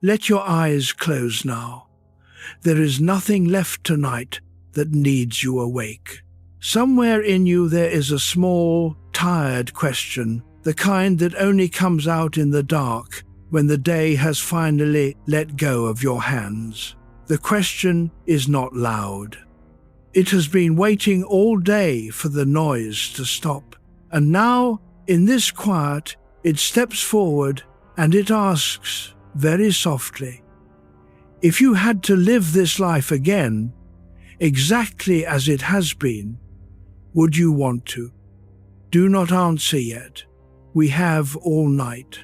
Let your eyes close now. There is nothing left tonight that needs you awake. Somewhere in you there is a small, tired question, the kind that only comes out in the dark when the day has finally let go of your hands. The question is not loud. It has been waiting all day for the noise to stop. And now, in this quiet, it steps forward and it asks, very softly, if you had to live this life again, exactly as it has been, would you want to? Do not answer yet. We have all night.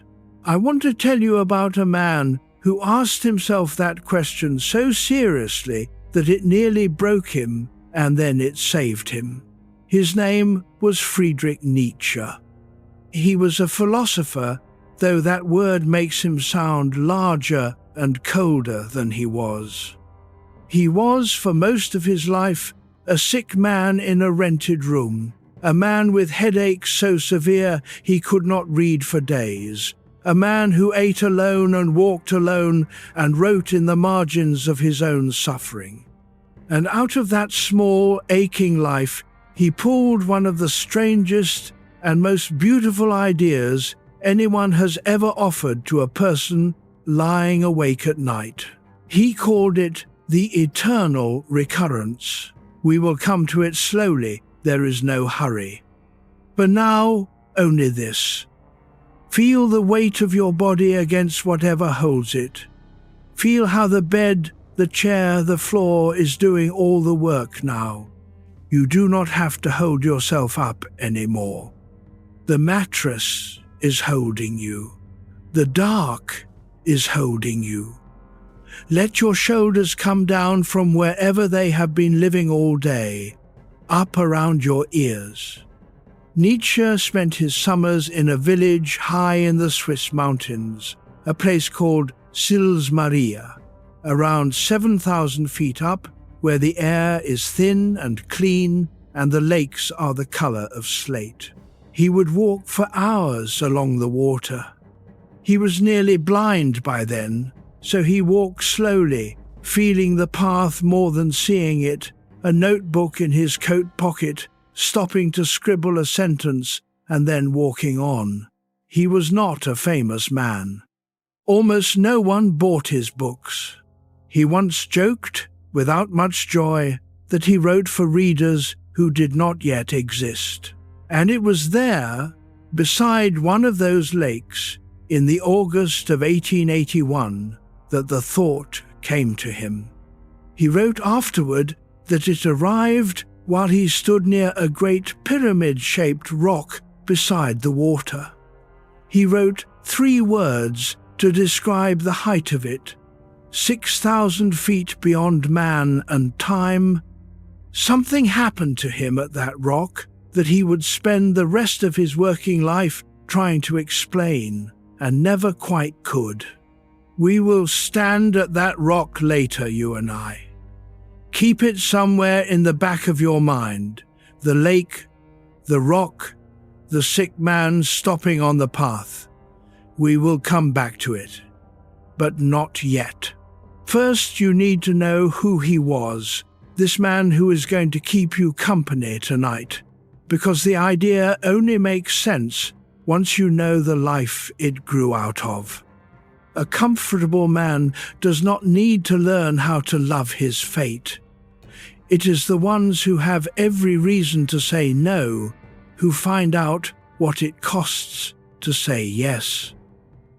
I want to tell you about a man who asked himself that question so seriously that it nearly broke him, and then it saved him. His name was Friedrich Nietzsche. He was a philosopher, though that word makes him sound larger and colder than he was. He was, for most of his life, a sick man in a rented room, a man with headaches so severe he could not read for days, a man who ate alone and walked alone and wrote in the margins of his own suffering. And out of that small, aching life, he pulled one of the strangest and most beautiful ideas anyone has ever offered to a person lying awake at night. He called it the eternal recurrence. We will come to it slowly, there is no hurry. But now, only this. Feel the weight of your body against whatever holds it. Feel how the bed, the chair, the floor is doing all the work now. You do not have to hold yourself up anymore. The mattress is holding you. The dark is holding you. Let your shoulders come down from wherever they have been living all day, up around your ears. Nietzsche spent his summers in a village high in the Swiss mountains, a place called Sils Maria, around 7,000 feet up, where the air is thin and clean and the lakes are the color of slate. He would walk for hours along the water. He was nearly blind by then, so he walked slowly, feeling the path more than seeing it, a notebook in his coat pocket, stopping to scribble a sentence and then walking on. He was not a famous man. Almost no one bought his books. He once joked, without much joy, that he wrote for readers who did not yet exist. And it was there, beside one of those lakes, in the August of 1881, that the thought came to him. He wrote afterward that it arrived while he stood near a great pyramid-shaped rock beside the water. He wrote 3 words to describe the height of it: 6,000 feet beyond man and time. Something happened to him at that rock that he would spend the rest of his working life trying to explain, and never quite could. We will stand at that rock later, you and I. Keep it somewhere in the back of your mind. The lake, the rock, the sick man stopping on the path. We will come back to it. But not yet. First, you need to know who he was, this man who is going to keep you company tonight, because the idea only makes sense once you know the life it grew out of. A comfortable man does not need to learn how to love his fate. It is the ones who have every reason to say no who find out what it costs to say yes.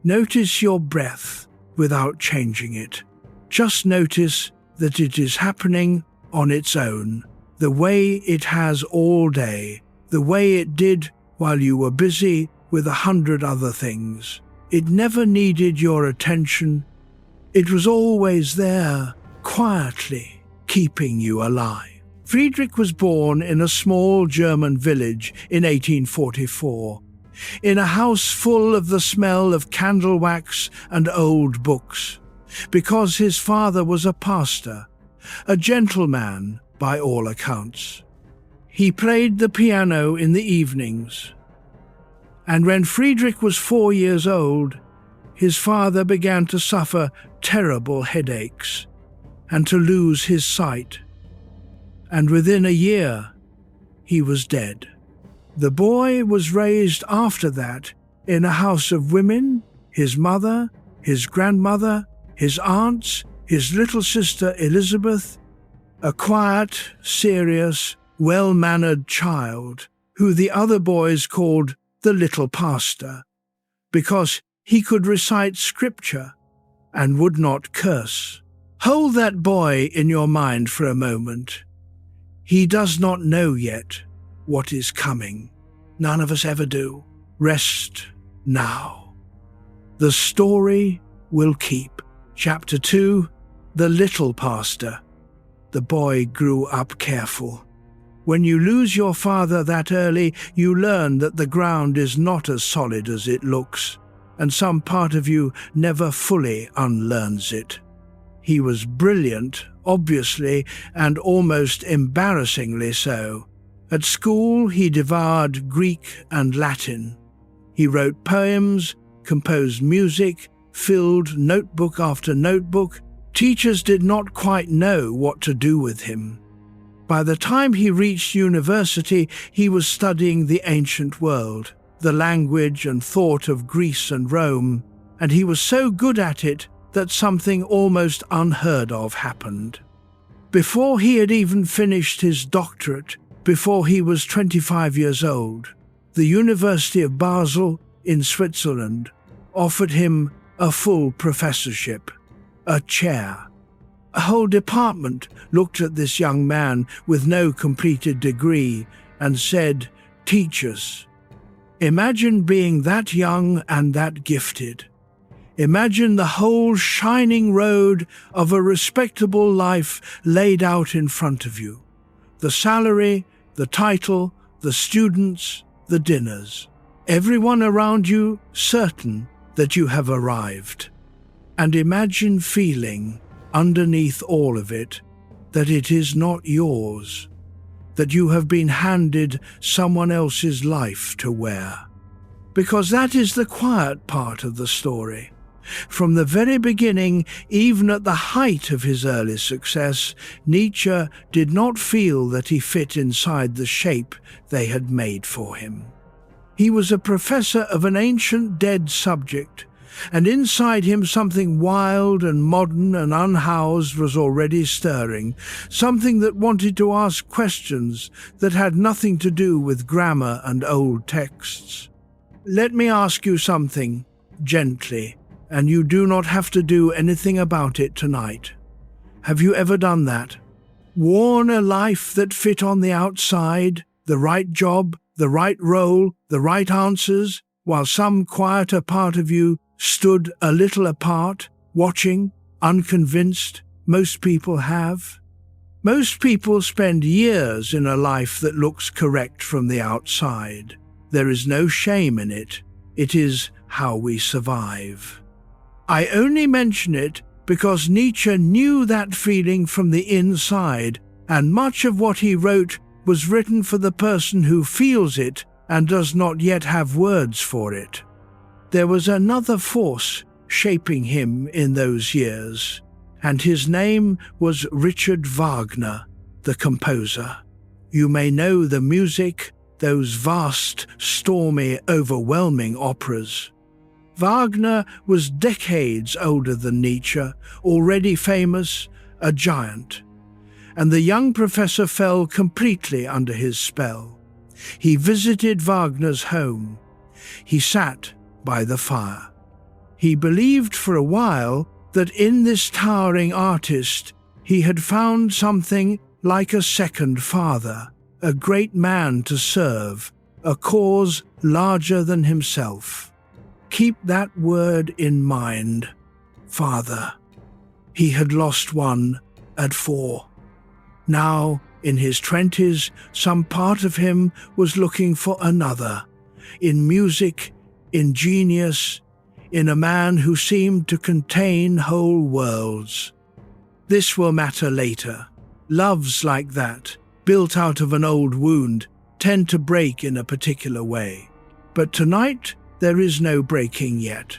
Notice your breath without changing it. Just notice that it is happening on its own, the way it has all day, the way it did while you were busy with 100 other things. It never needed your attention. It was always there, quietly, keeping you alive. Friedrich was born in a small German village in 1844, in a house full of the smell of candle wax and old books, because his father was a pastor, a gentleman by all accounts. He played the piano in the evenings, and when Friedrich was 4 years old, his father began to suffer terrible headaches, and to lose his sight. And within a year, he was dead. The boy was raised after that in a house of women, his mother, his grandmother, his aunts, his little sister Elizabeth, a quiet, serious, well-mannered child who the other boys called the little pastor, because he could recite scripture and would not curse. Hold that boy in your mind for a moment. He does not know yet what is coming. None of us ever do. Rest now. The story will keep. Chapter 2, The Little Pastor. The boy grew up careful. When you lose your father that early, you learn that the ground is not as solid as it looks, and some part of you never fully unlearns it. He was brilliant, obviously, and almost embarrassingly so. At school, he devoured Greek and Latin. He wrote poems, composed music, filled notebook after notebook. Teachers did not quite know what to do with him. By the time he reached university, he was studying the ancient world, the language and thought of Greece and Rome, and he was so good at it that something almost unheard of happened. Before he had even finished his doctorate, before he was 25 years old, the University of Basel in Switzerland offered him a full professorship, a chair. A whole department looked at this young man with no completed degree and said, "Teach us." Imagine being that young and that gifted. Imagine the whole shining road of a respectable life laid out in front of you. The salary, the title, the students, the dinners. Everyone around you certain that you have arrived. And imagine feeling, underneath all of it, that it is not yours, that you have been handed someone else's life to wear. Because that is the quiet part of the story. From the very beginning, even at the height of his early success, Nietzsche did not feel that he fit inside the shape they had made for him. He was a professor of an ancient dead subject, and inside him something wild and modern and unhoused was already stirring, something that wanted to ask questions that had nothing to do with grammar and old texts. Let me ask you something, gently, and you do not have to do anything about it tonight. Have you ever done that? Worn a life that fit on the outside, the right job, the right role, the right answers, while some quieter part of you stood a little apart, watching, unconvinced? Most people have. Most people spend years in a life that looks correct from the outside. There is no shame in it. It is how we survive. I only mention it because Nietzsche knew that feeling from the inside, and much of what he wrote was written for the person who feels it and does not yet have words for it. There was another force shaping him in those years, and his name was Richard Wagner, the composer. You may know the music, those vast, stormy, overwhelming operas. Wagner was decades older than Nietzsche, already famous, a giant. And the young professor fell completely under his spell. He visited Wagner's home. He sat by the fire. He believed for a while that in this towering artist he had found something like a second father, a great man to serve, a cause larger than himself. Keep that word in mind, father. He had lost one at 4. Now, in his 20s, some part of him was looking for another, in music, in genius, in a man who seemed to contain whole worlds. This will matter later. Loves like that, built out of an old wound, tend to break in a particular way. But tonight, there is no breaking yet.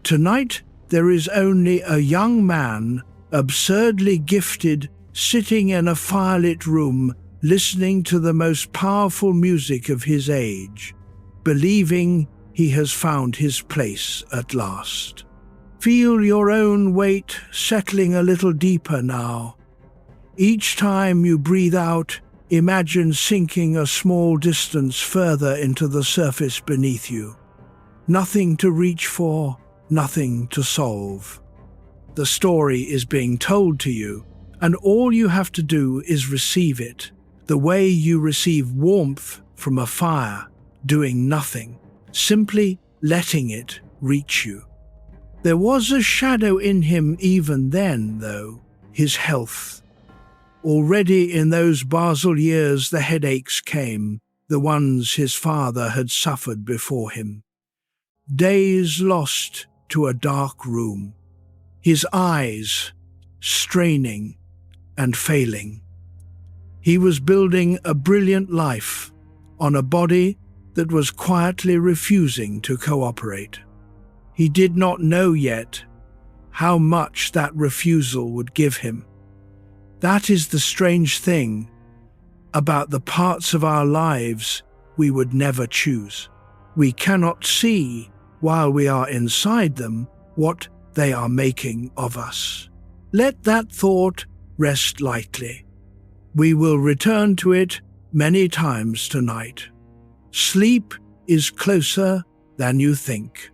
Tonight, there is only a young man, absurdly gifted, sitting in a firelit room, listening to the most powerful music of his age, believing he has found his place at last. Feel your own weight settling a little deeper now. Each time you breathe out, imagine sinking a small distance further into the surface beneath you. Nothing to reach for, nothing to solve. The story is being told to you, and all you have to do is receive it, the way you receive warmth from a fire, doing nothing, simply letting it reach you. There was a shadow in him even then, though, his health. Already in those Basel years the headaches came, the ones his father had suffered before him. Days lost to a dark room, his eyes straining and failing. He was building a brilliant life on a body that was quietly refusing to cooperate. He did not know yet how much that refusal would give him. That is the strange thing about the parts of our lives we would never choose. We cannot see, while we are inside them, what they are making of us. Let that thought rest lightly. We will return to it many times tonight. Sleep is closer than you think.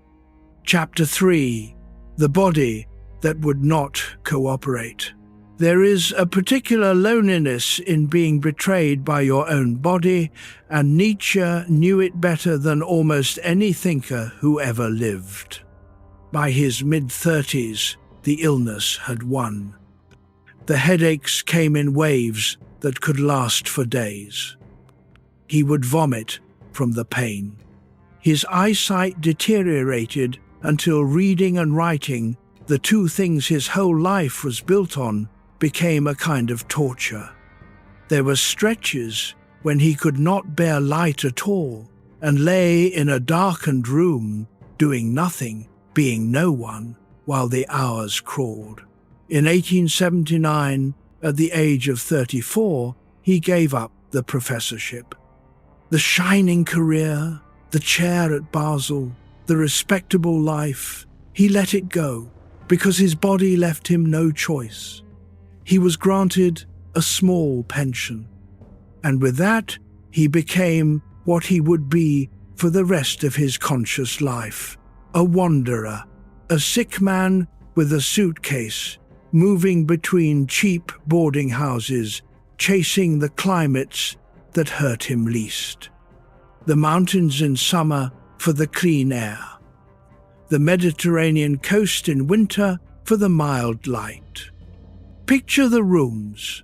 Chapter 3. The Body That Would Not Cooperate. There is a particular loneliness in being betrayed by your own body, and Nietzsche knew it better than almost any thinker who ever lived. By his mid-30s, the illness had won. The headaches came in waves that could last for days. He would vomit from the pain. His eyesight deteriorated until reading and writing, the two things his whole life was built on, became a kind of torture. There were stretches when he could not bear light at all and lay in a darkened room, doing nothing, being no one, while the hours crawled. In 1879, at the age of 34, he gave up the professorship. The shining career, the chair at Basel, the respectable life, he let it go because his body left him no choice. He was granted a small pension, and with that he became what he would be for the rest of his conscious life, a wanderer, a sick man with a suitcase, moving between cheap boarding houses, chasing the climates that hurt him least. The mountains in summer for the clean air, the Mediterranean coast in winter for the mild light. Picture the rooms.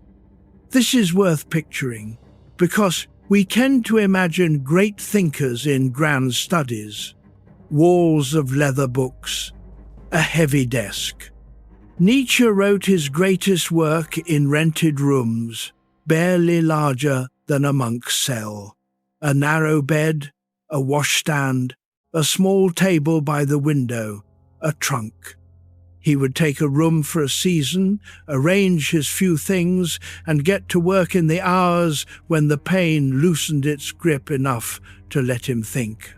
This is worth picturing because we tend to imagine great thinkers in grand studies, walls of leather books, a heavy desk. Nietzsche wrote his greatest work in rented rooms, barely larger than a monk's cell. A narrow bed, a washstand, a small table by the window, a trunk. He would take a room for a season, arrange his few things, and get to work in the hours when the pain loosened its grip enough to let him think.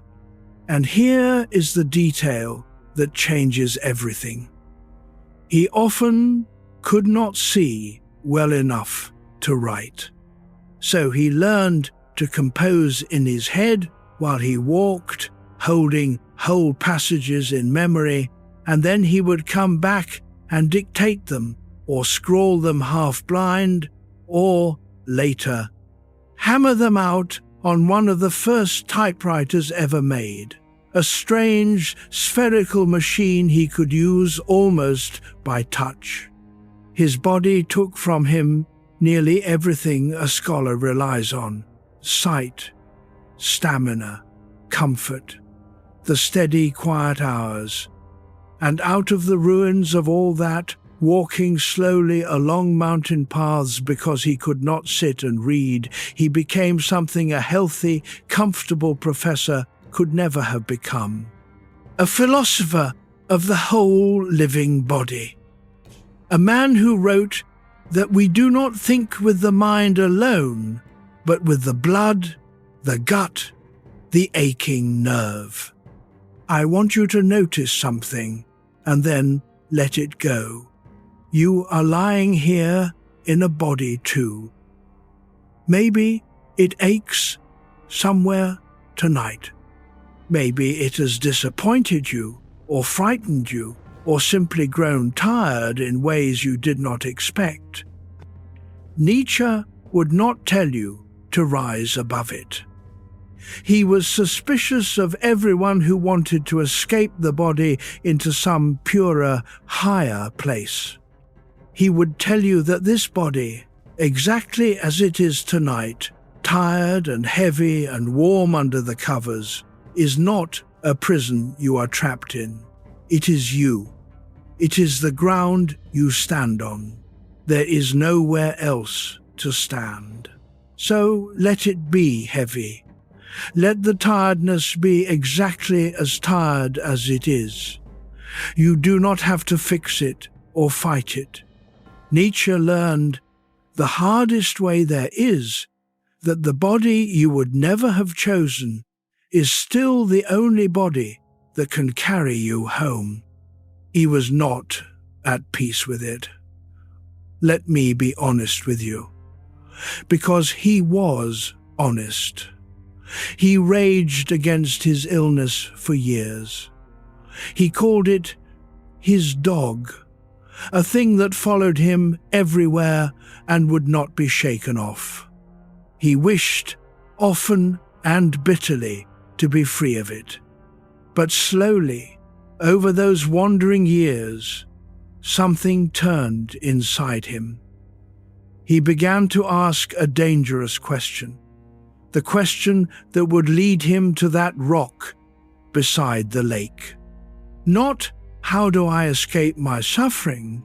And here is the detail that changes everything. He often could not see well enough to write. So he learned to compose in his head while he walked, holding whole passages in memory, and then he would come back and dictate them, or scrawl them half-blind, or, later, hammer them out on one of the first typewriters ever made, a strange, spherical machine he could use almost by touch. His body took from him nearly everything a scholar relies on: sight, stamina, comfort, the steady, quiet hours. And out of the ruins of all that, walking slowly along mountain paths because he could not sit and read, he became something a healthy, comfortable professor could never have become. A philosopher of the whole living body. A man who wrote that we do not think with the mind alone, but with the blood, the gut, the aching nerve. I want you to notice something and then let it go. You are lying here in a body too. Maybe it aches somewhere tonight. Maybe it has disappointed you or frightened you or simply grown tired in ways you did not expect. Nietzsche would not tell you to rise above it. He was suspicious of everyone who wanted to escape the body into some purer, higher place. He would tell you that this body, exactly as it is tonight, tired and heavy and warm under the covers, is not a prison you are trapped in. It is you. It is the ground you stand on. There is nowhere else to stand. So let it be heavy. Let the tiredness be exactly as tired as it is. You do not have to fix it or fight it. Nietzsche learned the hardest way there is that the body you would never have chosen is still the only body that can carry you home. He was not at peace with it. Let me be honest with you, because he was honest. He raged against his illness for years. He called it his dog, a thing that followed him everywhere and would not be shaken off. He wished, often and bitterly, to be free of it. But slowly, over those wandering years, something turned inside him. He began to ask a dangerous question. The question that would lead him to that rock beside the lake. Not, how do I escape my suffering,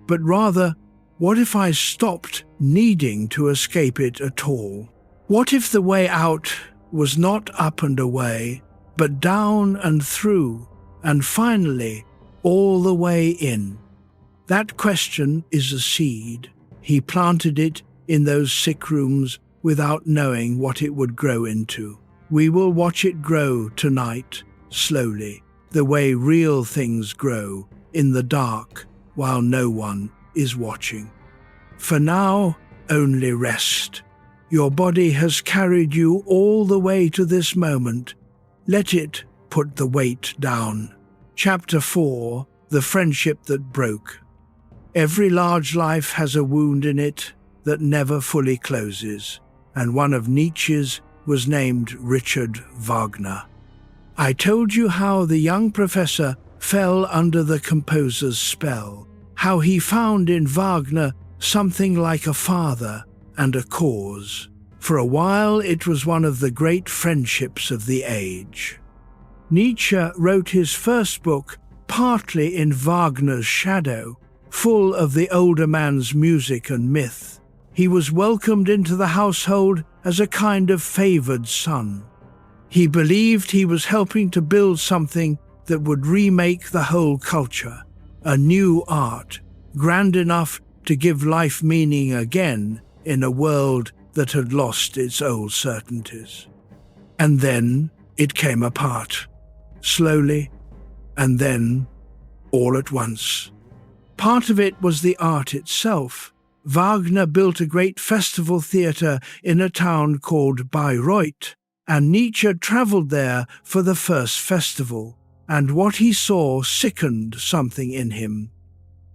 but rather, what if I stopped needing to escape it at all? What if the way out was not up and away, but down and through, and finally, all the way in? That question is a seed. He planted it in those sick rooms without knowing what it would grow into. We will watch it grow tonight, slowly, the way real things grow, in the dark, while no one is watching. For now, only rest. Your body has carried you all the way to this moment. Let it put the weight down. Chapter 4, The Friendship That Broke. Every large life has a wound in it that never fully closes, and one of Nietzsche's was named Richard Wagner. I told you how the young professor fell under the composer's spell, how he found in Wagner something like a father and a cause. For a while it was one of the great friendships of the age. Nietzsche wrote his first book partly in Wagner's shadow, full of the older man's music and myth. He was welcomed into the household as a kind of favored son. He believed he was helping to build something that would remake the whole culture, a new art, grand enough to give life meaning again in a world that had lost its old certainties. And then it came apart, slowly, and then all at once. Part of it was the art itself. Wagner built a great festival theatre in a town called Bayreuth, and Nietzsche travelled there for the first festival, and what he saw sickened something in him.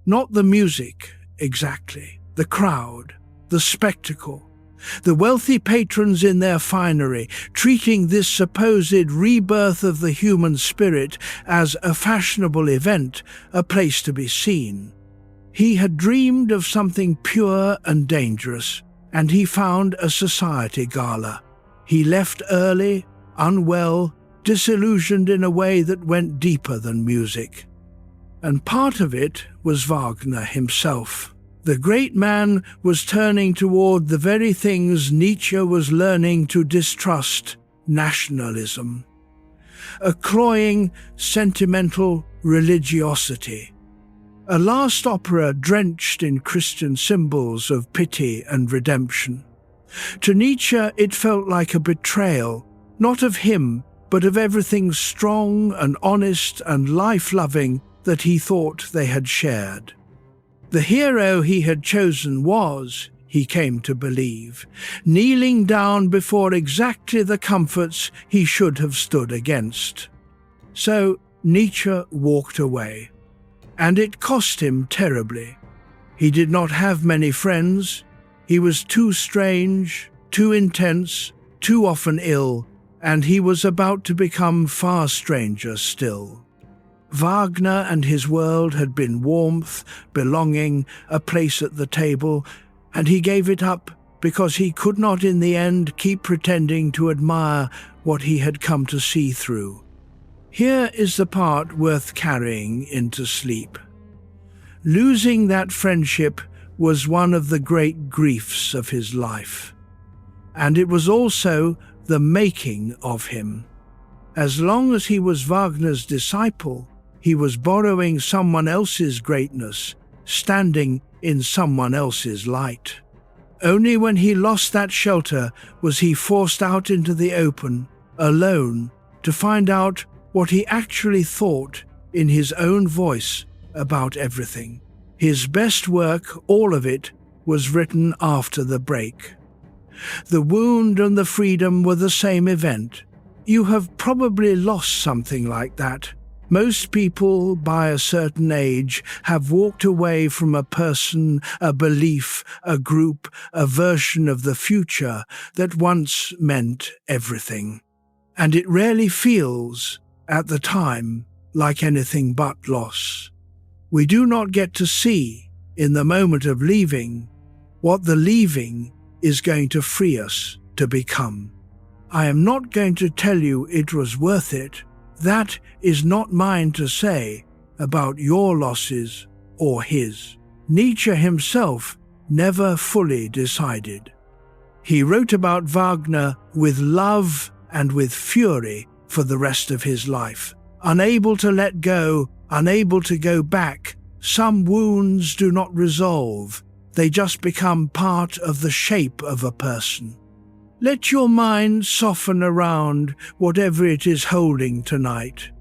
Not the music, exactly, the crowd, the spectacle, the wealthy patrons in their finery, treating this supposed rebirth of the human spirit as a fashionable event, a place to be seen. He had dreamed of something pure and dangerous, and he found a society gala. He left early, unwell, disillusioned in a way that went deeper than music. And part of it was Wagner himself. The great man was turning toward the very things Nietzsche was learning to distrust: nationalism. a cloying, sentimental religiosity. A last opera drenched in Christian symbols of pity and redemption. To Nietzsche, it felt like a betrayal, not of him, but of everything strong and honest and life-loving that he thought they had shared. The hero he had chosen was, he came to believe, kneeling down before exactly the comforts he should have stood against. So Nietzsche walked away, and it cost him terribly. He did not have many friends. He was too strange, too intense, too often ill, and he was about to become far stranger still. Wagner and his world had been warmth, belonging, a place at the table, and he gave it up because he could not in the end keep pretending to admire what he had come to see through. Here is the part worth carrying into sleep. Losing that friendship was one of the great griefs of his life, and it was also the making of him. As long as he was Wagner's disciple, he was borrowing someone else's greatness, standing in someone else's light. Only when he lost that shelter was he forced out into the open, alone, to find out what he actually thought in his own voice about everything. His best work, all of it, was written after the break. The wound and the freedom were the same event. You have probably lost something like that. Most people, by a certain age, have walked away from a person, a belief, a group, a version of the future that once meant everything. And it rarely feels, at the time, like anything but loss. We do not get to see, in the moment of leaving, what the leaving is going to free us to become. I am not going to tell you it was worth it. That is not mine to say about your losses or his. Nietzsche himself never fully decided. He wrote about Wagner with love and with fury for the rest of his life. Unable to let go, unable to go back, some wounds do not resolve. They just become part of the shape of a person. Let your mind soften around whatever it is holding tonight.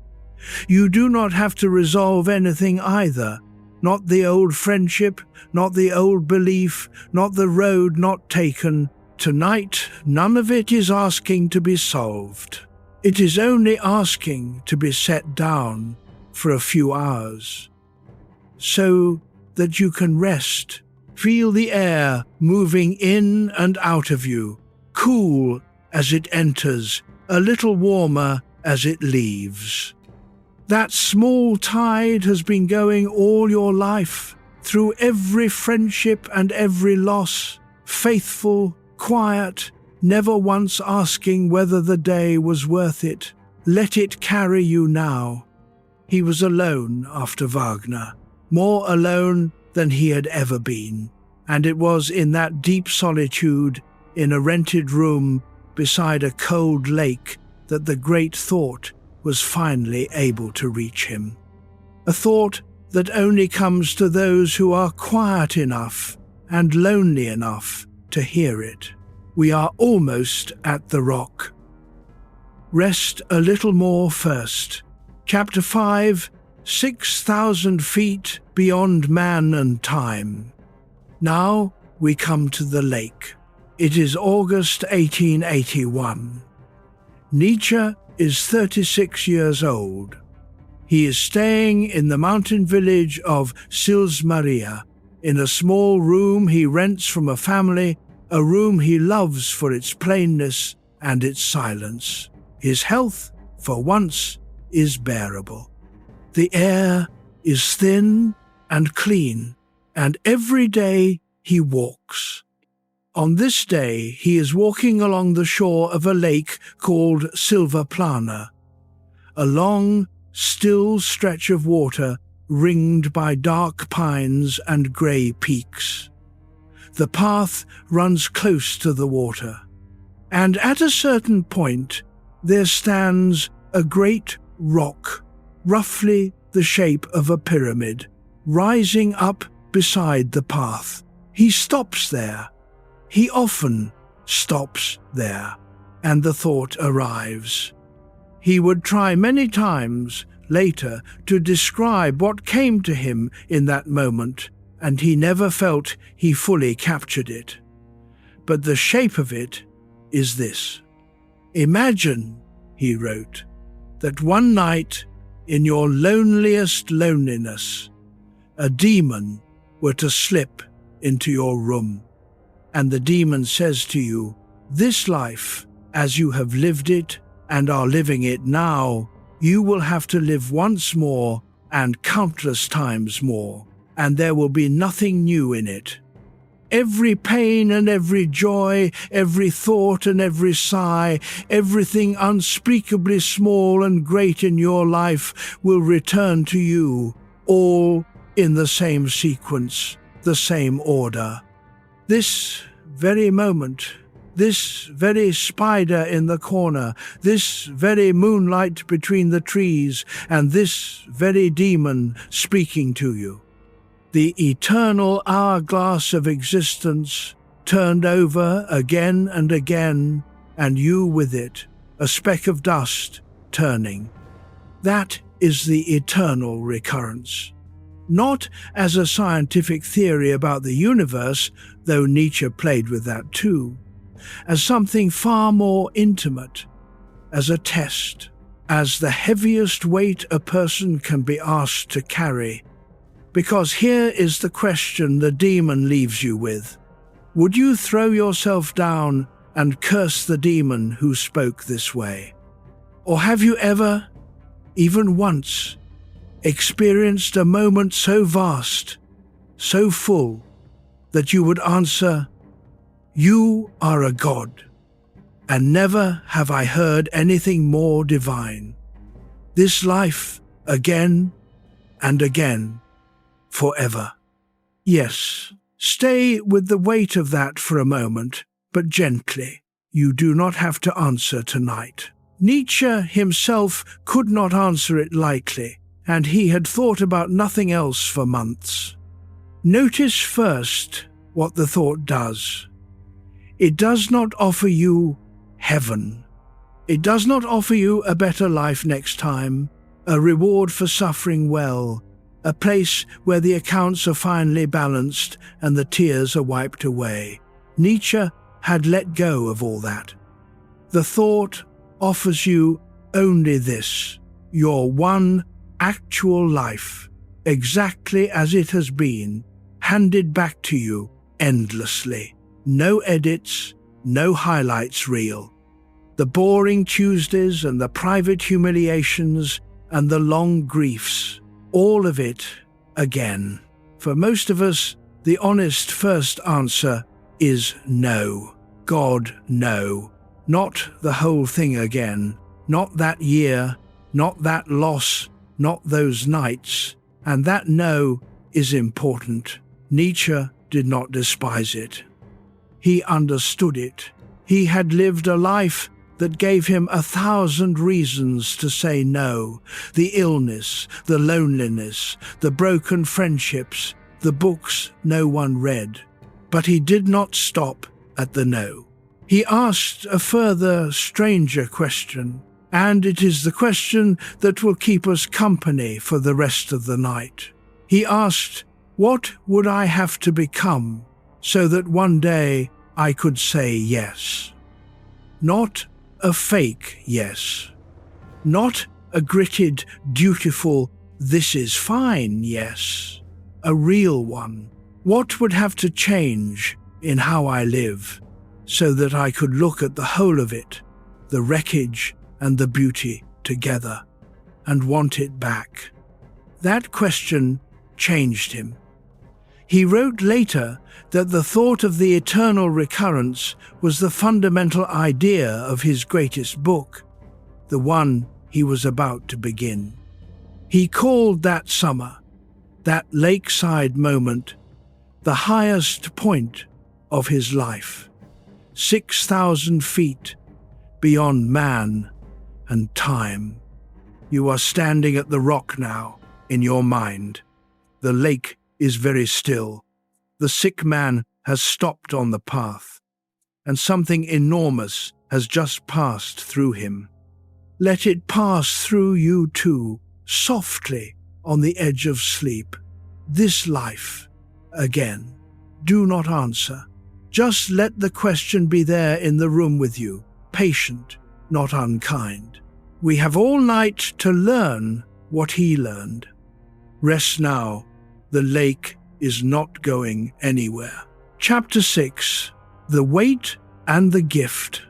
You do not have to resolve anything either. Not the old friendship, not the old belief, not the road not taken. Tonight, none of it is asking to be solved. It is only asking to be set down for a few hours, so that you can rest, feel the air moving in and out of you, cool as it enters, a little warmer as it leaves. That small tide has been going all your life, through every friendship and every loss, faithful, quiet, never once asking whether the day was worth it. Let it carry you now. He was alone after Wagner, more alone than he had ever been, and it was in that deep solitude, in a rented room beside a cold lake, that the great thought was finally able to reach him. A thought that only comes to those who are quiet enough and lonely enough to hear it. We are almost at the rock. Rest a little more first. Chapter 5, 6,000 feet beyond man and time. Now we come to the lake. It is August 1881. Nietzsche is 36 years old. He is staying in the mountain village of Sils Maria, in a small room he rents from a family, a room he loves for its plainness and its silence. His health, for once, is bearable. The air is thin and clean, and every day he walks. On this day he is walking along the shore of a lake called Silva Plana, a long, still stretch of water ringed by dark pines and grey peaks. The path runs close to the water, and at a certain point there stands a great rock, roughly the shape of a pyramid, rising up beside the path. He stops there. He often stops there, and the thought arrives. He would try many times later to describe what came to him in that moment, and he never felt he fully captured it. But the shape of it is this. Imagine, he wrote, that one night, in your loneliest loneliness, a demon were to slip into your room, and the demon says to you, "This life, as you have lived it and are living it now, you will have to live once more and countless times more, and there will be nothing new in it. Every pain and every joy, every thought and every sigh, everything unspeakably small and great in your life will return to you, all in the same sequence, the same order. This very moment, this very spider in the corner, this very moonlight between the trees, and this very demon speaking to you. The eternal hourglass of existence turned over again and again, and you with it, a speck of dust turning. That is the eternal recurrence. Not as a scientific theory about the universe, though Nietzsche played with that too, as something far more intimate, as a test, as the heaviest weight a person can be asked to carry. Because here is the question the demon leaves you with. Would you throw yourself down and curse the demon who spoke this way? Or have you ever, even once, experienced a moment so vast, so full, that you would answer, "You are a god, and never have I heard anything more divine. This life, again and again, forever." Yes, stay with the weight of that for a moment, but gently. You do not have to answer tonight. Nietzsche himself could not answer it lightly, and he had thought about nothing else for months. Notice first what the thought does. It does not offer you heaven. It does not offer you a better life next time, a reward for suffering well, a place where the accounts are finally balanced and the tears are wiped away. Nietzsche had let go of all that. The thought offers you only this, your one actual life, exactly as it has been, handed back to you endlessly. No edits, no highlights reel. The boring Tuesdays and the private humiliations and the long griefs, all of it again. For most of us, the honest first answer is no. God, no. Not the whole thing again. Not that year, not that loss, not those nights. And that no is important. Nietzsche did not despise it. He understood it. He had lived a life that gave him 1,000 reasons to say no. The illness, the loneliness, the broken friendships, the books no one read. But he did not stop at the no. He asked a further, stranger question, and it is the question that will keep us company for the rest of the night. He asked, what would I have to become so that one day I could say yes? Not a fake yes. Not a gritted, dutiful, this is fine yes. A real one. What would have to change in how I live so that I could look at the whole of it, the wreckage and the beauty together, and want it back? That question changed him. He wrote later that the thought of the eternal recurrence was the fundamental idea of his greatest book, the one he was about to begin. He called that summer, that lakeside moment, the highest point of his life, 6,000 feet beyond man and time. You are standing at the rock now, in your mind. The lake is very still. The sick man has stopped on the path, and something enormous has just passed through him. Let it pass through you too, softly, on the edge of sleep. This life, again. Do not answer. Just let the question be there in the room with you, patient, not unkind. We have all night to learn what he learned. Rest now. The lake is not going anywhere. Chapter 6. The Weight and the Gift.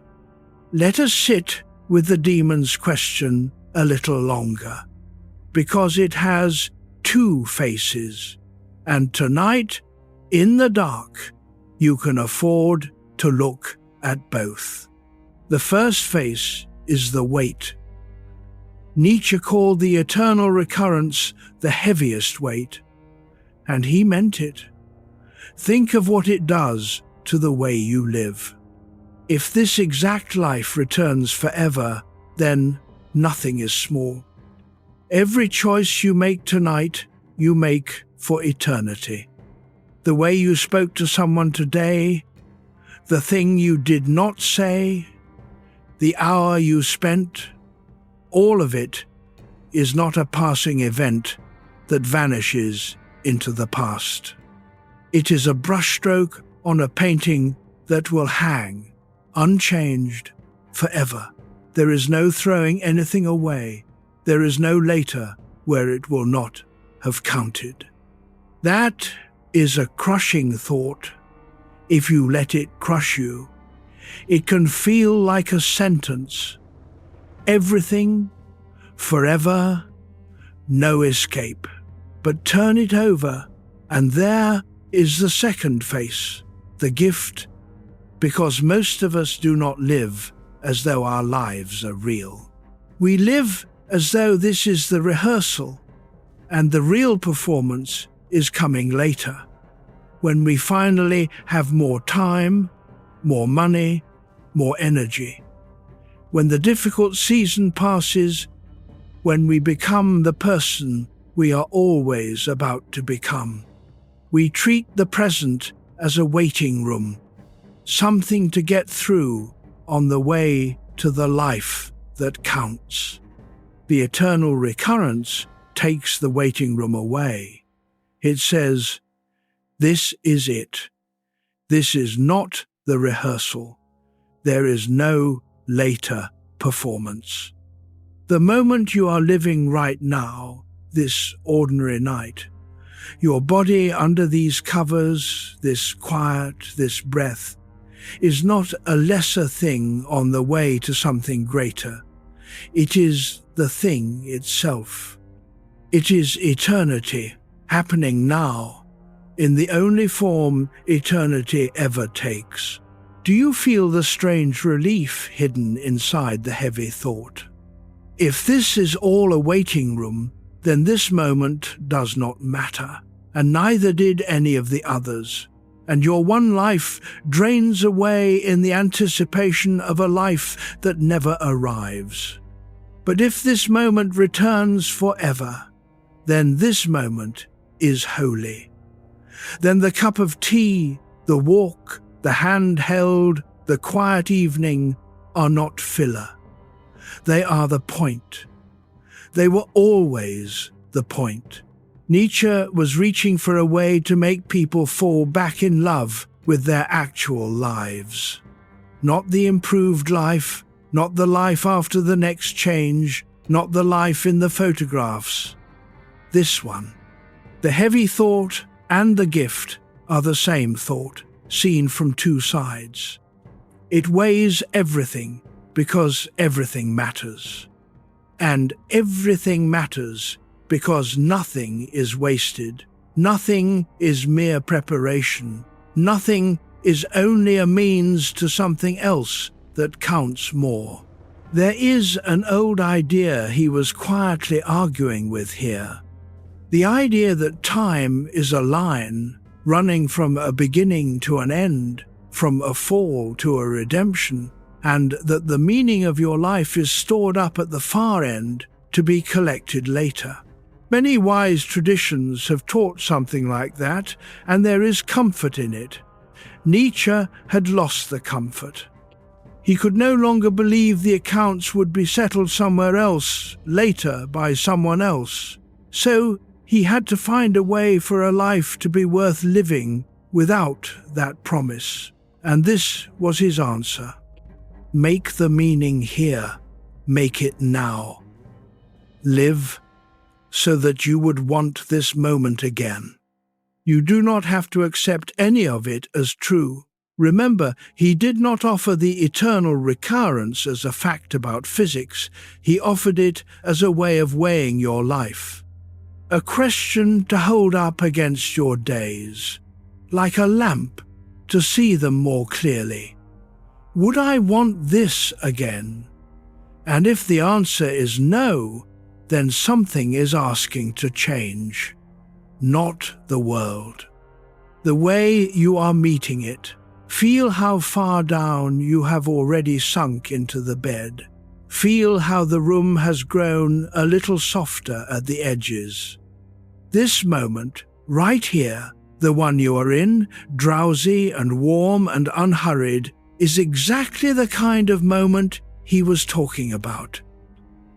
Let us sit with the demon's question a little longer, because it has two faces, and tonight, in the dark, you can afford to look at both. The first face is the weight. Nietzsche called the eternal recurrence the heaviest weight, and he meant it. Think of what it does to the way you live. If this exact life returns forever, then nothing is small. Every choice you make tonight, you make for eternity. The way you spoke to someone today, the thing you did not say, the hour you spent, all of it is not a passing event that vanishes into the past. It is a brushstroke on a painting that will hang, unchanged, forever. There is no throwing anything away. There is no later where it will not have counted. That is a crushing thought. If you let it crush you, it can feel like a sentence. Everything, forever, no escape. But turn it over, and there is the second face, the gift, because most of us do not live as though our lives are real. We live as though this is the rehearsal, and the real performance is coming later, when we finally have more time, more money, more energy. When the difficult season passes, when we become the person we are always about to become. We treat the present as a waiting room, something to get through on the way to the life that counts. The eternal recurrence takes the waiting room away. It says, this is it. This is not the rehearsal. There is no later performance. The moment you are living right now, this ordinary night, your body under these covers, this quiet, this breath, is not a lesser thing on the way to something greater. It is the thing itself. It is eternity happening now, in the only form eternity ever takes. Do you feel the strange relief hidden inside the heavy thought? If this is all a waiting room, then this moment does not matter, and neither did any of the others, and your one life drains away in the anticipation of a life that never arrives. But if this moment returns forever, then this moment is holy. Then the cup of tea, the walk, the hand held, the quiet evening are not filler. They are the point. They were always the point. Nietzsche was reaching for a way to make people fall back in love with their actual lives. Not the improved life, not the life after the next change, not the life in the photographs. This one. The heavy thought and the gift are the same thought, seen from two sides. It weighs everything because everything matters. And everything matters because nothing is wasted. Nothing is mere preparation. Nothing is only a means to something else that counts more. There is an old idea he was quietly arguing with here. The idea that time is a line running from a beginning to an end, from a fall to a redemption. and that the meaning of your life is stored up at the far end to be collected later. Many wise traditions have taught something like that, and there is comfort in it. Nietzsche had lost the comfort. He could no longer believe the accounts would be settled somewhere else, later by someone else. So he had to find a way for a life to be worth living without that promise. And this was his answer. Make the meaning here. Make it now. Live so that you would want this moment again. You do not have to accept any of it as true. Remember, he did not offer the eternal recurrence as a fact about physics. He offered it as a way of weighing your life. A question to hold up against your days, like a lamp to see them more clearly. Would I want this again? And if the answer is no, then something is asking to change. Not the world. The way you are meeting it. Feel how far down you have already sunk into the bed. Feel how the room has grown a little softer at the edges. This moment, right here, the one you are in, drowsy and warm and unhurried, is exactly the kind of moment he was talking about.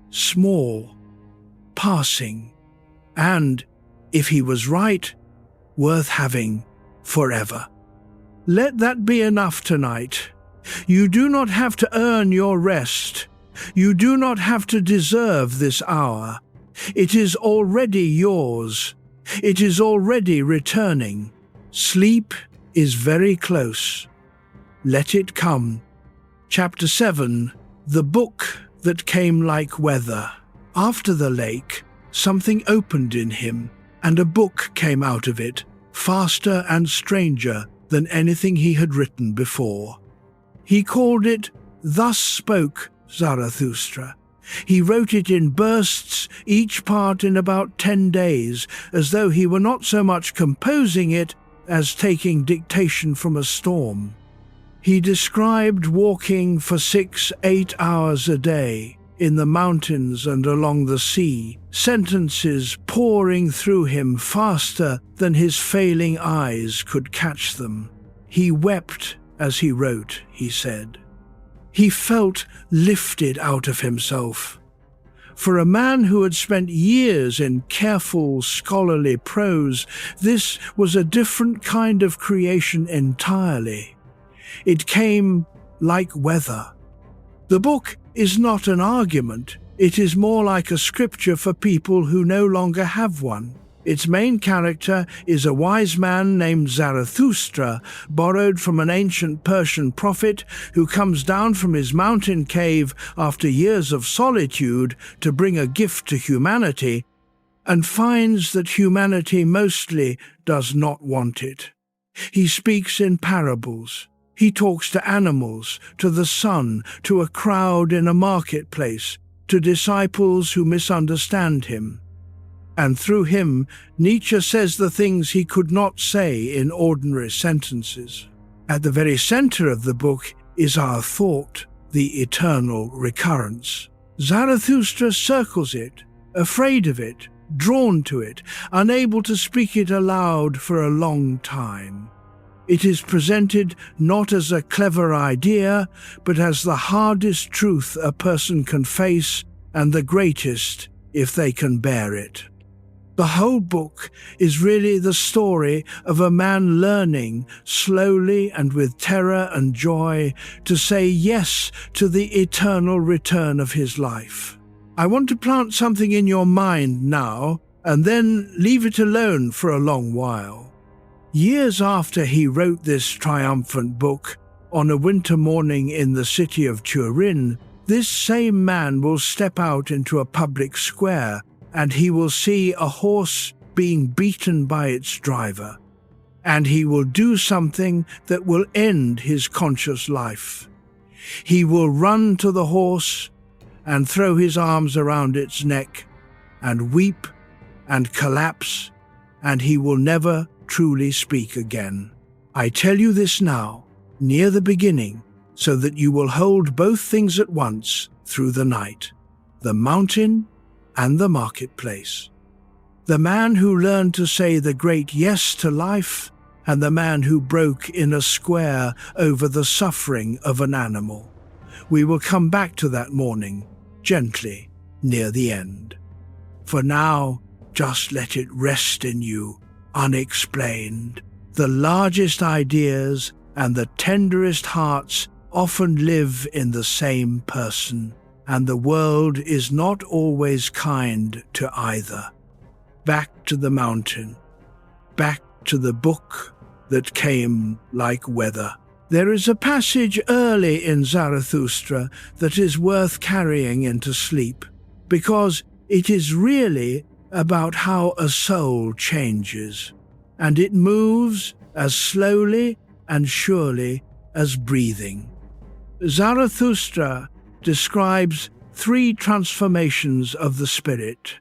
Small, passing, and, if he was right, worth having forever. Let that be enough tonight. You do not have to earn your rest. You do not have to deserve this hour. It is already yours. It is already returning. Sleep is very close. Let it come. Chapter 7. The Book That Came Like Weather. After the lake, something opened in him, and a book came out of it, faster and stranger than anything he had written before. He called it Thus Spoke Zarathustra. He wrote it in bursts, each part in about 10 days, as though he were not so much composing it as taking dictation from a storm. He described walking for 6-8 hours a day, in the mountains and along the sea, sentences pouring through him faster than his failing eyes could catch them. He wept as he wrote, he said. He felt lifted out of himself. For a man who had spent years in careful, scholarly prose, this was a different kind of creation entirely. It came like weather. The book is not an argument. It is more like a scripture for people who no longer have one. Its main character is a wise man named Zarathustra, borrowed from an ancient Persian prophet who comes down from his mountain cave after years of solitude to bring a gift to humanity, and finds that humanity mostly does not want it. He speaks in parables. He talks to animals, to the sun, to a crowd in a marketplace, to disciples who misunderstand him. And through him, Nietzsche says the things he could not say in ordinary sentences. At the very center of the book is our thought, the eternal recurrence. Zarathustra circles it, afraid of it, drawn to it, unable to speak it aloud for a long time. It is presented not as a clever idea, but as the hardest truth a person can face, and the greatest if they can bear it. The whole book is really the story of a man learning, slowly and with terror and joy, to say yes to the eternal return of his life. I want to plant something in your mind now, and then leave it alone for a long while. Years after he wrote this triumphant book, on a winter morning in the city of Turin, this same man will step out into a public square, and he will see a horse being beaten by its driver. And he will do something that will end his conscious life. He will run to the horse and throw his arms around its neck and weep and collapse, and he will never truly speak again. I tell you this now, near the beginning, so that you will hold both things at once through the night, the mountain and the marketplace. The man who learned to say the great yes to life, and the man who broke in a square over the suffering of an animal. We will come back to that morning, gently, near the end. For now, just let it rest in you, unexplained. The largest ideas and the tenderest hearts often live in the same person, and the world is not always kind to either. Back to the mountain, back to the book that came like weather. There is a passage early in Zarathustra that is worth carrying into sleep, because it is really about how a soul changes, and it moves as slowly and surely as breathing. Zarathustra describes 3 transformations of the spirit: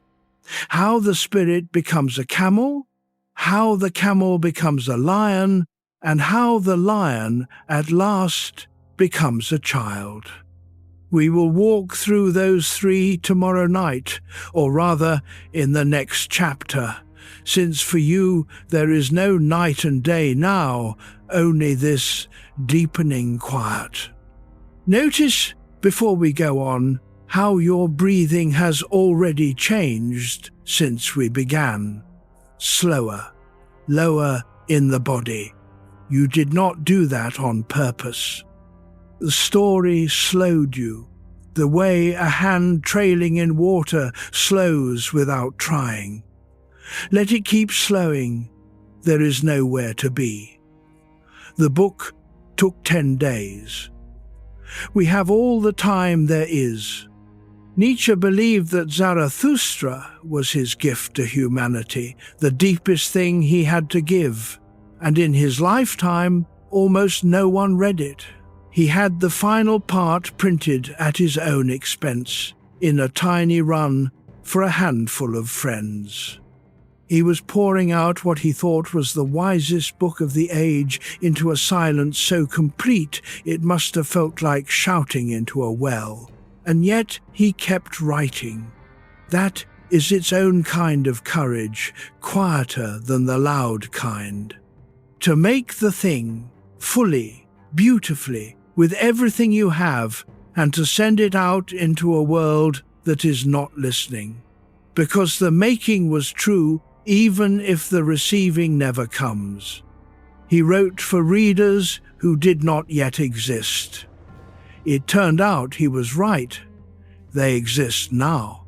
how the spirit becomes a camel, how the camel becomes a lion, and how the lion at last becomes a child. We will walk through those 3 tomorrow night, or rather in the next chapter, since for you there is no night and day now, only this deepening quiet. Notice, before we go on, how your breathing has already changed since we began. Slower, lower in the body. You did not do that on purpose. The story slowed you, the way a hand trailing in water slows without trying. Let it keep slowing. There is nowhere to be. The book took 10 days. We have all the time there is. Nietzsche believed that Zarathustra was his gift to humanity, the deepest thing he had to give, and in his lifetime almost no one read it. He had the final part printed at his own expense, in a tiny run for a handful of friends. He was pouring out what he thought was the wisest book of the age into a silence so complete it must have felt like shouting into a well. And yet he kept writing. That is its own kind of courage, quieter than the loud kind. To make the thing, fully, beautifully, with everything you have, and to send it out into a world that is not listening. Because the making was true, even if the receiving never comes. He wrote for readers who did not yet exist. It turned out he was right. They exist now.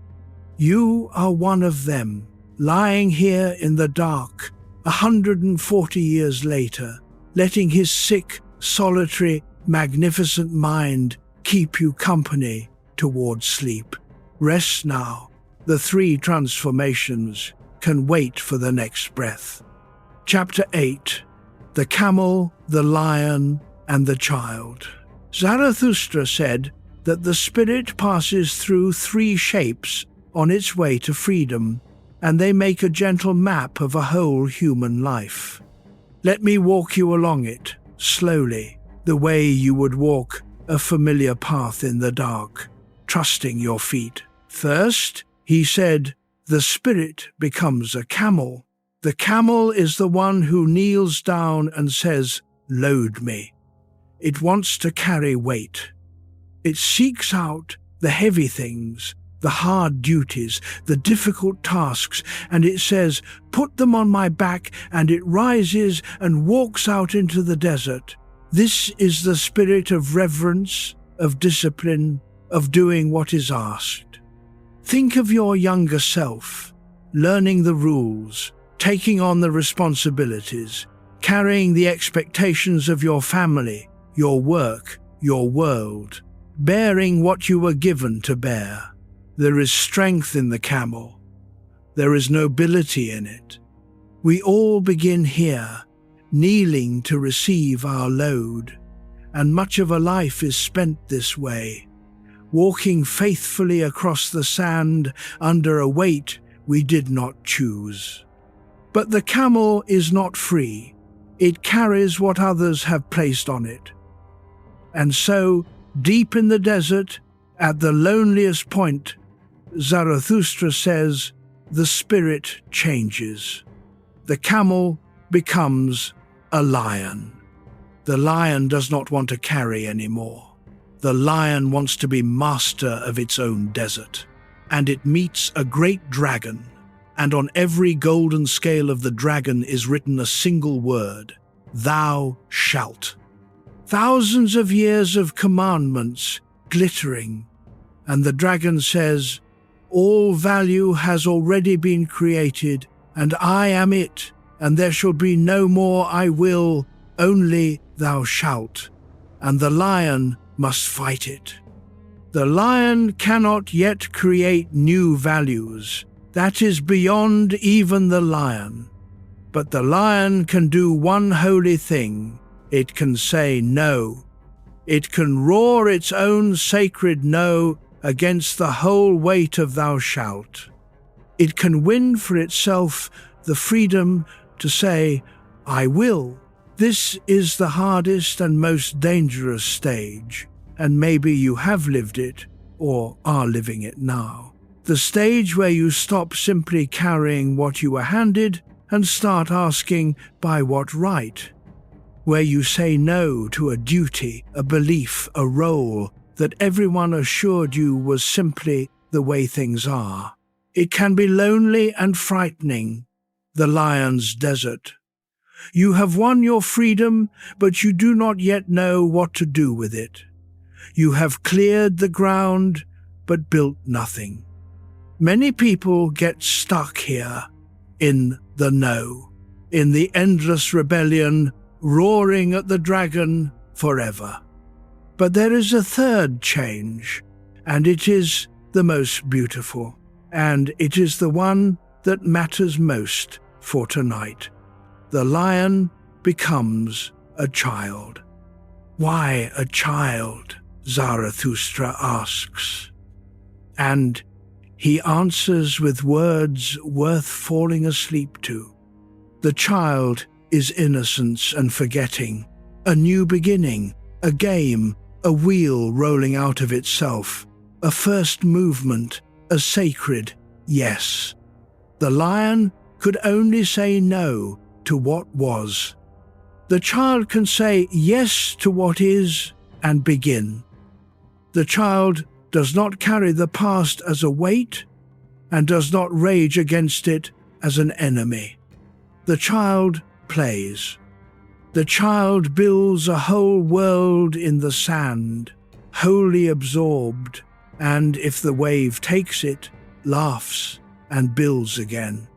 You are one of them, lying here in the dark, 140 years later, letting his sick, solitary, magnificent mind keep you company towards sleep. Rest now. The 3 transformations can wait for the next breath. Chapter 8. The Camel, the Lion, and the Child. Zarathustra said that the spirit passes through 3 shapes on its way to freedom, and they make a gentle map of a whole human life. Let me walk you along it, slowly, the way you would walk a familiar path in the dark, trusting your feet. First, he said, the spirit becomes a camel. The camel is the one who kneels down and says, "Load me." It wants to carry weight. It seeks out the heavy things, the hard duties, the difficult tasks, and it says, "Put them on my back," and it rises and walks out into the desert. This is the spirit of reverence, of discipline, of doing what is asked. Think of your younger self, learning the rules, taking on the responsibilities, carrying the expectations of your family, your work, your world, bearing what you were given to bear. There is strength in the camel. There is nobility in it. We all begin here, kneeling to receive our load, and much of a life is spent this way, walking faithfully across the sand under a weight we did not choose. But the camel is not free. It carries what others have placed on it. And so, deep in the desert, at the loneliest point, Zarathustra says, the spirit changes. The camel becomes a lion. The lion does not want to carry anymore. The lion wants to be master of its own desert. And it meets a great dragon, and on every golden scale of the dragon is written a single word, thou shalt. Thousands of years of commandments glittering, and the dragon says, all value has already been created, and I am it, and there shall be no more I will, only thou shalt, and the lion must fight it. The lion cannot yet create new values. That is beyond even the lion. But the lion can do one holy thing. It can say no. It can roar its own sacred no against the whole weight of thou shalt. It can win for itself the freedom to say, I will. This is the hardest and most dangerous stage, and maybe you have lived it or are living it now. The stage where you stop simply carrying what you were handed and start asking, by what right? Where you say no to a duty, a belief, a role that everyone assured you was simply the way things are. It can be lonely and frightening, the lion's desert. You have won your freedom, but you do not yet know what to do with it. You have cleared the ground, but built nothing. Many people get stuck here, in the no, in the endless rebellion, roaring at the dragon forever. But there is a third change, and it is the most beautiful, and it is the one that matters most for tonight. The lion becomes a child. Why a child? Zarathustra asks. And he answers with words worth falling asleep to. The child is innocence and forgetting, a new beginning, a game, a wheel rolling out of itself, a first movement, a sacred yes. The lion could only say no to what was. The child can say yes to what is and begin. The child does not carry the past as a weight and does not rage against it as an enemy. The child plays. The child builds a whole world in the sand, wholly absorbed, and if the wave takes it, laughs and builds again.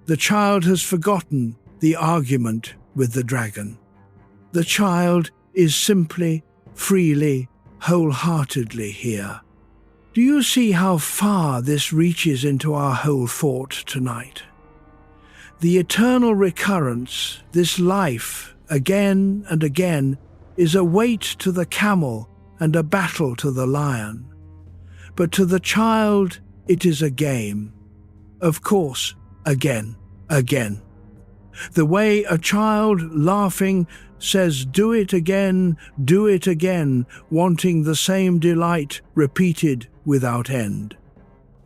The child has forgotten the argument with the dragon. The child is simply, freely, wholeheartedly here. Do you see how far this reaches into our whole thought tonight? The eternal recurrence, this life, again and again, is a weight to the camel and a battle to the lion. But to the child, it is a game. Of course, again. The way a child, laughing, says, do it again, wanting the same delight repeated without end.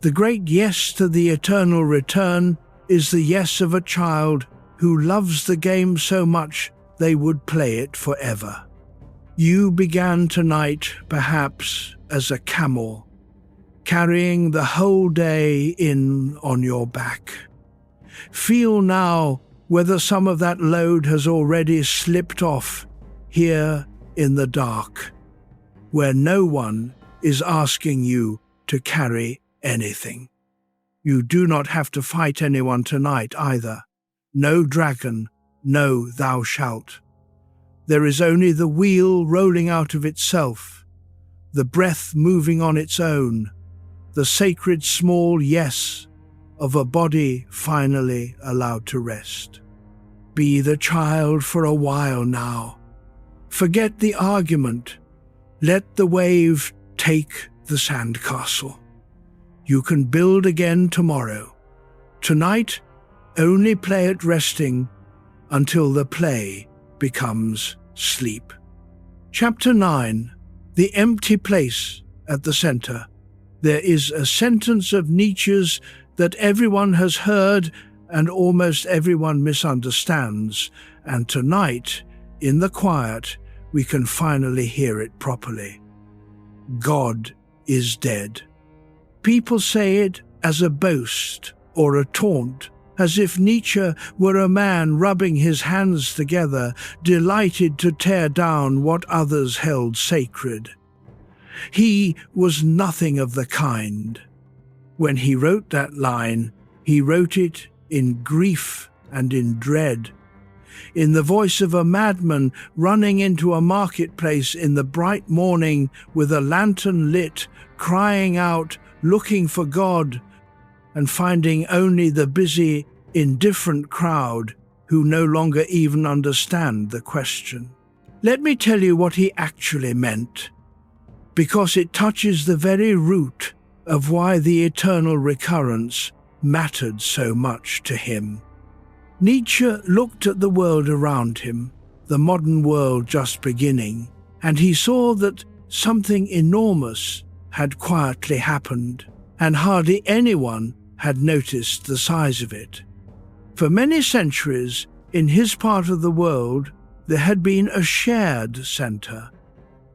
The great yes to the eternal return is the yes of a child who loves the game so much they would play it forever. You began tonight, perhaps, as a camel, carrying the whole day in on your back. Feel now whether some of that load has already slipped off here in the dark, where no one is asking you to carry anything. You do not have to fight anyone tonight either. No dragon, no thou shalt. There is only the wheel rolling out of itself, the breath moving on its own, the sacred small yes of a body finally allowed to rest. Be the child for a while now. Forget the argument. Let the wave take the sandcastle. You can build again tomorrow. Tonight, only play at resting until the play becomes sleep. Chapter 9. The Empty Place at the Center. There is a sentence of Nietzsche's that everyone has heard and almost everyone misunderstands, and tonight, in the quiet, we can finally hear it properly. God is dead. People say it as a boast or a taunt, as if Nietzsche were a man rubbing his hands together, delighted to tear down what others held sacred. He was nothing of the kind. When he wrote that line, he wrote it in grief and in dread, in the voice of a madman running into a marketplace in the bright morning with a lantern lit, crying out, looking for God, and finding only the busy, indifferent crowd who no longer even understand the question. Let me tell you what he actually meant, because it touches the very root of why the eternal recurrence mattered so much to him. Nietzsche looked at the world around him, the modern world just beginning, and he saw that something enormous had quietly happened, and hardly anyone had noticed the size of it. For many centuries, in his part of the world, there had been a shared center,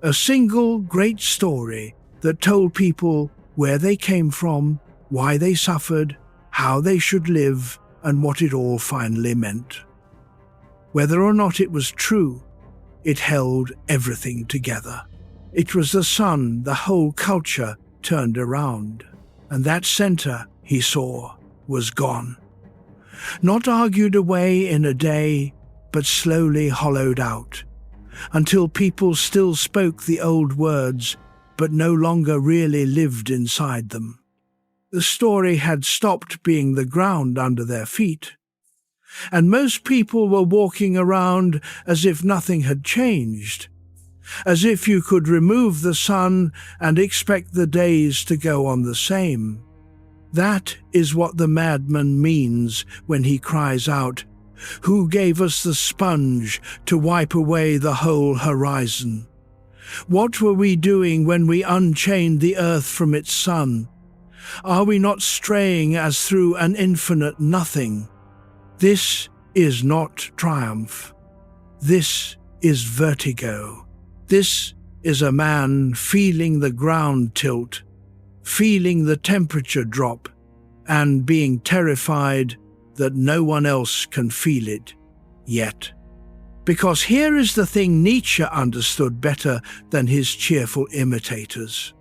a single great story that told people where they came from, why they suffered, how they should live, and what it all finally meant. Whether or not it was true, it held everything together. It was the sun the whole culture turned around, and that center, he saw, was gone. Not argued away in a day, but slowly hollowed out, until people still spoke the old words, but no longer really lived inside them. The story had stopped being the ground under their feet, and most people were walking around as if nothing had changed, as if you could remove the sun and expect the days to go on the same. That is what the madman means when he cries out, "Who gave us the sponge to wipe away the whole horizon? What were we doing when we unchained the earth from its sun? Are we not straying as through an infinite nothing? This is not triumph. This is vertigo. This is a man feeling the ground tilt, feeling the temperature drop, and being terrified that no one else can feel it yet." Because here is the thing Nietzsche understood better than his cheerful imitators.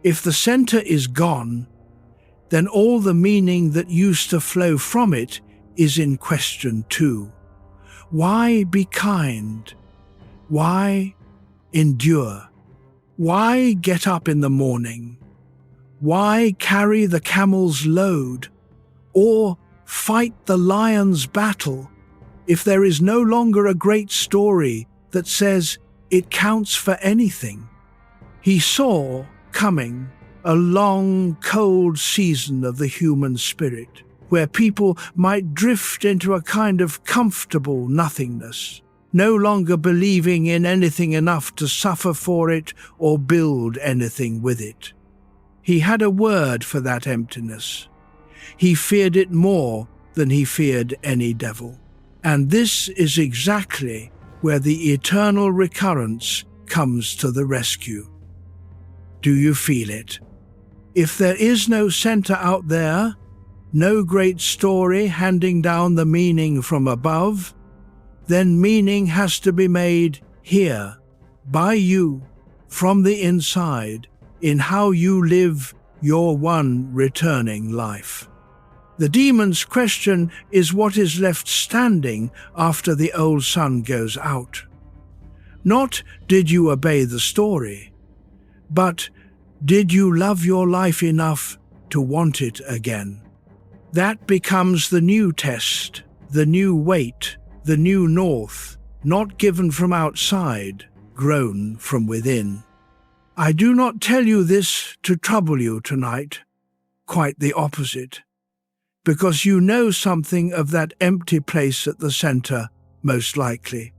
If the center is gone, then all the meaning that used to flow from it is in question too. Why be kind? Why endure? Why get up in the morning? Why carry the camel's load? Or fight the lion's battle if there is no longer a great story that says it counts for anything? He saw coming a long, cold season of the human spirit, where people might drift into a kind of comfortable nothingness, no longer believing in anything enough to suffer for it or build anything with it. He had a word for that emptiness. He feared it more than he feared any devil. And this is exactly where the eternal recurrence comes to the rescue. Do you feel it? If there is no center out there, no great story handing down the meaning from above, then meaning has to be made here, by you, from the inside, in how you live your one returning life. The demon's question is what is left standing after the old sun goes out. Not did you obey the story, but did you love your life enough to want it again? That becomes the new test, the new weight, the new north, not given from outside, grown from within. I do not tell you this to trouble you tonight, quite the opposite, because you know something of that empty place at the center, most likely.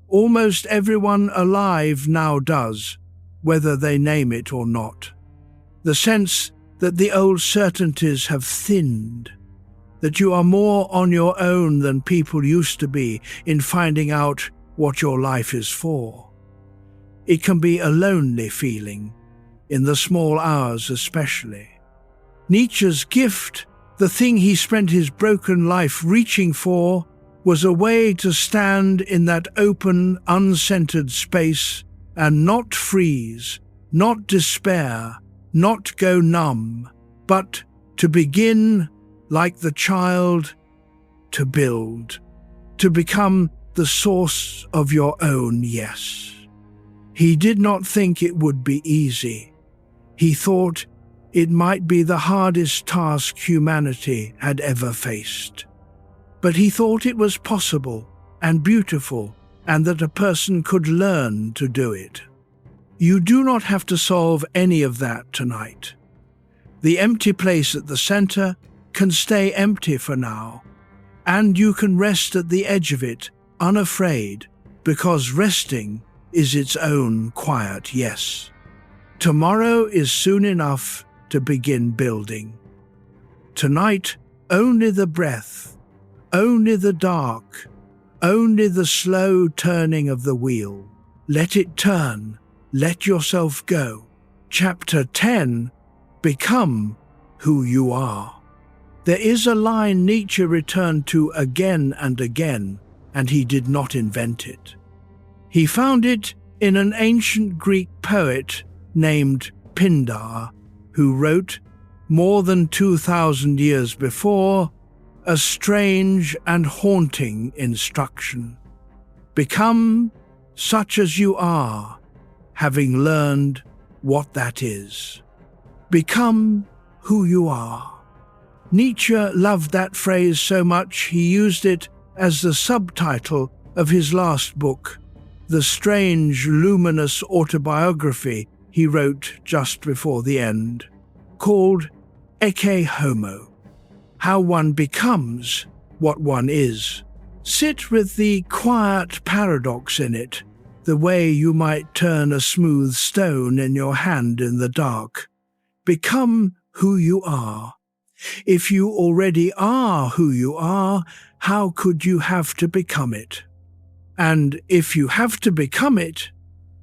Almost everyone alive now does, whether they name it or not. The sense that the old certainties have thinned, that you are more on your own than people used to be in finding out what your life is for. It can be a lonely feeling, in the small hours especially. Nietzsche's gift, the thing he spent his broken life reaching for, was a way to stand in that open, uncentered space and not freeze, not despair, not go numb, but to begin, like the child, to build, to become the source of your own yes. He did not think it would be easy. He thought it might be the hardest task humanity had ever faced. But he thought it was possible and beautiful, and that a person could learn to do it. You do not have to solve any of that tonight. The empty place at the center can stay empty for now, and you can rest at the edge of it, unafraid, because resting is its own quiet yes. Tomorrow is soon enough to begin building. Tonight, only the breath, only the dark, only the slow turning of the wheel. Let it turn, let yourself go. Chapter 10, Become Who You Are. There is a line Nietzsche returned to again and again, and he did not invent it. He found it in an ancient Greek poet named Pindar, who wrote, more than 2,000 years before, a strange and haunting instruction. Become such as you are, having learned what that is. Become who you are. Nietzsche loved that phrase so much he used it as the subtitle of his last book, the strange, luminous autobiography he wrote just before the end, called Ecce Homo, How One Becomes What One Is. Sit with the quiet paradox in it, the way you might turn a smooth stone in your hand in the dark. Become who you are. If you already are who you are, how could you have to become it? And if you have to become it,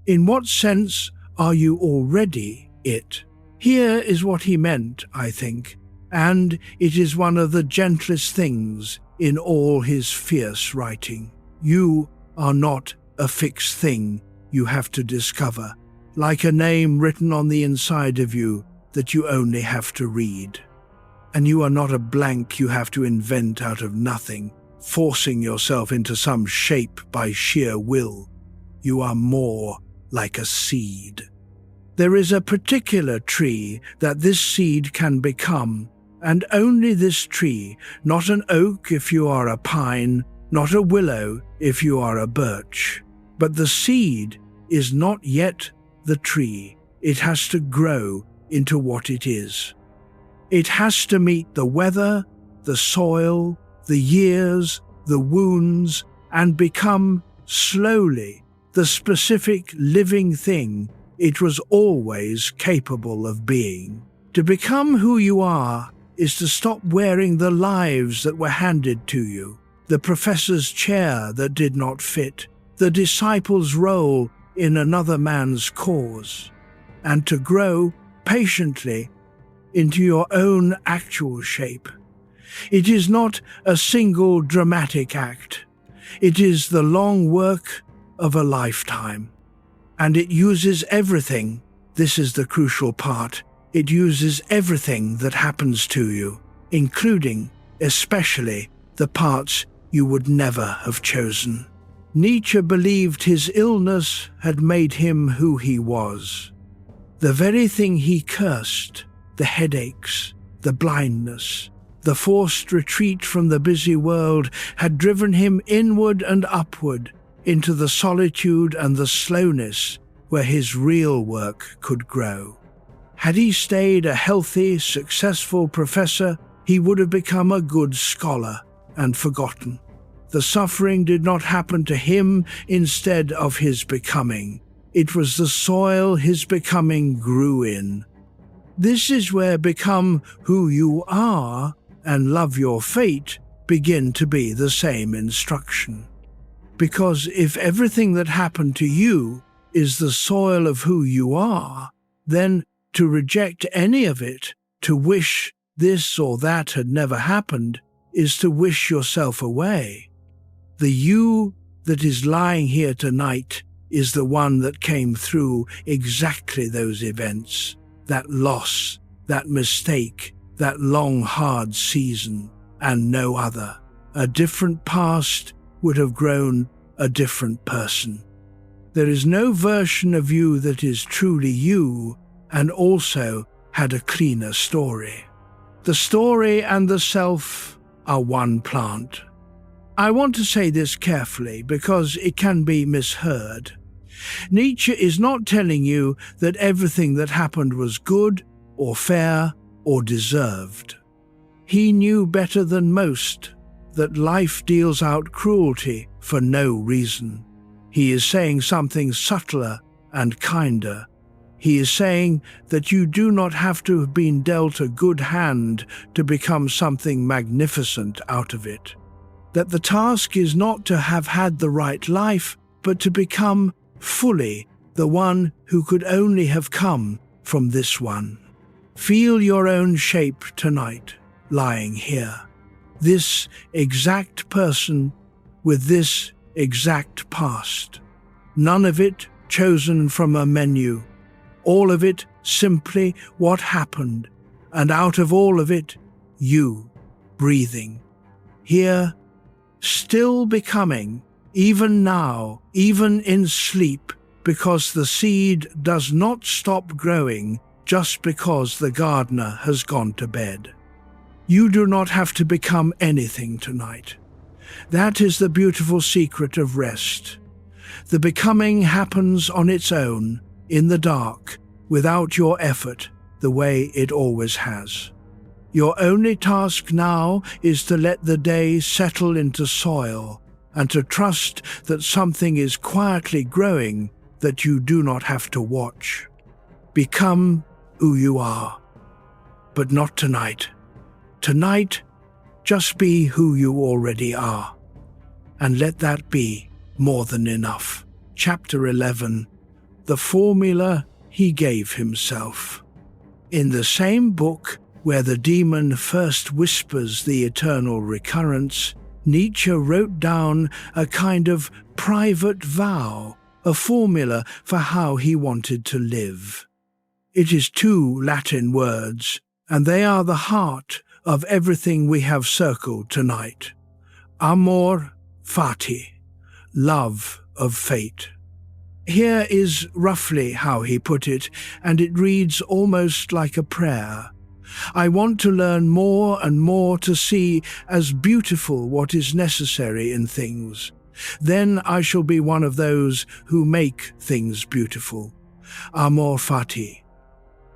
in what sense are you already it? Here is what he meant, I think, and it is one of the gentlest things in all his fierce writing. You are not a fixed thing you have to discover, like a name written on the inside of you that you only have to read. And you are not a blank you have to invent out of nothing, forcing yourself into some shape by sheer will. You are more like a seed. There is a particular tree that this seed can become, and only this tree, not an oak if you are a pine, not a willow if you are a birch. But the seed is not yet the tree. It has to grow into what it is. It has to meet the weather, the soil, the years, the wounds, and become, slowly, the specific living thing it was always capable of being. To become who you are is to stop wearing the lives that were handed to you, the professor's chair that did not fit, the disciple's role in another man's cause, and to grow patiently into your own actual shape. It is not a single dramatic act. It is the long work of a lifetime. And it uses everything. This is the crucial part. It uses everything that happens to you, including, especially, the parts you would never have chosen. Nietzsche believed his illness had made him who he was. The very thing he cursed, the headaches, the blindness, the forced retreat from the busy world, had driven him inward and upward into the solitude and the slowness where his real work could grow. Had he stayed a healthy, successful professor, he would have become a good scholar and forgotten. The suffering did not happen to him instead of his becoming. It was the soil his becoming grew in. This is where become who you are and love your fate begin to be the same instruction. Because if everything that happened to you is the soil of who you are, then to reject any of it, to wish this or that had never happened, is to wish yourself away. The you that is lying here tonight is the one that came through exactly those events, that loss, that mistake, that long hard season, and no other. A different past would have grown a different person. There is no version of you that is truly you and also had a cleaner story. The story and the self are one plant. I want to say this carefully because it can be misheard. Nietzsche is not telling you that everything that happened was good or fair or deserved. He knew better than most that life deals out cruelty for no reason. He is saying something subtler and kinder. He is saying that you do not have to have been dealt a good hand to become something magnificent out of it. That the task is not to have had the right life, but to become fully the one who could only have come from this one. Feel your own shape tonight, lying here. This exact person with this exact past. None of it chosen from a menu. All of it simply what happened, and out of all of it, you, breathing. Here, still becoming, even now, even in sleep, because the seed does not stop growing just because the gardener has gone to bed. You do not have to become anything tonight. That is the beautiful secret of rest. The becoming happens on its own, in the dark, without your effort, the way it always has. Your only task now is to let the day settle into soil and to trust that something is quietly growing that you do not have to watch. Become who you are, but not tonight. Tonight, just be who you already are, and let that be more than enough. Chapter 11. The Formula He Gave Himself. In the same book where the demon first whispers the eternal recurrence, Nietzsche wrote down a kind of private vow, a formula for how he wanted to live. It is 2 Latin words, and they are the heart of everything we have circled tonight. Amor, fati, love of fate. Here is roughly how he put it, and it reads almost like a prayer. I want to learn more and more to see as beautiful what is necessary in things. Then I shall be one of those who make things beautiful. Amor fati.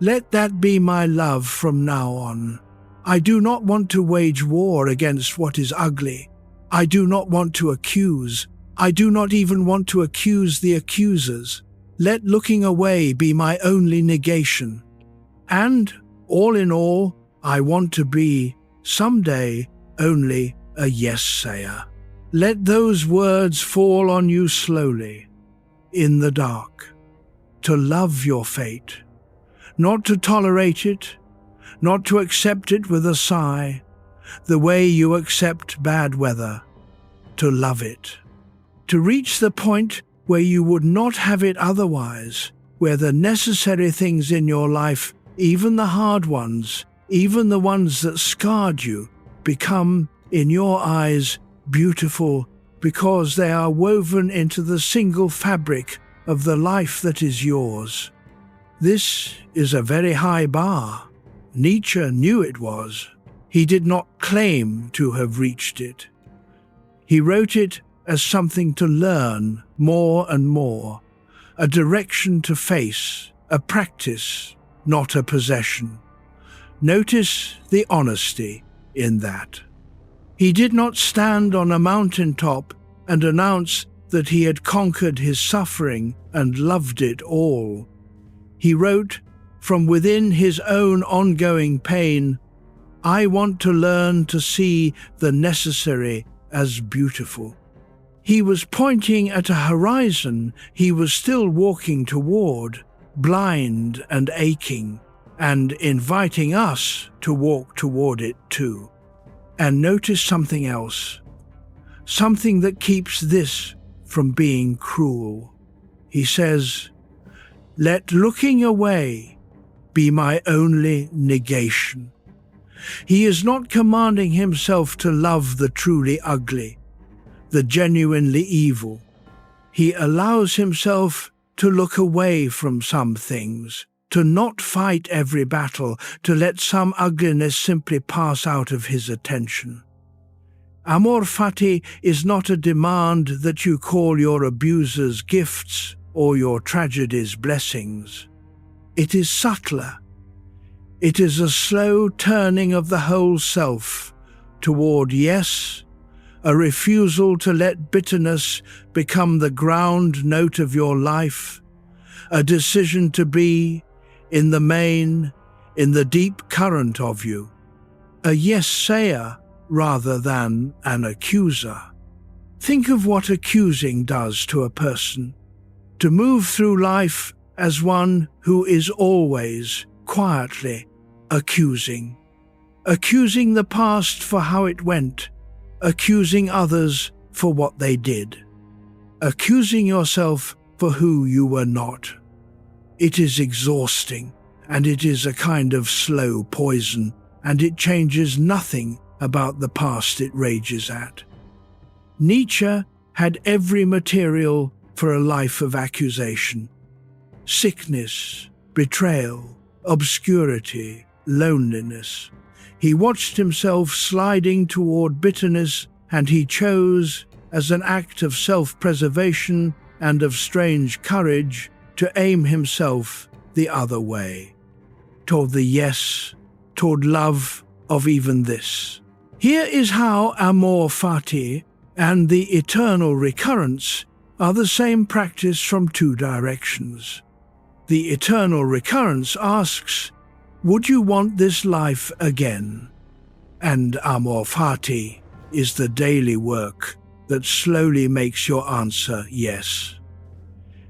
Let that be my love from now on. I do not want to wage war against what is ugly. I do not want to accuse. I do not even want to accuse the accusers. Let looking away be my only negation. And, all in all, I want to be, someday, only a yes-sayer. Let those words fall on you slowly, in the dark. To love your fate. Not to tolerate it, not to accept it with a sigh, the way you accept bad weather. To love it. To reach the point where you would not have it otherwise, where the necessary things in your life, even the hard ones, even the ones that scarred you, become, in your eyes, beautiful because they are woven into the single fabric of the life that is yours. This is a very high bar. Nietzsche knew it was. He did not claim to have reached it. He wrote it as something to learn more and more, a direction to face, a practice, not a possession. Notice the honesty in that. He did not stand on a mountaintop and announce that he had conquered his suffering and loved it all. He wrote from within his own ongoing pain, "I want to learn to see the necessary as beautiful." He was pointing at a horizon he was still walking toward, blind and aching, and inviting us to walk toward it too. And notice something else, something that keeps this from being cruel. He says, "Let looking away be my only negation." He is not commanding himself to love the truly ugly, the genuinely evil. He allows himself to look away from some things, to not fight every battle, to let some ugliness simply pass out of his attention. Amor fati is not a demand that you call your abusers gifts or your tragedies blessings. It is subtler. It is a slow turning of the whole self toward yes, a refusal to let bitterness become the ground note of your life, a decision to be, in the main, in the deep current of you, a yes-sayer rather than an accuser. Think of what accusing does to a person. To move through life as one who is always, quietly, accusing the past for how it went, accusing others for what they did, accusing yourself for who you were not. It is exhausting, and it is a kind of slow poison, and it changes nothing about the past it rages at. Nietzsche had every material for a life of accusation. Sickness, betrayal, obscurity, loneliness. He watched himself sliding toward bitterness, and he chose, as an act of self-preservation and of strange courage, to aim himself the other way, toward the yes, toward love of even this. Here is how amor fati and the eternal recurrence are the same practice from two directions. The eternal recurrence asks, would you want this life again? And amor fati is the daily work that slowly makes your answer yes.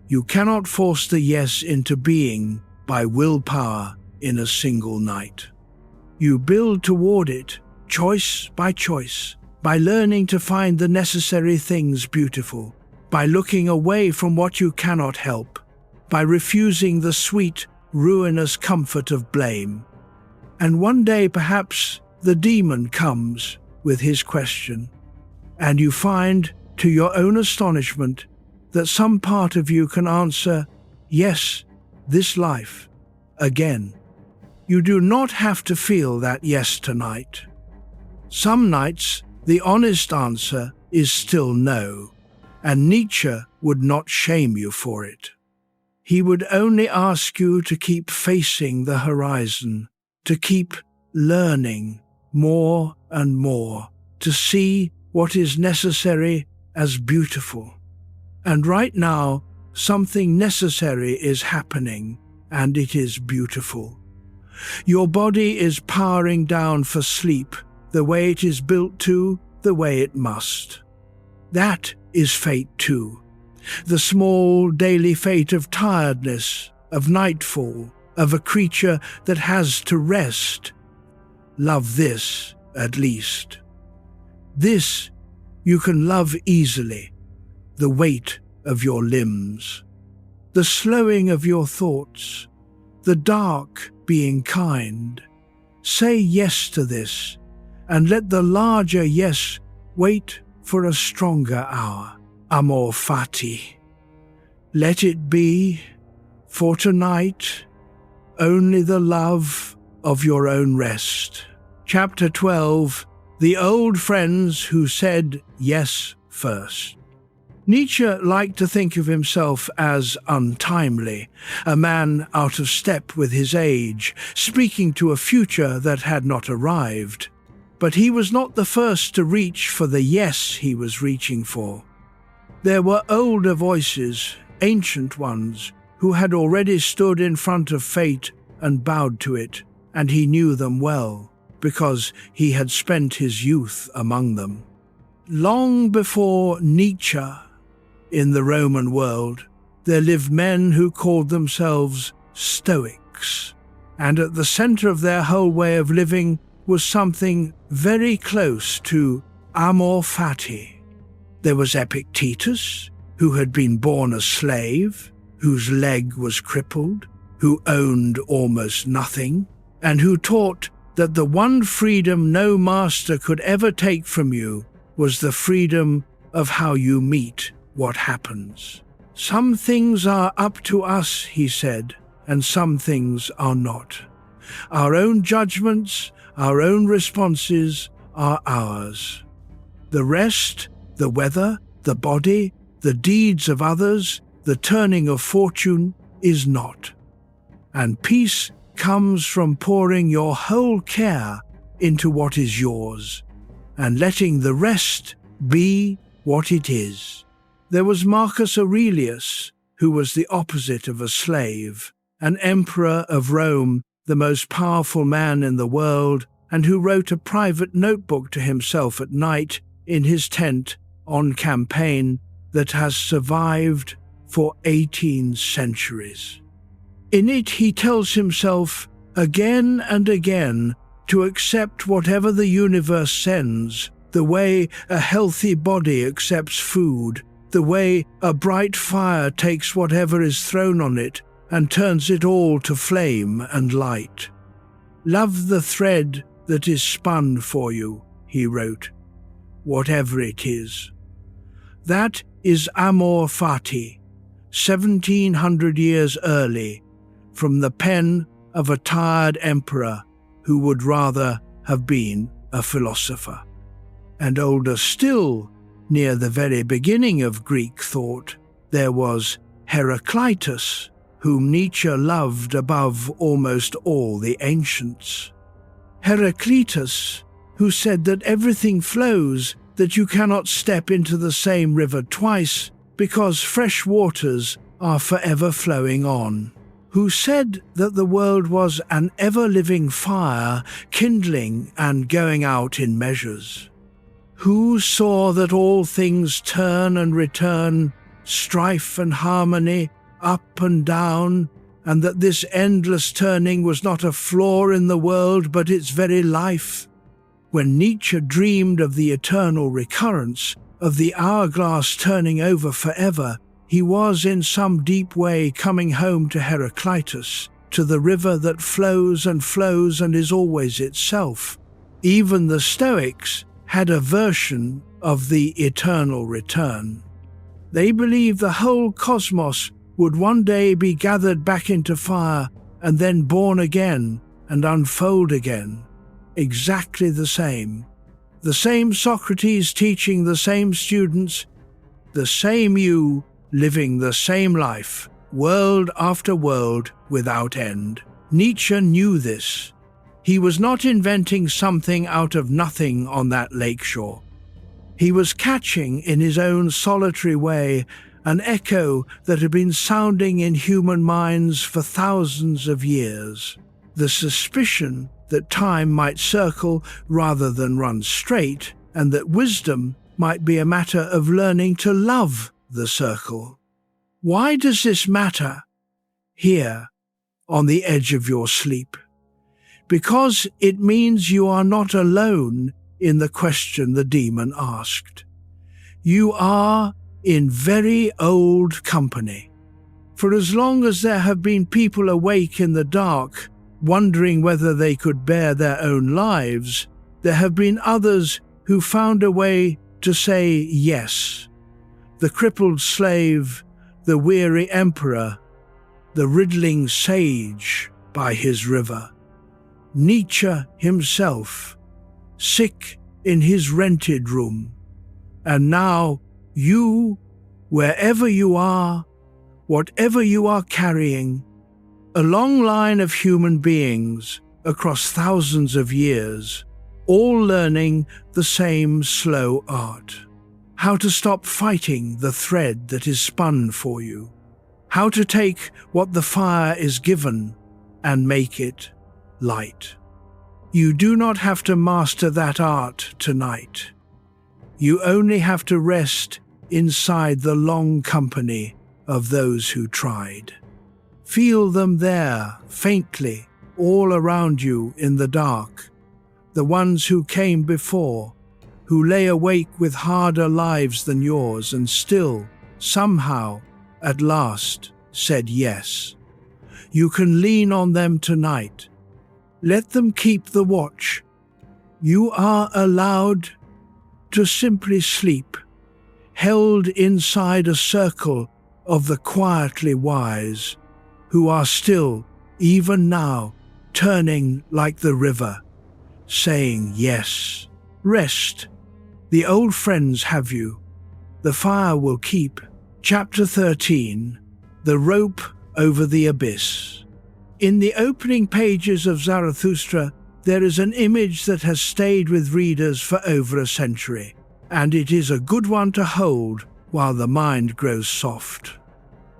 You cannot force the yes into being by willpower in a single night. You build toward it, choice by choice, by learning to find the necessary things beautiful, by looking away from what you cannot help, by refusing the sweet, ruinous comfort of blame. And one day perhaps the demon comes with his question, and you find, to your own astonishment, that some part of you can answer, yes, this life, again. You do not have to feel that yes tonight. Some nights, the honest answer is still no, and Nietzsche would not shame you for it. He would only ask you to keep facing the horizon, to keep learning more and more, to see what is necessary as beautiful. And right now, something necessary is happening, and it is beautiful. Your body is powering down for sleep, the way it is built to, the way it must. That is fate too. The small daily fate of tiredness, of nightfall, of a creature that has to rest. Love this, at least. This you can love easily. The weight of your limbs, the slowing of your thoughts, the dark being kind. Say yes to this, and let the larger yes wait for a stronger hour. Amor fati. Let it be, for tonight, only the love of your own rest. Chapter 12, The Old Friends Who Said Yes First. Nietzsche liked to think of himself as untimely, a man out of step with his age, speaking to a future that had not arrived. But he was not the first to reach for the yes he was reaching for. There were older voices, ancient ones, who had already stood in front of fate and bowed to it, and he knew them well, because he had spent his youth among them. Long before Nietzsche, in the Roman world, there lived men who called themselves Stoics, and at the center of their whole way of living was something very close to amor fati. There was Epictetus, who had been born a slave, whose leg was crippled, who owned almost nothing, and who taught that the one freedom no master could ever take from you was the freedom of how you meet what happens. Some things are up to us, he said, and some things are not. Our own judgments, our own responses are ours. The rest, the weather, the body, the deeds of others, the turning of fortune, is not. And peace comes from pouring your whole care into what is yours, and letting the rest be what it is. There was Marcus Aurelius, who was the opposite of a slave, an emperor of Rome, the most powerful man in the world, and who wrote a private notebook to himself at night in his tent on campaign that has survived for 18 centuries. In it he tells himself again and again to accept whatever the universe sends, the way a healthy body accepts food, the way a bright fire takes whatever is thrown on it and turns it all to flame and light. Love the thread that is spun for you, he wrote, whatever it is. That is amor fati, 1700 years early, from the pen of a tired emperor who would rather have been a philosopher. And older still, near the very beginning of Greek thought, there was Heraclitus, whom Nietzsche loved above almost all the ancients. Heraclitus, who said that everything flows, that you cannot step into the same river twice because fresh waters are forever flowing on, who said that the world was an ever-living fire, kindling and going out in measures, who saw that all things turn and return, strife and harmony, up and down, and that this endless turning was not a flaw in the world but its very life. When Nietzsche dreamed of the eternal recurrence, of the hourglass turning over forever, he was in some deep way coming home to Heraclitus, to the river that flows and is always itself. Even the Stoics had a version of the eternal return. They believed the whole cosmos would one day be gathered back into fire and then born again and unfold again, exactly the same. The same Socrates teaching the same students, the same you living the same life, world after world without end. Nietzsche knew this. He was not inventing something out of nothing on that lakeshore. He was catching in his own solitary way an echo that had been sounding in human minds for thousands of years. The suspicion that time might circle rather than run straight, and that wisdom might be a matter of learning to love the circle. Why does this matter? Here, on the edge of your sleep. Because it means you are not alone in the question the demon asked. You are in very old company. For as long as there have been people awake in the dark, wondering whether they could bear their own lives, there have been others who found a way to say yes. The crippled slave, the weary emperor, the riddling sage by his river. Nietzsche himself, sick in his rented room. And now you, wherever you are, whatever you are carrying, a long line of human beings across thousands of years, all learning the same slow art. How to stop fighting the thread that is spun for you. How to take what the fire is given and make it light. You do not have to master that art tonight. You only have to rest inside the long company of those who tried. Feel them there, faintly, all around you in the dark. The ones who came before, who lay awake with harder lives than yours and still, somehow, at last, said yes. You can lean on them tonight. Let them keep the watch. You are allowed to simply sleep, held inside a circle of the quietly wise, who are still, even now, turning like the river, saying yes. Rest. The old friends have you. The fire will keep. Chapter 13. The Rope Over the Abyss. In the opening pages of Zarathustra, there is an image that has stayed with readers for over a century, and it is a good one to hold while the mind grows soft.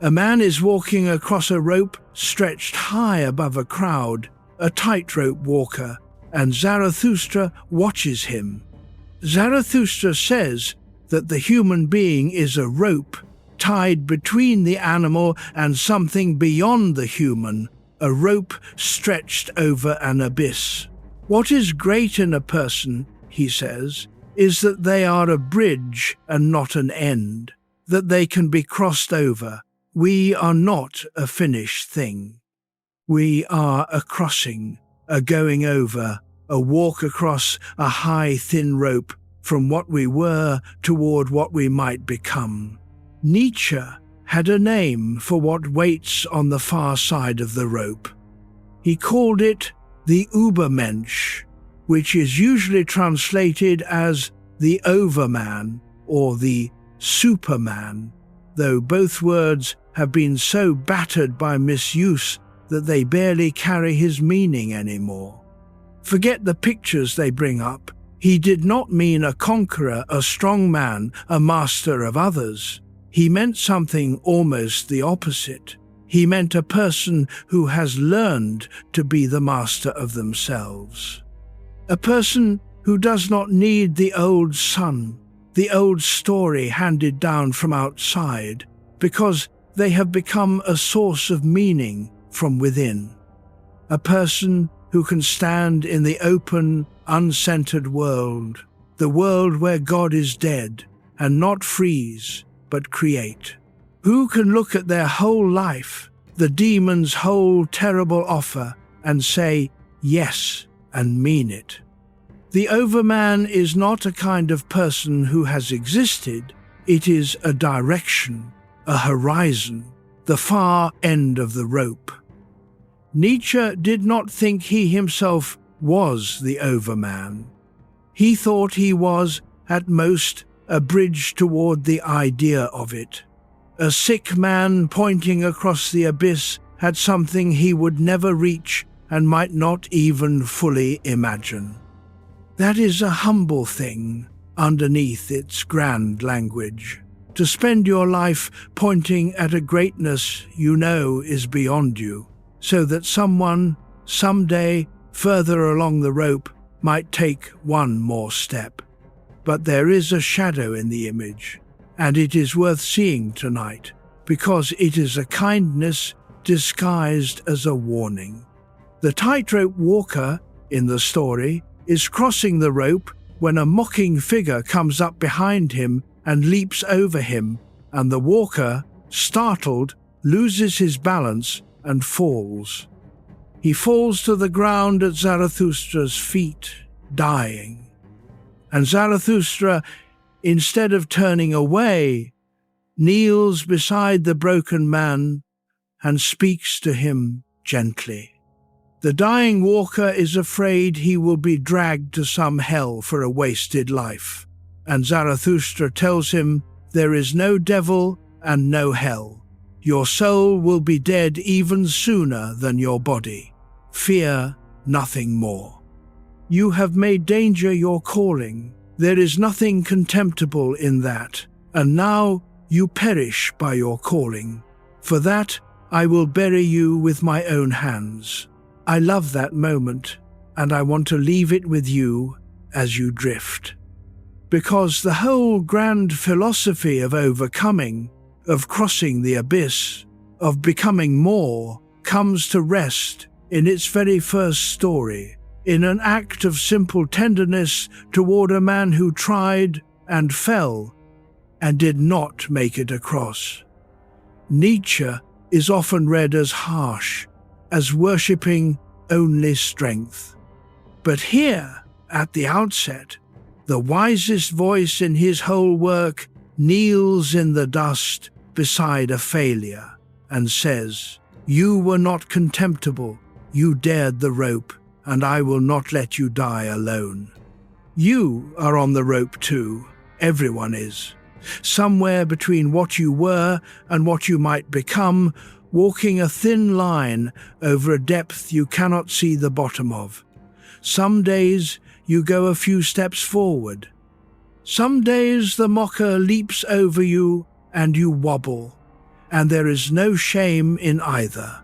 A man is walking across a rope stretched high above a crowd, a tightrope walker, and Zarathustra watches him. Zarathustra says that the human being is a rope tied between the animal and something beyond the human, a rope stretched over an abyss. What is great in a person, he says, is that they are a bridge and not an end, that they can be crossed over. We are not a finished thing. We are a crossing, a going over, a walk across a high, thin rope from what we were toward what we might become. Nietzsche had a name for what waits on the far side of the rope. He called it the Übermensch, which is usually translated as the Overman or the Superman, though both words have been so battered by misuse that they barely carry his meaning anymore. Forget the pictures they bring up. He did not mean a conqueror, a strong man, a master of others. He meant something almost the opposite. He meant a person who has learned to be the master of themselves. A person who does not need the old sun, the old story handed down from outside, because they have become a source of meaning from within. A person who can stand in the open, uncentered world, the world where God is dead, and not freeze, but create. Who can look at their whole life, the demon's whole terrible offer, and say yes and mean it? The Overman is not a kind of person who has existed. It is a direction, a horizon, the far end of the rope. Nietzsche did not think he himself was the Overman. He thought he was, at most, a bridge toward the idea of it. A sick man pointing across the abyss had something he would never reach and might not even fully imagine. That is a humble thing underneath its grand language. To spend your life pointing at a greatness you know is beyond you, so that someone, someday, further along the rope, might take one more step. But there is a shadow in the image, and it is worth seeing tonight, because it is a kindness disguised as a warning. The tightrope walker, in the story, is crossing the rope when a mocking figure comes up behind him and leaps over him, and the walker, startled, loses his balance and falls. He falls to the ground at Zarathustra's feet, dying. And Zarathustra, instead of turning away, kneels beside the broken man and speaks to him gently. The dying walker is afraid he will be dragged to some hell for a wasted life, and Zarathustra tells him there is no devil and no hell. Your soul will be dead even sooner than your body. Fear nothing more. You have made danger your calling. There is nothing contemptible in that, and now you perish by your calling. For that I will bury you with my own hands. I love that moment, and I want to leave it with you as you drift. Because the whole grand philosophy of overcoming, of crossing the abyss, of becoming more, comes to rest in its very first story, in an act of simple tenderness toward a man who tried and fell and did not make it across. Nietzsche is often read as harsh, as worshipping only strength. But here, at the outset, the wisest voice in his whole work kneels in the dust beside a failure and says, "You were not contemptible, you dared the rope, and I will not let you die alone." You are on the rope too, everyone is. Somewhere between what you were and what you might become, walking a thin line over a depth you cannot see the bottom of. Some days you go a few steps forward. Some days the mocker leaps over you and you wobble, and there is no shame in either.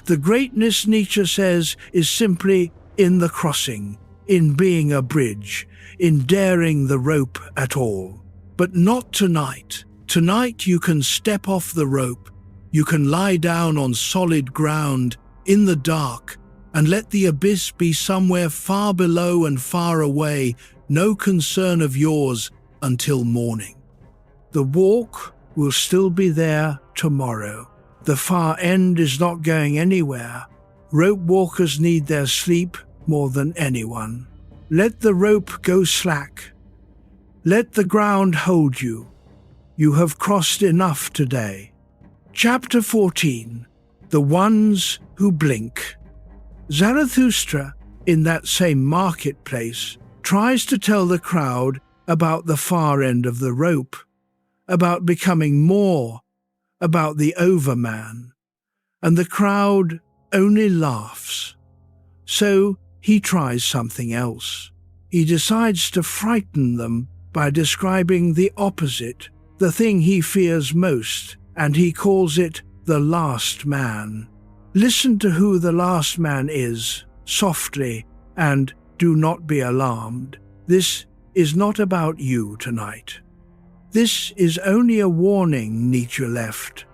The greatness, Nietzsche says, is simply in the crossing, in being a bridge, in daring the rope at all. But not tonight. Tonight you can step off the rope. You can lie down on solid ground, in the dark, and let the abyss be somewhere far below and far away, no concern of yours until morning. The walk will still be there tomorrow. The far end is not going anywhere. Rope walkers need their sleep more than anyone. Let the rope go slack. Let the ground hold you. You have crossed enough today. Chapter 14. The Ones Who Blink. Zarathustra, in that same marketplace, tries to tell the crowd about the far end of the rope, about becoming more, about the overman, and the crowd only laughs. So he tries something else. He decides to frighten them by describing the opposite, the thing he fears most, and he calls it the last man. Listen to who the last man is, softly, and do not be alarmed. This is not about you tonight. This is only a warning Nietzsche left,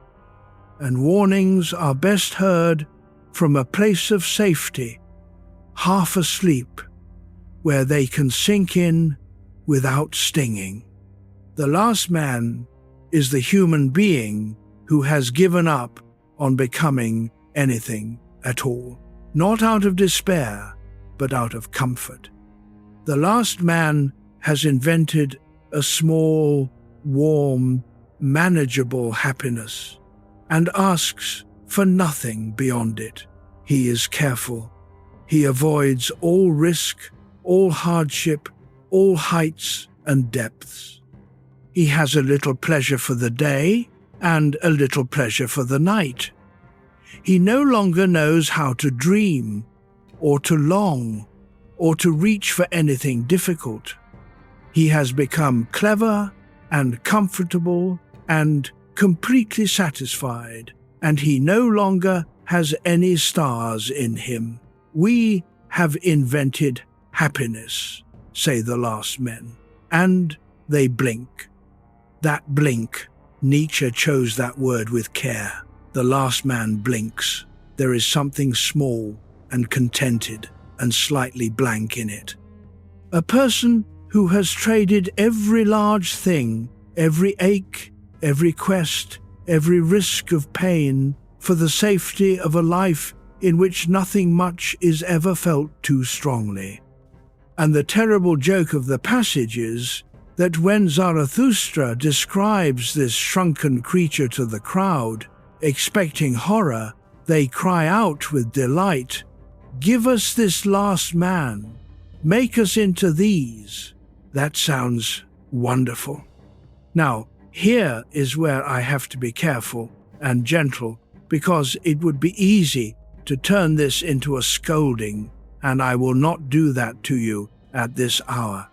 and warnings are best heard from a place of safety, half asleep, where they can sink in without stinging. The last man is the human being who has given up on becoming anything at all, not out of despair, but out of comfort. The last man has invented a small, warm, manageable happiness, and asks for nothing beyond it. He is careful. He avoids all risk, all hardship, all heights and depths. He has a little pleasure for the day and a little pleasure for the night. He no longer knows how to dream, or to long, or to reach for anything difficult. He has become clever and comfortable and completely satisfied, and he no longer has any stars in him. We have invented happiness, say the last men, and they blink. That blink, Nietzsche chose that word with care. The last man blinks. There is something small and contented and slightly blank in it. A person who has traded every large thing, every ache, every quest, every risk of pain, for the safety of a life in which nothing much is ever felt too strongly. And the terrible joke of the passage is that when Zarathustra describes this shrunken creature to the crowd, expecting horror, they cry out with delight, "Give us this last man, make us into these." That sounds wonderful. Now, here is where I have to be careful and gentle, because it would be easy to turn this into a scolding and I will not do that to you at this hour.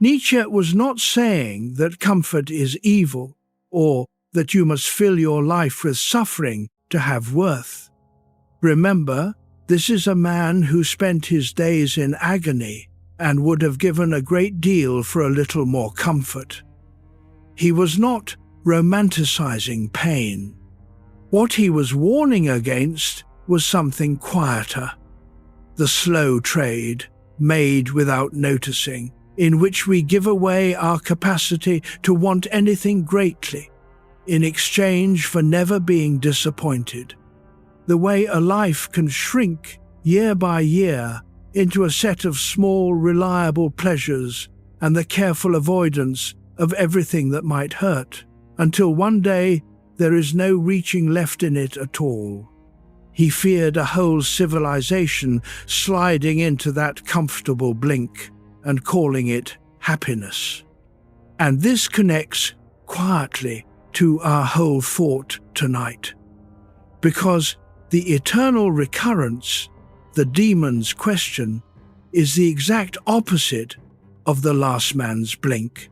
Nietzsche was not saying that comfort is evil, or that you must fill your life with suffering to have worth. Remember, this is a man who spent his days in agony and would have given a great deal for a little more comfort. He was not romanticizing pain. What he was warning against was something quieter. The slow trade, made without noticing, in which we give away our capacity to want anything greatly, in exchange for never being disappointed. The way a life can shrink year by year into a set of small, reliable pleasures and the careful avoidance of everything that might hurt, until one day there is no reaching left in it at all. He feared a whole civilization sliding into that comfortable blink and calling it happiness. And this connects quietly to our whole thought tonight, because the eternal recurrence, the demon's question, is the exact opposite of the last man's blink.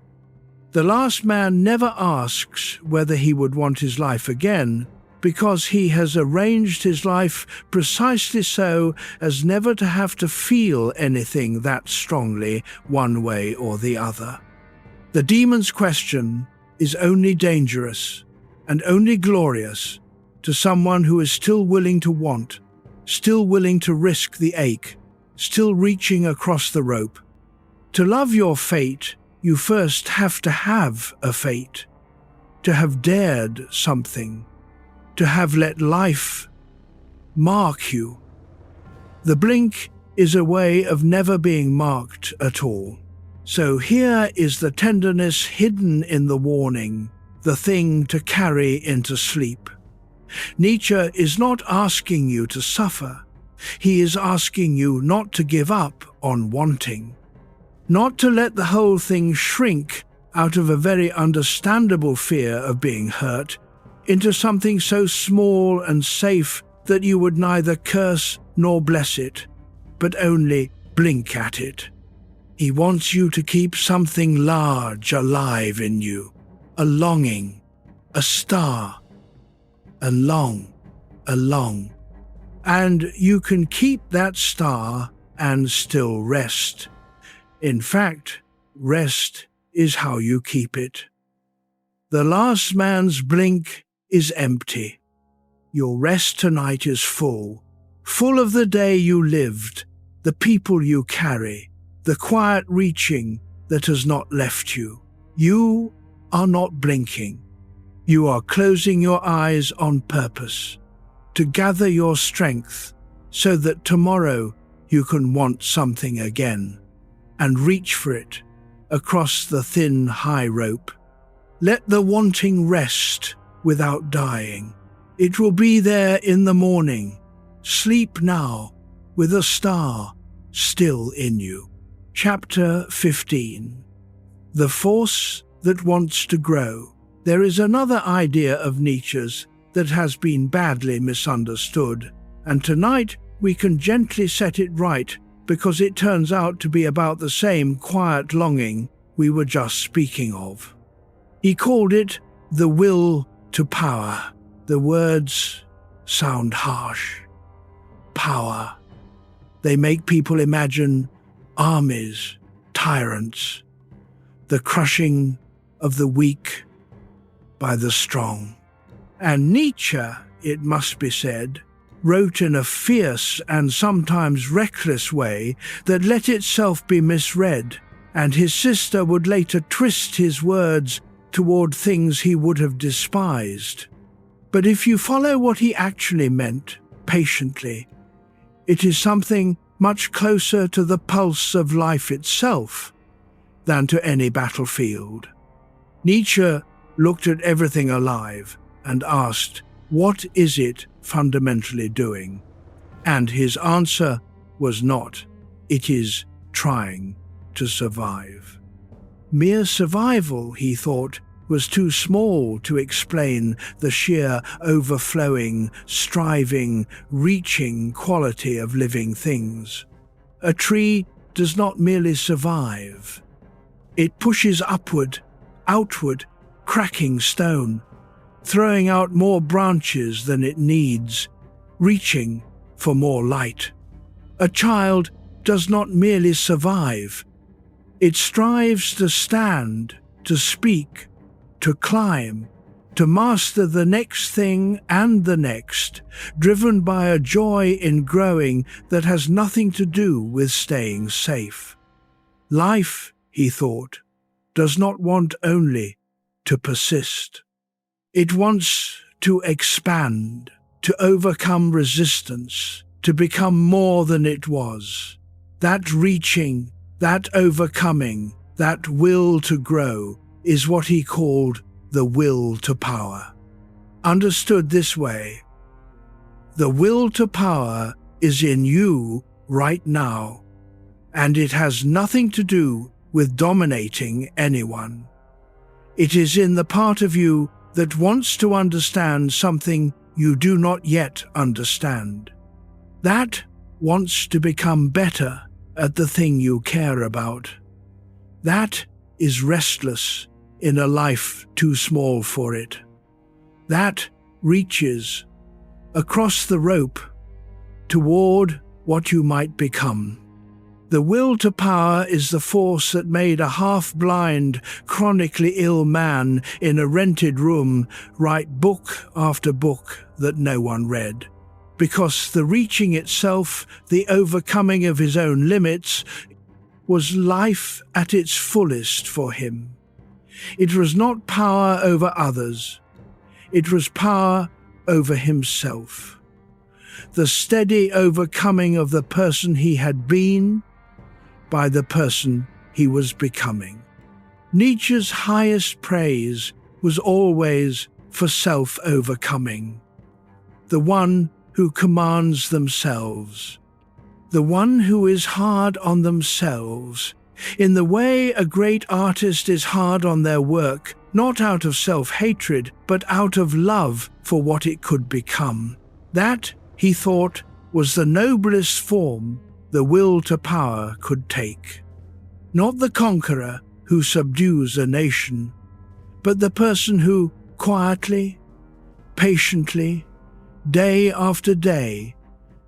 The last man never asks whether he would want his life again, because he has arranged his life precisely so as never to have to feel anything that strongly one way or the other. The demon's question is only dangerous and only glorious to someone who is still willing to want, still willing to risk the ache, still reaching across the rope. To love your fate, you first have to have a fate, to have dared something, to have let life mark you. The blink is a way of never being marked at all. So here is the tenderness hidden in the warning, the thing to carry into sleep. Nietzsche is not asking you to suffer. He is asking you not to give up on wanting, not to let the whole thing shrink out of a very understandable fear of being hurt into something so small and safe that you would neither curse nor bless it, but only blink at it. He wants you to keep something large alive in you, a longing, a star, a long. And you can keep that star and still rest. In fact, rest is how you keep it. The last man's blink is empty. Your rest tonight is full of the day you lived, the people you carry, the quiet reaching that has not left you. You are not blinking. You are closing your eyes on purpose, to gather your strength so that tomorrow you can want something again and reach for it across the thin, high rope. Let the wanting rest without dying. It will be there in the morning. Sleep now with a star still in you. Chapter 15. The force that wants to grow. There is another idea of Nietzsche's that has been badly misunderstood, and tonight we can gently set it right because it turns out to be about the same quiet longing we were just speaking of. He called it the will to power. The words sound harsh. Power. They make people imagine armies, tyrants, the crushing of the weak by the strong. And Nietzsche, it must be said, wrote in a fierce and sometimes reckless way that let itself be misread, and his sister would later twist his words toward things he would have despised. But if you follow what he actually meant, patiently, it is something much closer to the pulse of life itself than to any battlefield. Nietzsche looked at everything alive and asked, what is it fundamentally doing? And his answer was not, it is trying to survive. Mere survival, he thought, was too small to explain the sheer overflowing, striving, reaching quality of living things. A tree does not merely survive. It pushes upward, outward, cracking stone, throwing out more branches than it needs, reaching for more light. A child does not merely survive. It strives to stand, to speak, to climb, to master the next thing and the next, driven by a joy in growing that has nothing to do with staying safe. Life, he thought, does not want only to persist. It wants to expand, to overcome resistance, to become more than it was. That reaching, that overcoming, that will to grow is what he called the will to power. Understood this way, the will to power is in you right now, and it has nothing to do with dominating anyone. It is in the part of you that wants to understand something you do not yet understand. That wants to become better at the thing you care about. That is restless in a life too small for it. That reaches across the rope toward what you might become. The will to power is the force that made a half-blind, chronically ill man in a rented room write book after book that no one read. Because the reaching itself, the overcoming of his own limits, was life at its fullest for him. It was not power over others. It was power over himself. The steady overcoming of the person he had been by the person he was becoming. Nietzsche's highest praise was always for self-overcoming. The one who commands themselves. The one who is hard on themselves, in the way a great artist is hard on their work, not out of self-hatred, but out of love for what it could become. That, he thought, was the noblest form the will to power could take. Not the conqueror who subdues a nation, but the person who quietly, patiently, day after day,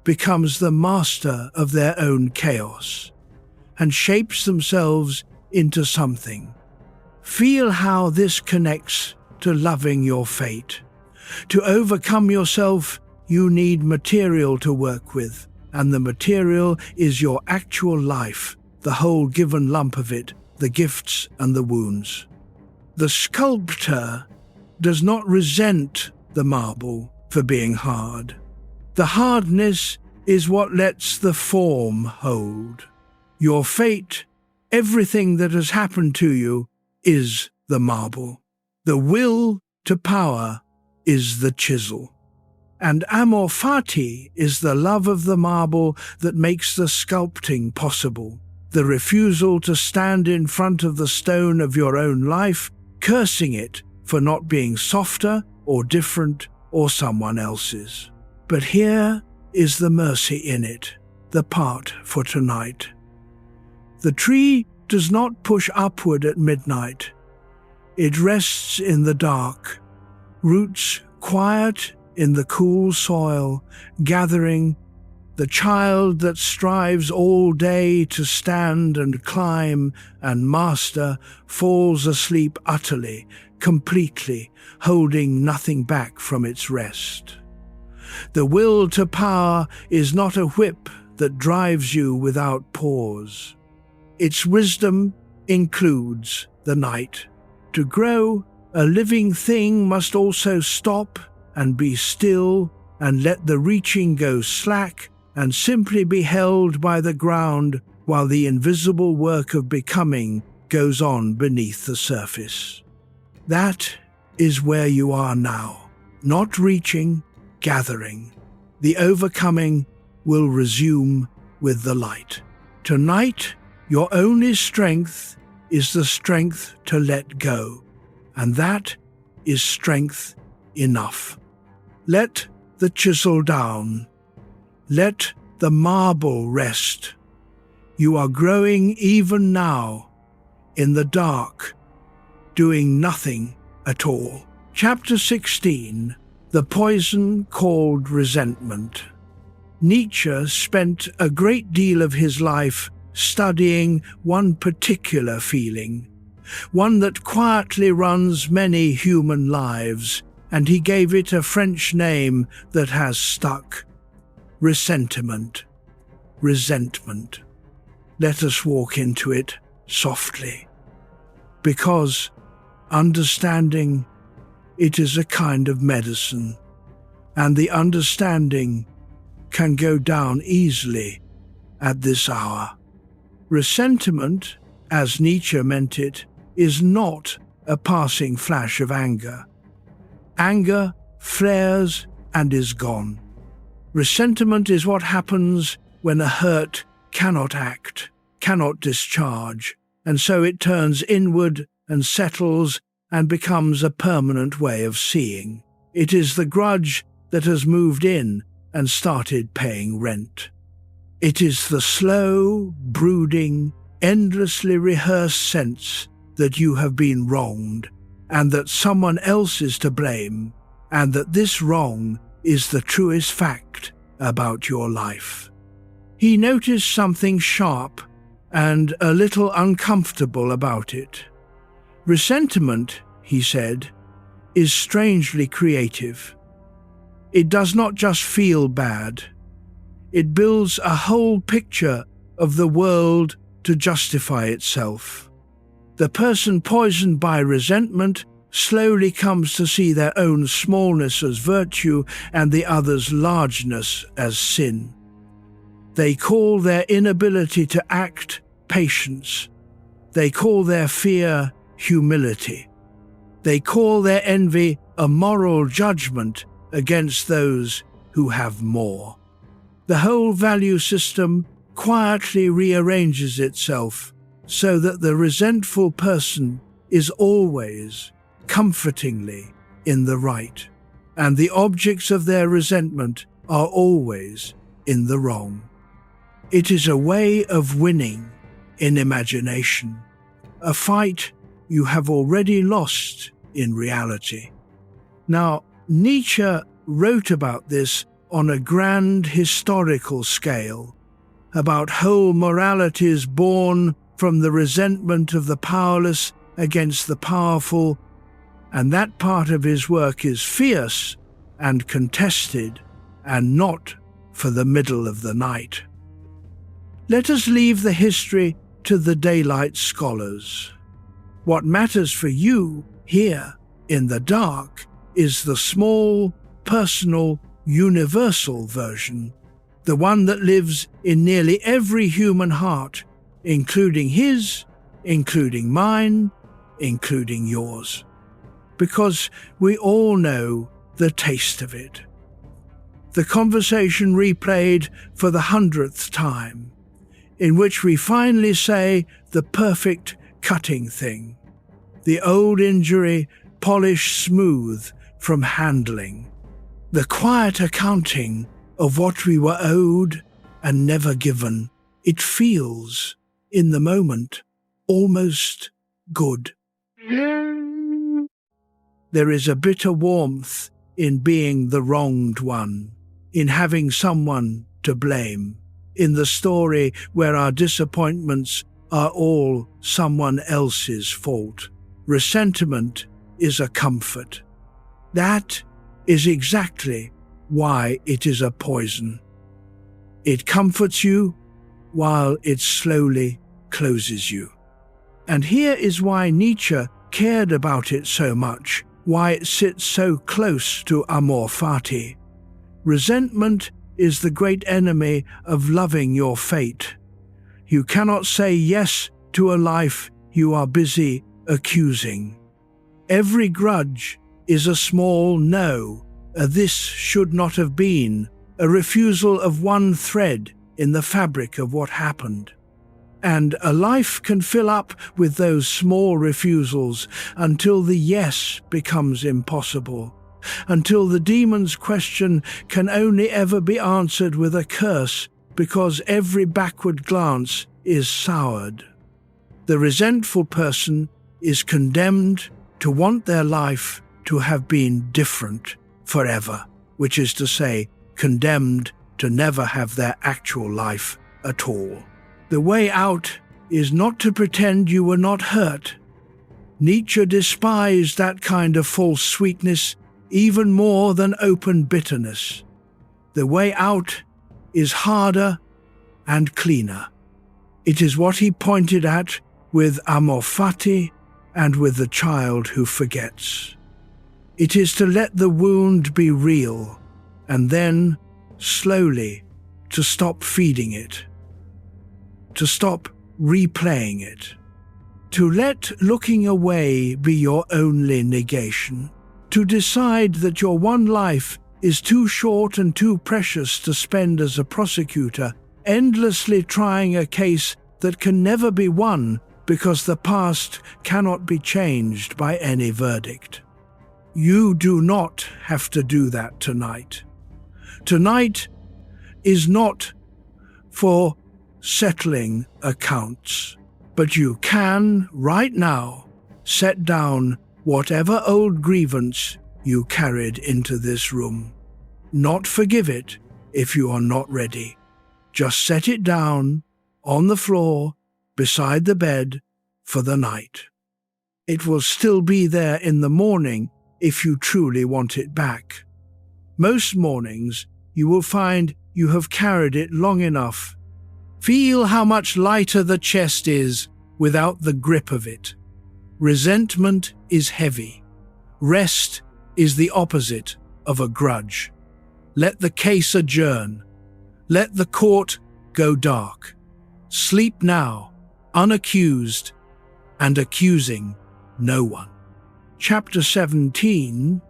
becomes the master of their own chaos and shapes themselves into something. Feel how this connects to loving your fate. To overcome yourself, you need material to work with, and the material is your actual life, the whole given lump of it, the gifts and the wounds. The sculptor does not resent the marble for being hard. The hardness is what lets the form hold. Your fate, everything that has happened to you, is the marble. The will to power is the chisel. And amor fati is the love of the marble that makes the sculpting possible. The refusal to stand in front of the stone of your own life, cursing it for not being softer or different or someone else's. But here is the mercy in it, the part for tonight. The tree does not push upward at midnight. It rests in the dark, roots quiet in the cool soil, gathering the child that strives all day to stand and climb and master, falls asleep utterly, completely, holding nothing back from its rest. The will to power is not a whip that drives you without pause. Its wisdom includes the night. To grow, a living thing must also stop and be still and let the reaching go slack and simply be held by the ground while the invisible work of becoming goes on beneath the surface. That is where you are now, not reaching, gathering. The overcoming will resume with the light. Tonight, your only strength is the strength to let go, and that is strength enough. Let the chisel down. Let the marble rest. You are growing even now, in the dark, doing nothing at all. Chapter 16. The Poison Called Resentment. Nietzsche spent a great deal of his life studying one particular feeling, one that quietly runs many human lives, and he gave it a French name that has stuck: ressentiment. Resentment. Let us walk into it softly, because understanding it is a kind of medicine, and the understanding can go down easily at this hour. Resentment, as Nietzsche meant it, is not a passing flash of anger. Anger flares and is gone. Resentment is what happens when a hurt cannot act, cannot discharge, and so it turns inward and settles and becomes a permanent way of seeing. It is the grudge that has moved in and started paying rent. It is the slow, brooding, endlessly rehearsed sense that you have been wronged, and that someone else is to blame, and that this wrong is the truest fact about your life. He noticed something sharp and a little uncomfortable about it. Resentment, he said, is strangely creative. It does not just feel bad. It builds a whole picture of the world to justify itself. The person poisoned by resentment slowly comes to see their own smallness as virtue and the other's largeness as sin. They call their inability to act patience. They call their fear humility. They call their envy a moral judgment against those who have more. The whole value system quietly rearranges itself so that the resentful person is always, comfortingly, in the right, and the objects of their resentment are always in the wrong. It is a way of winning in imagination, a fight you have already lost in reality. Now, Nietzsche wrote about this on a grand historical scale, about whole moralities born from the resentment of the powerless against the powerful, and that part of his work is fierce and contested, and not for the middle of the night. Let us leave the history to the daylight scholars. What matters for you here in the dark is the small, personal, universal version, the one that lives in nearly every human heart, including his, including mine, including yours. Because we all know the taste of it. The conversation replayed for the 100th time, in which we finally say the perfect cutting thing, the old injury polished smooth from handling, the quiet accounting of what we were owed and never given. It feels, in the moment, almost good. There is a bitter warmth in being the wronged one, in having someone to blame, in the story where our disappointments are all someone else's fault. Resentment is a comfort. That is exactly why it is a poison. It comforts you while it slowly closes you. And here is why Nietzsche cared about it so much, why it sits so close to amor fati. Resentment is the great enemy of loving your fate. You cannot say yes to a life you are busy accusing. Every grudge is a small no, a this should not have been, a refusal of one thread in the fabric of what happened. And a life can fill up with those small refusals until the yes becomes impossible, until the demon's question can only ever be answered with a curse, because every backward glance is soured. The resentful person is condemned to want their life to have been different forever, which is to say, condemned to never have their actual life at all. The way out is not to pretend you were not hurt. Nietzsche despised that kind of false sweetness even more than open bitterness. The way out is harder and cleaner. It is what he pointed at with amor fati and with the child who forgets. It is to let the wound be real and then, slowly, to stop feeding it, to stop replaying it, to let looking away be your only negation, to decide that your one life is too short and too precious to spend as a prosecutor, endlessly trying a case that can never be won because the past cannot be changed by any verdict. You do not have to do that tonight. Tonight is not for settling accounts, but you can, right now, set down whatever old grievance you carried into this room. Not forgive it if you are not ready. Just set it down on the floor beside the bed for the night. It will still be there in the morning if you truly want it back. Most mornings you will find you have carried it long enough. Feel how much lighter the chest is without the grip of it. Resentment is heavy. Rest is the opposite of a grudge. Let the case adjourn. Let the court go dark. Sleep now, unaccused and accusing no one. Chapter 17.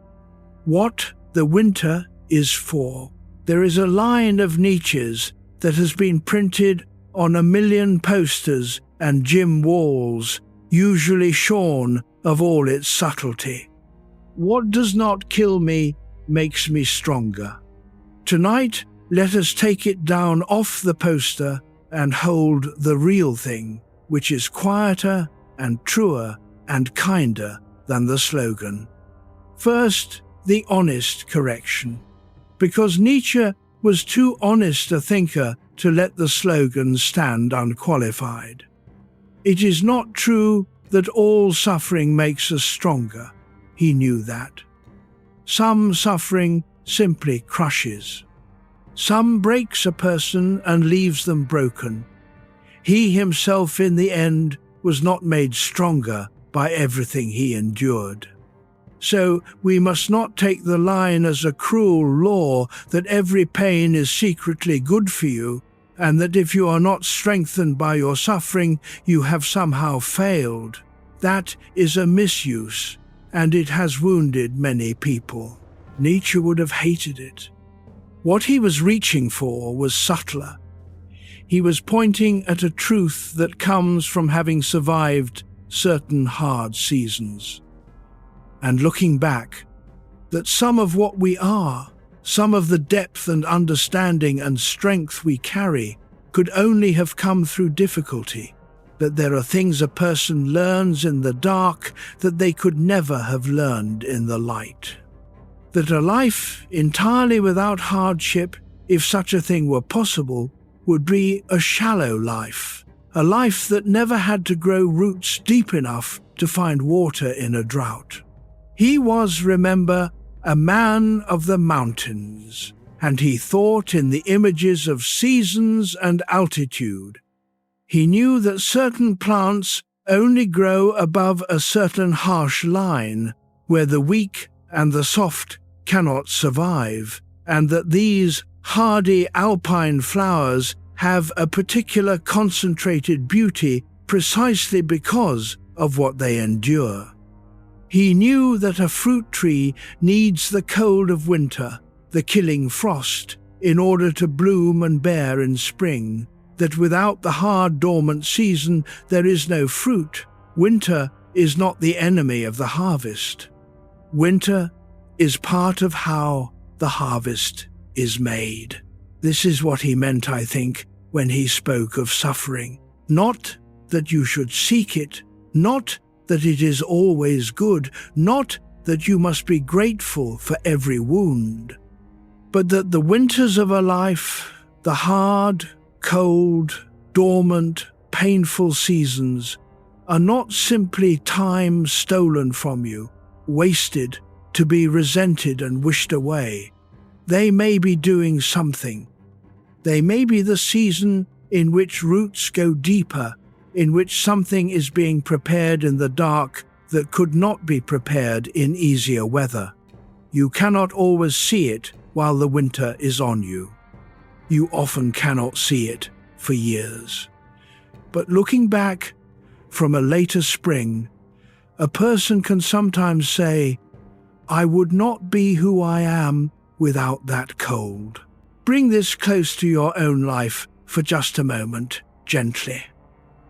What the Winter is For. There is a line of Nietzsche's that has been printed on 1,000,000 posters and gym walls, usually shorn of all its subtlety. What does not kill me makes me stronger. Tonight, let us take it down off the poster and hold the real thing, which is quieter and truer and kinder than the slogan. First, the honest correction. Because Nietzsche was too honest a thinker to let the slogan stand unqualified. It is not true that all suffering makes us stronger. He knew that. Some suffering simply crushes. Some breaks a person and leaves them broken. He himself, in the end, was not made stronger by everything he endured. So we must not take the line as a cruel law that every pain is secretly good for you, and that if you are not strengthened by your suffering, you have somehow failed. That is a misuse, and it has wounded many people. Nietzsche would have hated it. What he was reaching for was subtler. He was pointing at a truth that comes from having survived certain hard seasons. And looking back, that some of what we are, some of the depth and understanding and strength we carry, could only have come through difficulty, that there are things a person learns in the dark that they could never have learned in the light. That a life entirely without hardship, if such a thing were possible, would be a shallow life, a life that never had to grow roots deep enough to find water in a drought. He was, remember, a man of the mountains, and he thought in the images of seasons and altitude. He knew that certain plants only grow above a certain harsh line, where the weak and the soft cannot survive, and that these hardy alpine flowers have a particular concentrated beauty precisely because of what they endure. He knew that a fruit tree needs the cold of winter, the killing frost, in order to bloom and bear in spring, that without the hard dormant season there is no fruit. Winter is not the enemy of the harvest. Winter is part of how the harvest is made. This is what he meant, I think, when he spoke of suffering. Not that you should seek it, not that it is always good, not that you must be grateful for every wound, but that the winters of a life, the hard, cold, dormant, painful seasons, are not simply time stolen from you, wasted, to be resented and wished away. They may be doing something. They may be the season in which roots go deeper, in which something is being prepared in the dark that could not be prepared in easier weather. You cannot always see it while the winter is on you. You often cannot see it for years. But looking back from a later spring, a person can sometimes say, I would not be who I am without that cold. Bring this close to your own life for just a moment, gently.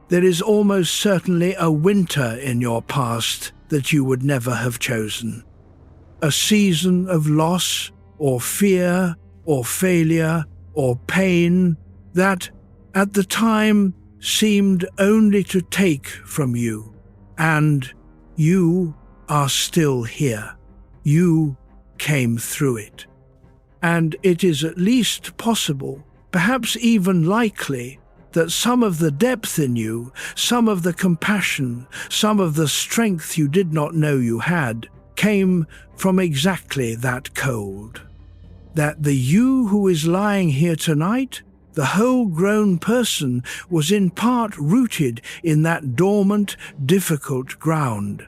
There is almost certainly a winter in your past that you would never have chosen. A season of loss or fear or failure or pain that, at the time, seemed only to take from you. And you are still here. You came through it. And it is at least possible, perhaps even likely, that some of the depth in you, some of the compassion, some of the strength you did not know you had, came from exactly that cold. That the you who is lying here tonight, the whole grown person, was in part rooted in that dormant, difficult ground.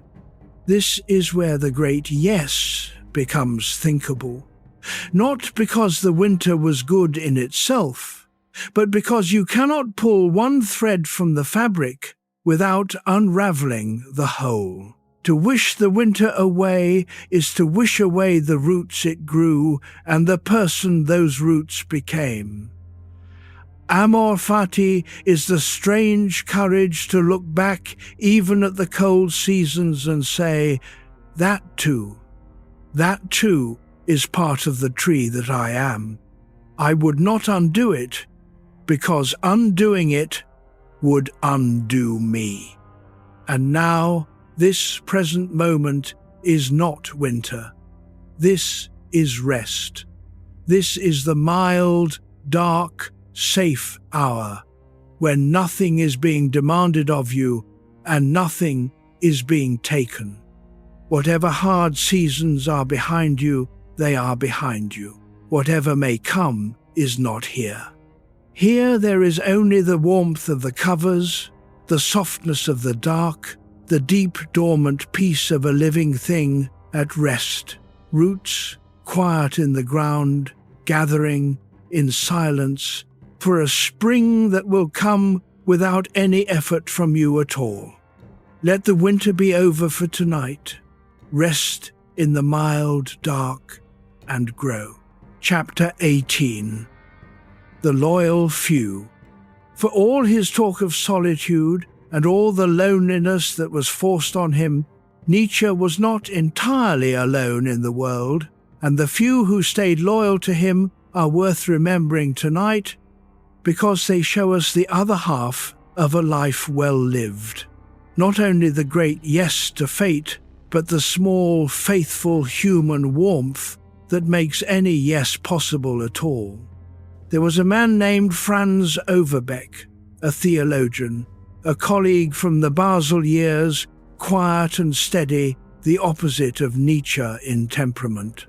This is where the great yes becomes thinkable. Not because the winter was good in itself, but because you cannot pull one thread from the fabric without unraveling the whole. To wish the winter away is to wish away the roots it grew and the person those roots became. Amor fati is the strange courage to look back even at the cold seasons and say, that too is part of the tree that I am. I would not undo it, because undoing it would undo me. And now, this present moment is not winter. This is rest. This is the mild, dark, safe hour, when nothing is being demanded of you and nothing is being taken. Whatever hard seasons are behind you, they are behind you. Whatever may come is not here. Here there is only the warmth of the covers, the softness of the dark, the deep dormant peace of a living thing at rest, roots quiet in the ground, gathering in silence for a spring that will come without any effort from you at all. Let the winter be over for tonight. Rest in the mild dark and grow. Chapter 18. The Loyal Few. For all his talk of solitude and all the loneliness that was forced on him, Nietzsche was not entirely alone in the world, and the few who stayed loyal to him are worth remembering tonight because they show us the other half of a life well lived. Not only the great yes to fate, but the small, faithful human warmth that makes any yes possible at all. There was a man named Franz Overbeck, a theologian, a colleague from the Basel years, quiet and steady, the opposite of Nietzsche in temperament.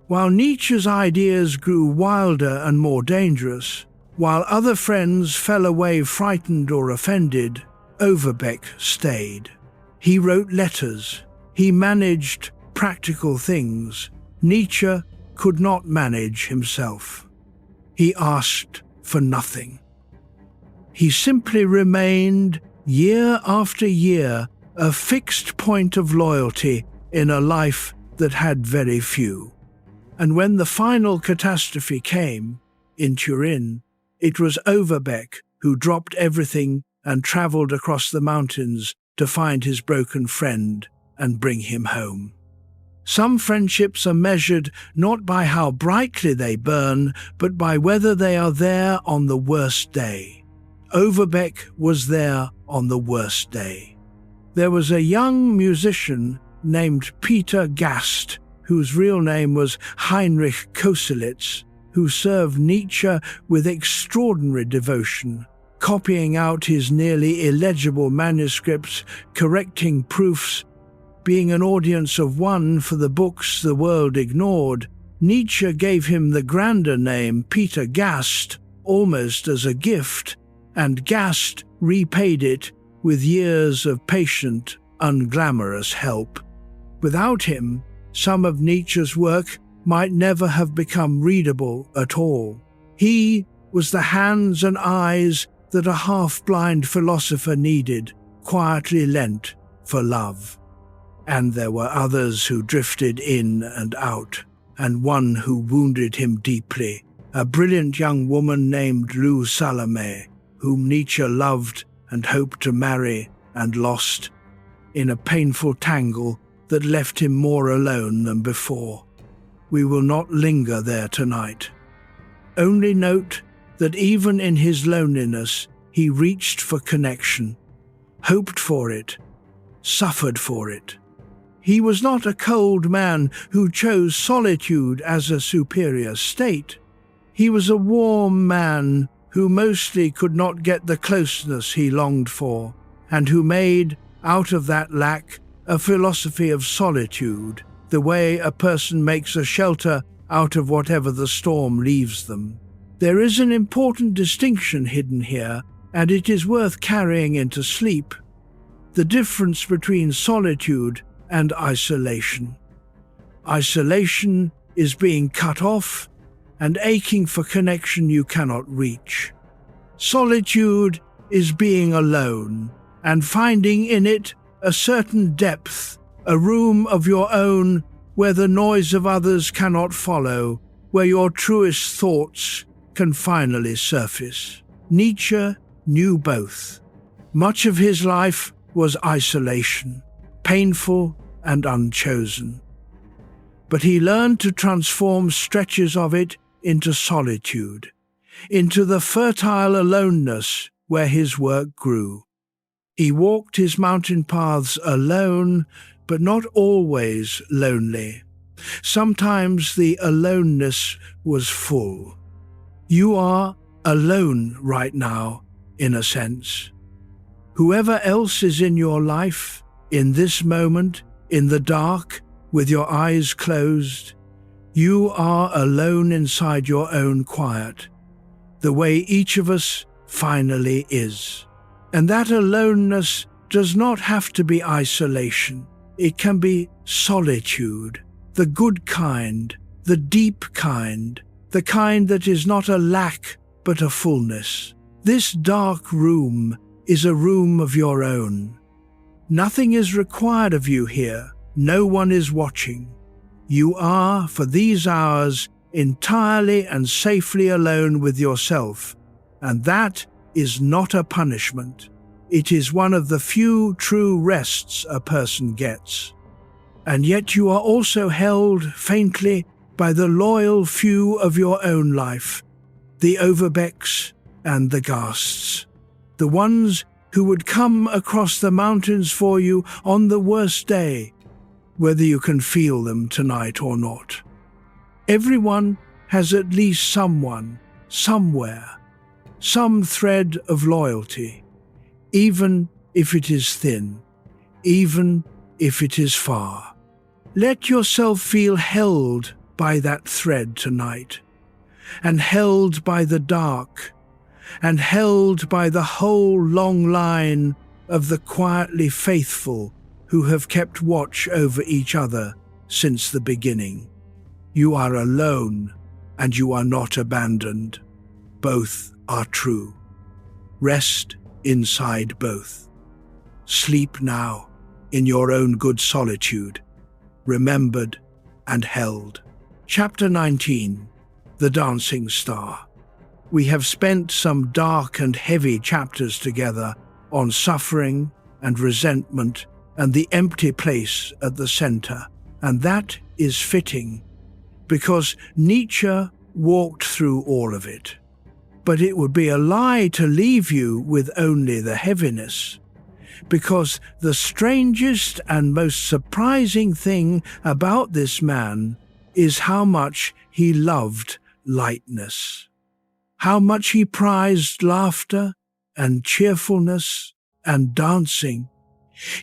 While Nietzsche's ideas grew wilder and more dangerous, while other friends fell away frightened or offended, Overbeck stayed. He wrote letters. He managed practical things Nietzsche could not manage himself. He asked for nothing. He simply remained, year after year, a fixed point of loyalty in a life that had very few. And when the final catastrophe came, in Turin, it was Overbeck who dropped everything and travelled across the mountains to find his broken friend and bring him home. Some friendships are measured not by how brightly they burn, but by whether they are there on the worst day. Overbeck was there on the worst day. There was a young musician named Peter Gast, whose real name was Heinrich Koselitz, who served Nietzsche with extraordinary devotion, copying out his nearly illegible manuscripts, correcting proofs. Being an audience of one for the books the world ignored, Nietzsche gave him the grander name Peter Gast, almost as a gift, and Gast repaid it with years of patient, unglamorous help. Without him, some of Nietzsche's work might never have become readable at all. He was the hands and eyes that a half-blind philosopher needed, quietly lent for love. And there were others who drifted in and out, and one who wounded him deeply, a brilliant young woman named Lou Salome, whom Nietzsche loved and hoped to marry and lost, in a painful tangle that left him more alone than before. We will not linger there tonight. Only note that even in his loneliness, he reached for connection, hoped for it, suffered for it. He was not a cold man who chose solitude as a superior state. He was a warm man who mostly could not get the closeness he longed for, and who made, out of that lack, a philosophy of solitude, the way a person makes a shelter out of whatever the storm leaves them. There is an important distinction hidden here, and it is worth carrying into sleep: the difference between solitude and isolation. Isolation is being cut off and aching for connection you cannot reach. Solitude is being alone and finding in it a certain depth, a room of your own where the noise of others cannot follow, where your truest thoughts can finally surface. Nietzsche knew both. Much of his life was isolation, painful and unchosen. But he learned to transform stretches of it into solitude, into the fertile aloneness where his work grew. He walked his mountain paths alone, but not always lonely. Sometimes the aloneness was full. You are alone right now, in a sense. Whoever else is in your life, in this moment, in the dark, with your eyes closed, you are alone inside your own quiet, the way each of us finally is. And that aloneness does not have to be isolation. It can be solitude, the good kind, the deep kind, the kind that is not a lack but a fullness. This dark room is a room of your own. Nothing is required of you here. No one is watching. You are, for these hours, entirely and safely alone with yourself, and that is not a punishment. It is one of the few true rests a person gets. And yet you are also held faintly by the loyal few of your own life, the Overbecks and the Gasts, the ones who would come across the mountains for you on the worst day, whether you can feel them tonight or not. Everyone has at least someone, somewhere, some thread of loyalty, even if it is thin, even if it is far. Let yourself feel held by that thread tonight, and held by the dark, and held by the whole long line of the quietly faithful who have kept watch over each other since the beginning. You are alone, and you are not abandoned. Both are true. Rest inside both. Sleep now in your own good solitude, remembered and held. Chapter 19. The Dancing Star. We have spent some dark and heavy chapters together on suffering and resentment and the empty place at the center, and that is fitting, because Nietzsche walked through all of it. but it would be a lie to leave you with only the heaviness. Because the strangest and most surprising thing about this man is how much he loved lightness, how much he prized laughter and cheerfulness and dancing.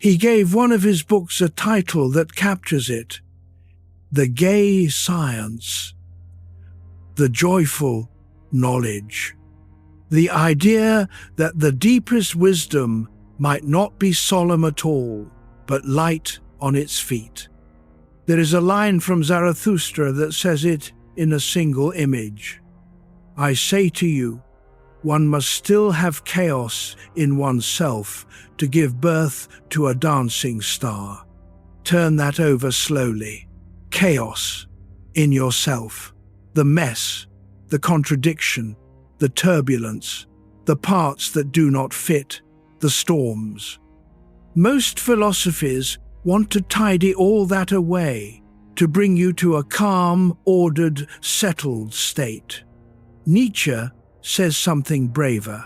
He gave one of his books a title that captures it: The Gay Science, the Joyful Knowledge. The idea that the deepest wisdom might not be solemn at all, but light on its feet. There is a line from Zarathustra that says it in a single image: I say to you, one must still have chaos in oneself to give birth to a dancing star. Turn that over slowly. Chaos in yourself. The mess, the contradiction, the turbulence, the parts that do not fit, the storms. Most philosophies want to tidy all that away, to bring you to a calm, ordered, settled state. Nietzsche says something braver.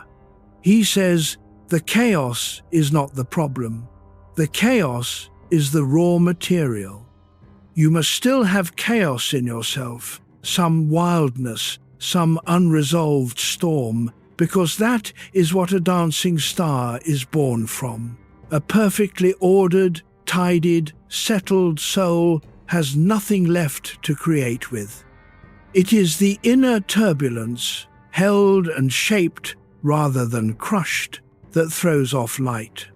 He says, the chaos is not the problem. The chaos is the raw material. You must still have chaos in yourself, some wildness, some unresolved storm, because that is what a dancing star is born from. A perfectly ordered, tidied, settled soul has nothing left to create with. It is the inner turbulence, held and shaped rather than crushed, that throws off light.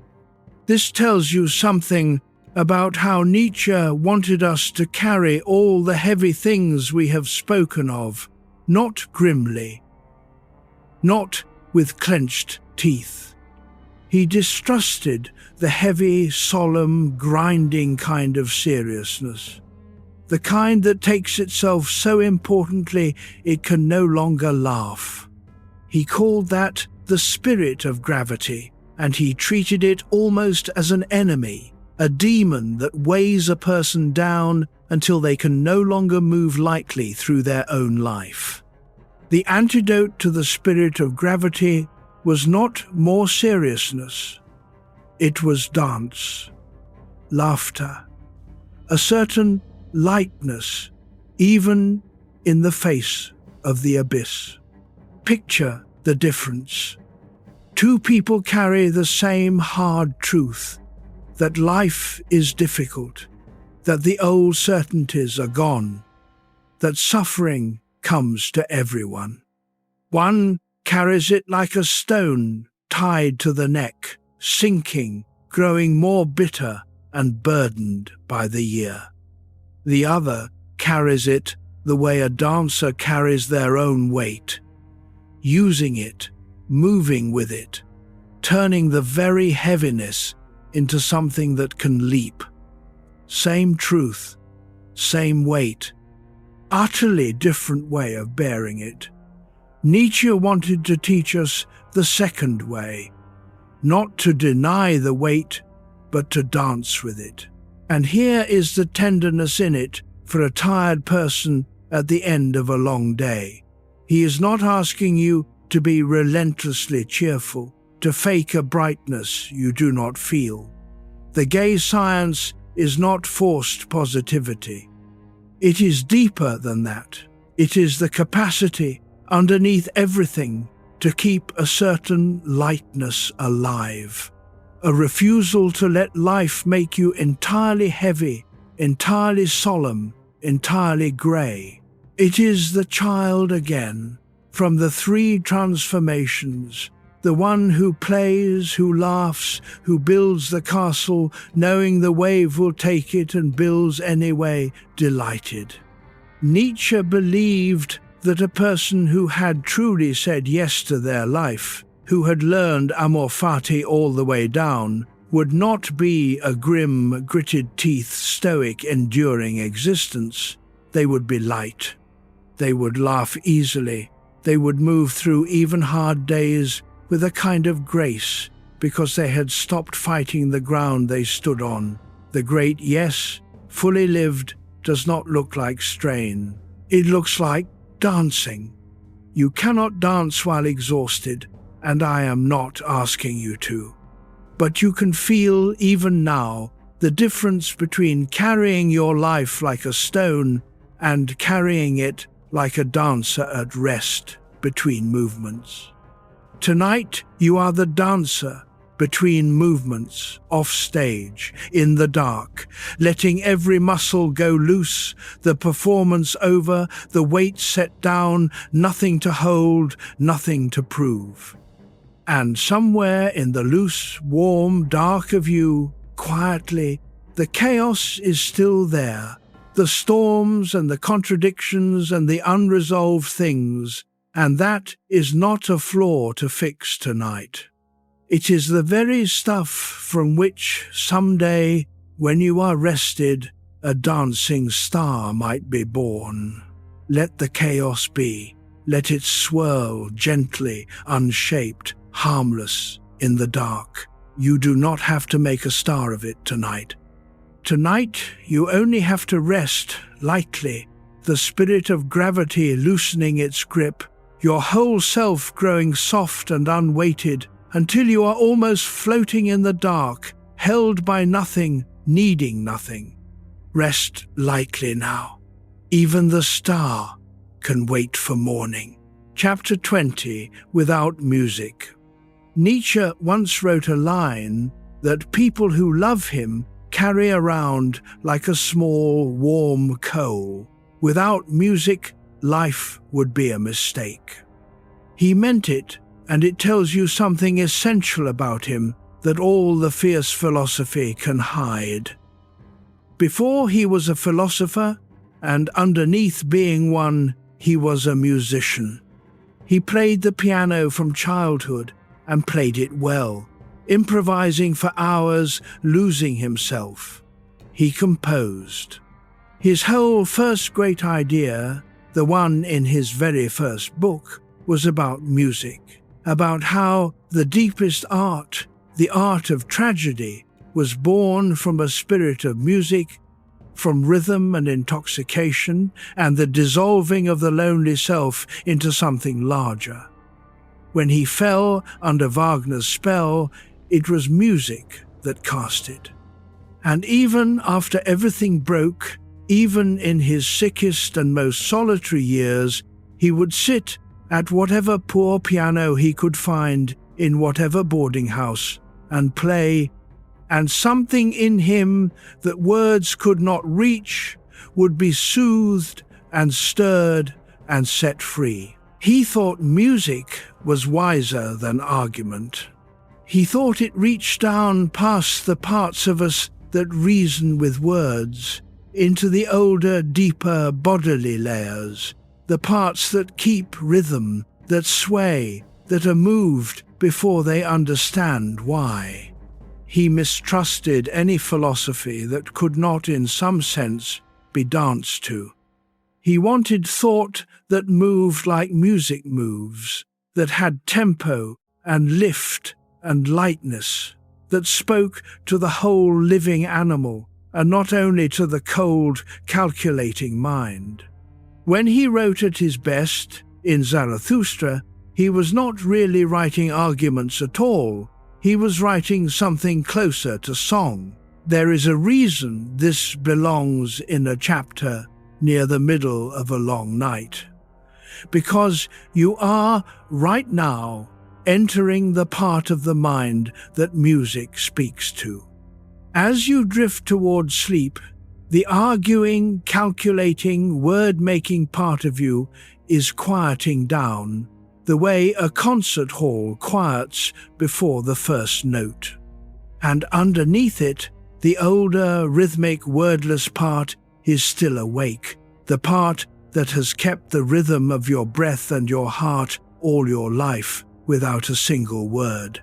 This tells you something about how Nietzsche wanted us to carry all the heavy things we have spoken of, not grimly, not with clenched teeth. He distrusted the heavy, solemn, grinding kind of seriousness, the kind that takes itself so importantly it can no longer laugh. He called that the spirit of gravity, and he treated it almost as an enemy, a demon that weighs a person down until they can no longer move lightly through their own life. The antidote to the spirit of gravity was not more seriousness. It was dance, laughter, a certain lightness, even in the face of the abyss. Picture the difference. Two people carry the same hard truth, that life is difficult, that the old certainties are gone, that suffering comes to everyone. One carries it like a stone tied to the neck, sinking, growing more bitter and burdened by the year. The other carries it the way a dancer carries their own weight, using it, moving with it, turning the very heaviness into something that can leap. Same truth, same weight, utterly different way of bearing it. Nietzsche wanted to teach us the second way, not to deny the weight, but to dance with it. And here is the tenderness in it for a tired person at the end of a long day. He is not asking you to be relentlessly cheerful, to fake a brightness you do not feel. The gay science is not forced positivity. It is deeper than that. It is the capacity, underneath everything, to keep a certain lightness alive. A refusal to let life make you entirely heavy, entirely solemn, entirely grey. It is the child again, from the three transformations, the one who plays, who laughs, who builds the castle, knowing the wave will take it and builds anyway, delighted. Nietzsche believed that a person who had truly said yes to their life, who had learned amor fati all the way down, would not be a grim, gritted-teeth, stoic, enduring existence. They would be light. They would laugh easily. They would move through even hard days with a kind of grace, because they had stopped fighting the ground they stood on. The great yes, fully lived, does not look like strain. It looks like dancing. You cannot dance while exhausted, and I am not asking you to. But you can feel, even now, the difference between carrying your life like a stone and carrying it like a dancer at rest between movements. Tonight, you are the dancer between movements, off stage, in the dark, letting every muscle go loose, the performance over, the weight set down, nothing to hold, nothing to prove. And somewhere in the loose, warm dark of you, quietly, the chaos is still there, the storms and the contradictions and the unresolved things, and that is not a flaw to fix tonight. It is the very stuff from which someday, when you are rested, a dancing star might be born. Let the chaos be. Let it swirl gently, unshaped, harmless, in the dark. You do not have to make a star of it tonight. Tonight, you only have to rest lightly, the spirit of gravity loosening its grip, your whole self growing soft and unweighted, until you are almost floating in the dark, held by nothing, needing nothing. Rest lightly now. Even the star can wait for morning. Chapter 20, Without Music. Nietzsche once wrote a line that people who love him carry around like a small, warm coal. Without music, life would be a mistake. He meant it, and it tells you something essential about him that all the fierce philosophy can hide. Before he was a philosopher, and underneath being one, he was a musician. He played the piano from childhood and played it well, improvising for hours, losing himself. He composed. His whole first great idea, the one in his very first book, was about music, about how the deepest art, the art of tragedy, was born from a spirit of music, from rhythm and intoxication, and the dissolving of the lonely self into something larger. When he fell under Wagner's spell, it was music that cast it. And even after everything broke, even in his sickest and most solitary years, he would sit at whatever poor piano he could find in whatever boarding house and play, and something in him that words could not reach would be soothed and stirred and set free. He thought music was wiser than argument. He thought it reached down past the parts of us that reason with words, into the older, deeper bodily layers, the parts that keep rhythm, that sway, that are moved before they understand why. He mistrusted any philosophy that could not, in some sense, be danced to. He wanted thought that moved like music moves, that had tempo and lift and lightness, that spoke to the whole living animal and not only to the cold, calculating mind. When he wrote at his best, in Zarathustra, he was not really writing arguments at all. He was writing something closer to song. There is a reason this belongs in a chapter near the middle of a long night. Because you are, right now, entering the part of the mind that music speaks to. As you drift towards sleep, the arguing, calculating, word-making part of you is quieting down, the way a concert hall quiets before the first note. And underneath it, the older, rhythmic, wordless part is still awake, the part that has kept the rhythm of your breath and your heart all your life without a single word.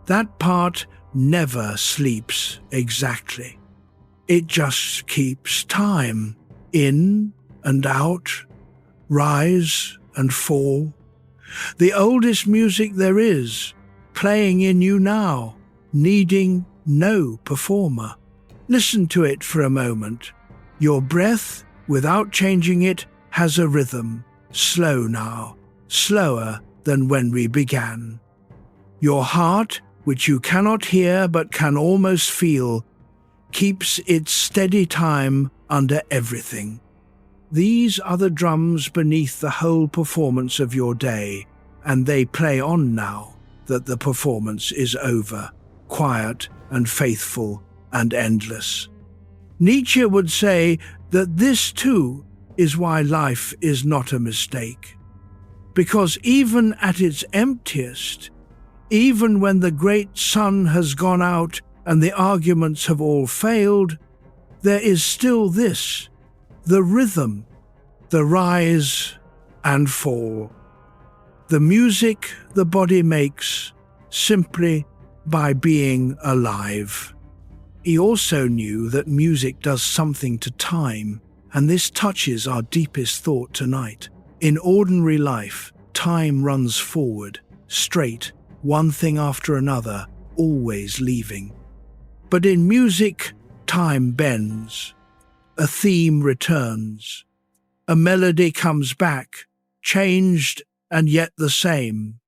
That part never sleeps exactly. It just keeps time, in and out, rise and fall. The oldest music there is, playing in you now, needing no performer. Listen to it for a moment. Your breath, without changing it, has a rhythm, slow now, slower than when we began. Your heart, which you cannot hear but can almost feel, keeps its steady time under everything. These are the drums beneath the whole performance of your day, and they play on now that the performance is over, quiet and faithful and endless. Nietzsche would say that this too is why life is not a mistake. Because even at its emptiest, even when the great sun has gone out and the arguments have all failed, there is still this, the rhythm, the rise and fall. The music the body makes simply by being alive. He also knew that music does something to time, and this touches our deepest thought tonight. In ordinary life, time runs forward, straight, one thing after another, always leaving. But in music, time bends. A theme returns. A melody comes back, changed and yet the same.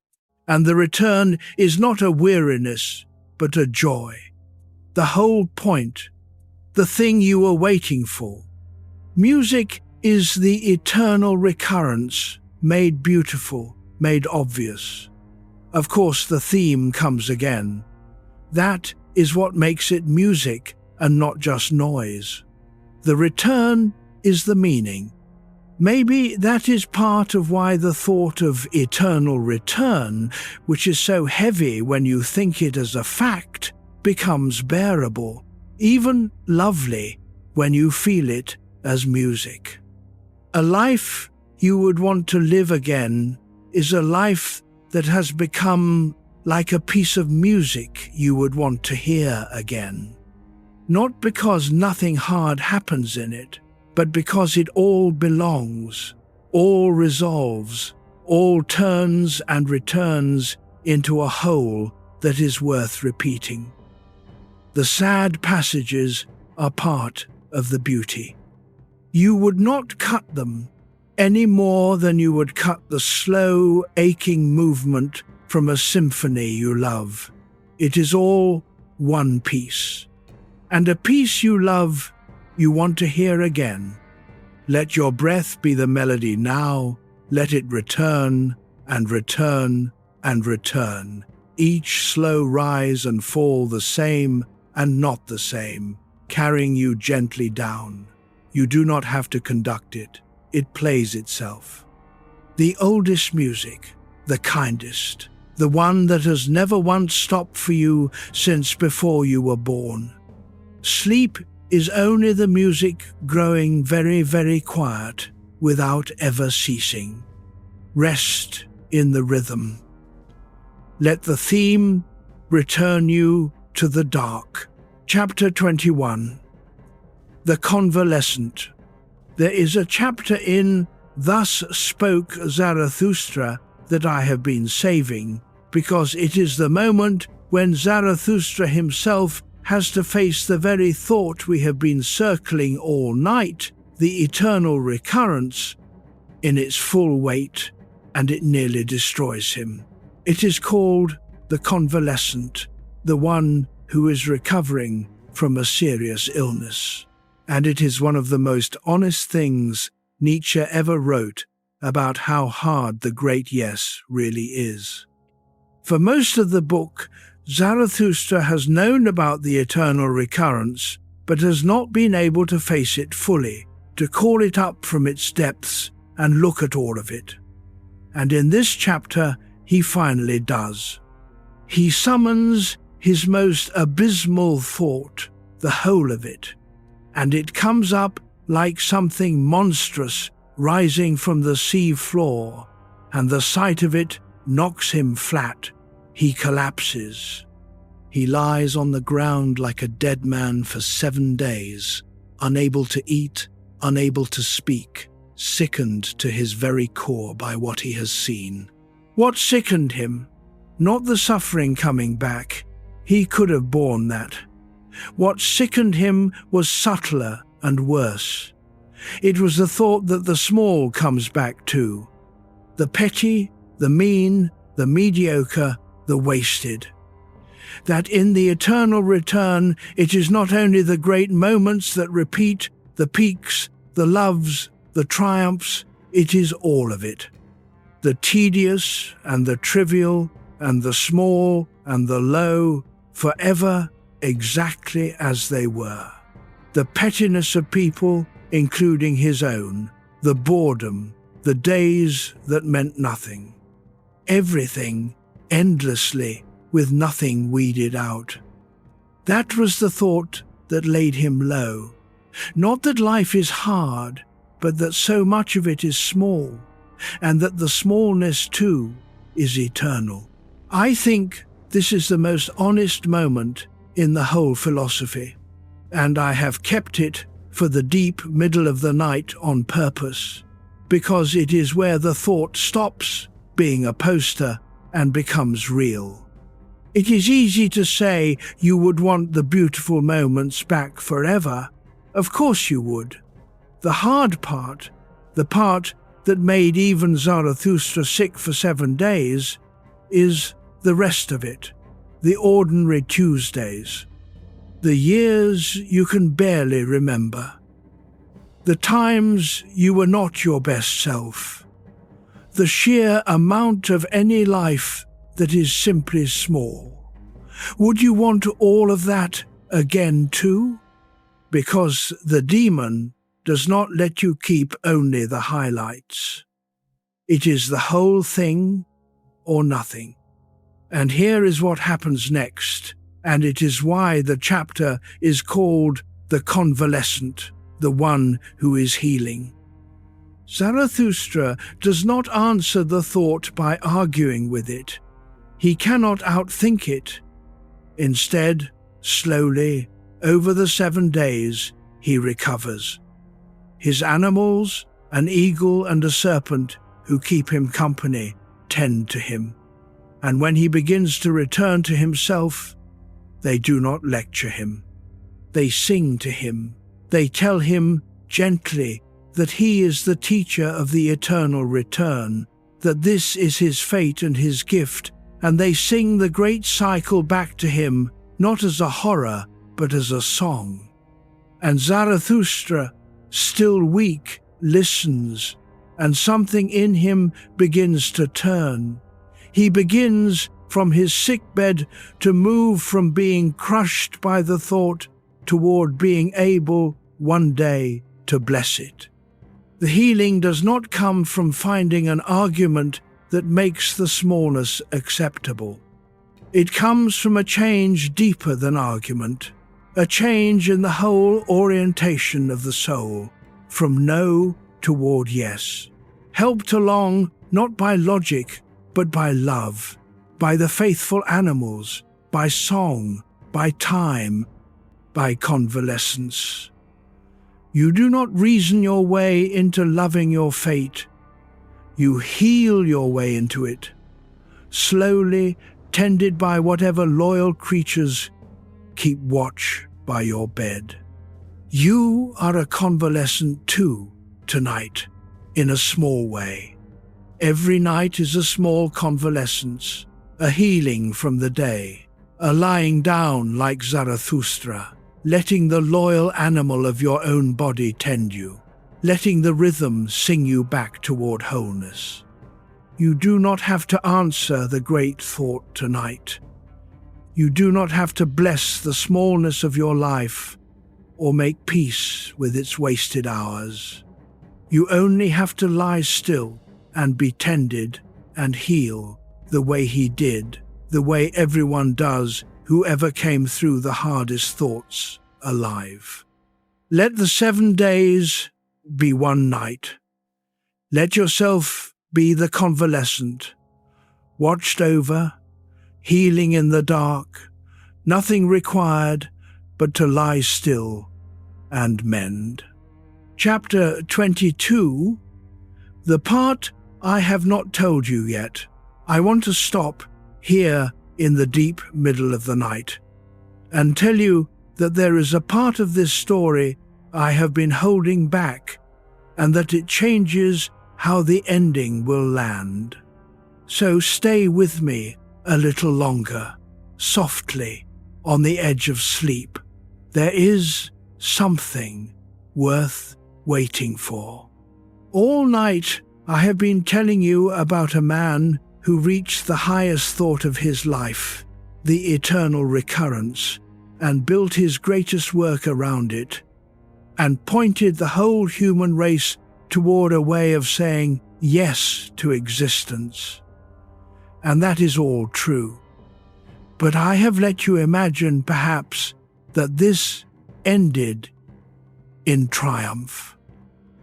And the return is not a weariness, but a joy. The whole point, the thing you were waiting for. Music is the eternal recurrence, made beautiful, made obvious. Of course, the theme comes again. That is what makes it music and not just noise. The return is the meaning. Maybe that is part of why the thought of eternal return, which is so heavy when you think it as a fact, becomes bearable, even lovely, when you feel it as music. A life you would want to live again is a life that has become like a piece of music you would want to hear again. Not because nothing hard happens in it, but because it all belongs, all resolves, all turns and returns into a whole that is worth repeating. The sad passages are part of the beauty. You would not cut them any more than you would cut the slow, aching movement from a symphony you love. It is all one piece. And a piece you love, you want to hear again. Let your breath be the melody now. Let it return and return and return. Each slow rise and fall the same and not the same, carrying you gently down. You do not have to conduct it. It plays itself. The oldest music, the kindest, the one that has never once stopped for you since before you were born. Sleep is only the music growing very, very quiet without ever ceasing. Rest in the rhythm. Let the theme return you to the dark. Chapter 21. The Convalescent. There is a chapter in Thus Spoke Zarathustra that I have been saving, because it is the moment when Zarathustra himself has to face the very thought we have been circling all night, the eternal recurrence, in its full weight, and it nearly destroys him. It is called the Convalescent, the one who is recovering from a serious illness. And it is one of the most honest things Nietzsche ever wrote about how hard the great yes really is. For most of the book, Zarathustra has known about the eternal recurrence, but has not been able to face it fully, to call it up from its depths and look at all of it. And in this chapter, he finally does. He summons his most abysmal thought, the whole of it, and it comes up like something monstrous rising from the sea floor, and the sight of it knocks him flat. He collapses. He lies on the ground like a dead man for 7 days, unable to eat, unable to speak, sickened to his very core by what he has seen. What sickened him? Not the suffering coming back. He could have borne that. What sickened him was subtler and worse. It was the thought that the small comes back too. the petty, the mean, the mediocre, the wasted. That in the eternal return it is not only the great moments that repeat, the peaks, the loves, the triumphs, it is all of it. The tedious and the trivial and the small and the low, forever exactly as they were. The pettiness of people, including his own, the boredom, the days that meant nothing. Everything, endlessly, with nothing weeded out. That was the thought that laid him low. Not that life is hard, but that so much of it is small, and that the smallness too is eternal. I think this is the most honest moment in the whole philosophy, and I have kept it for the deep middle of the night on purpose, because it is where the thought stops being a poster and becomes real. It is easy to say you would want the beautiful moments back forever. Of course you would. The hard part, the part that made even Zarathustra sick for 7 days, is the rest of it, the ordinary Tuesdays, the years you can barely remember, the times you were not your best self, the sheer amount of any life that is simply small. Would you want all of that again too? Because the demon does not let you keep only the highlights. It is the whole thing or nothing. And here is what happens next, and it is why the chapter is called The Convalescent, the one who is healing. Zarathustra does not answer the thought by arguing with it. He cannot outthink it. Instead, slowly, over the 7 days, he recovers. His animals, an eagle and a serpent who keep him company, tend to him. And when he begins to return to himself, they do not lecture him. They sing to him. They tell him gently that he is the teacher of the eternal return, that this is his fate and his gift, and they sing the great cycle back to him, not as a horror, but as a song. And Zarathustra, still weak, listens, and something in him begins to turn. He begins, from his sickbed, to move from being crushed by the thought toward being able, one day, to bless it. The healing does not come from finding an argument that makes the smallness acceptable. It comes from a change deeper than argument, a change in the whole orientation of the soul, from no toward yes, helped along not by logic, but by love, by the faithful animals, by song, by time, by convalescence. You do not reason your way into loving your fate. You heal your way into it, slowly, tended by whatever loyal creatures keep watch by your bed. You are a convalescent too, tonight, in a small way. Every night is a small convalescence, a healing from the day, a lying down like Zarathustra, letting the loyal animal of your own body tend you, letting the rhythm sing you back toward wholeness. You do not have to answer the great thought tonight. You do not have to bless the smallness of your life or make peace with its wasted hours. You only have to lie still and be tended and heal the way he did, the way everyone does who ever came through the hardest thoughts alive. Let the 7 days be one night. Let yourself be the convalescent, watched over, healing in the dark, nothing required but to lie still and mend. Chapter 22, the part I have not told you yet. I want to stop here in the deep middle of the night and tell you that there is a part of this story I have been holding back, and that it changes how the ending will land. So stay with me a little longer, softly, on the edge of sleep. There is something worth waiting for. All night I have been telling you about a man who reached the highest thought of his life, the eternal recurrence, and built his greatest work around it, and pointed the whole human race toward a way of saying yes to existence. And that is all true. But I have let you imagine, perhaps, that this ended in triumph,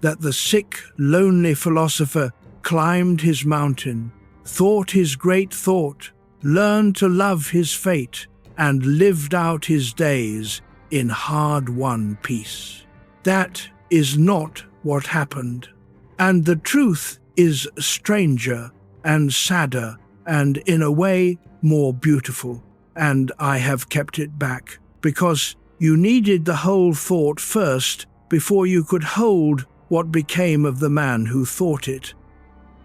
that the sick, lonely philosopher climbed his mountain, thought his great thought, learned to love his fate, and lived out his days in hard-won peace. That is not what happened. And the truth is stranger and sadder and, in a way, more beautiful. And I have kept it back, because you needed the whole thought first before you could hold what became of the man who thought it.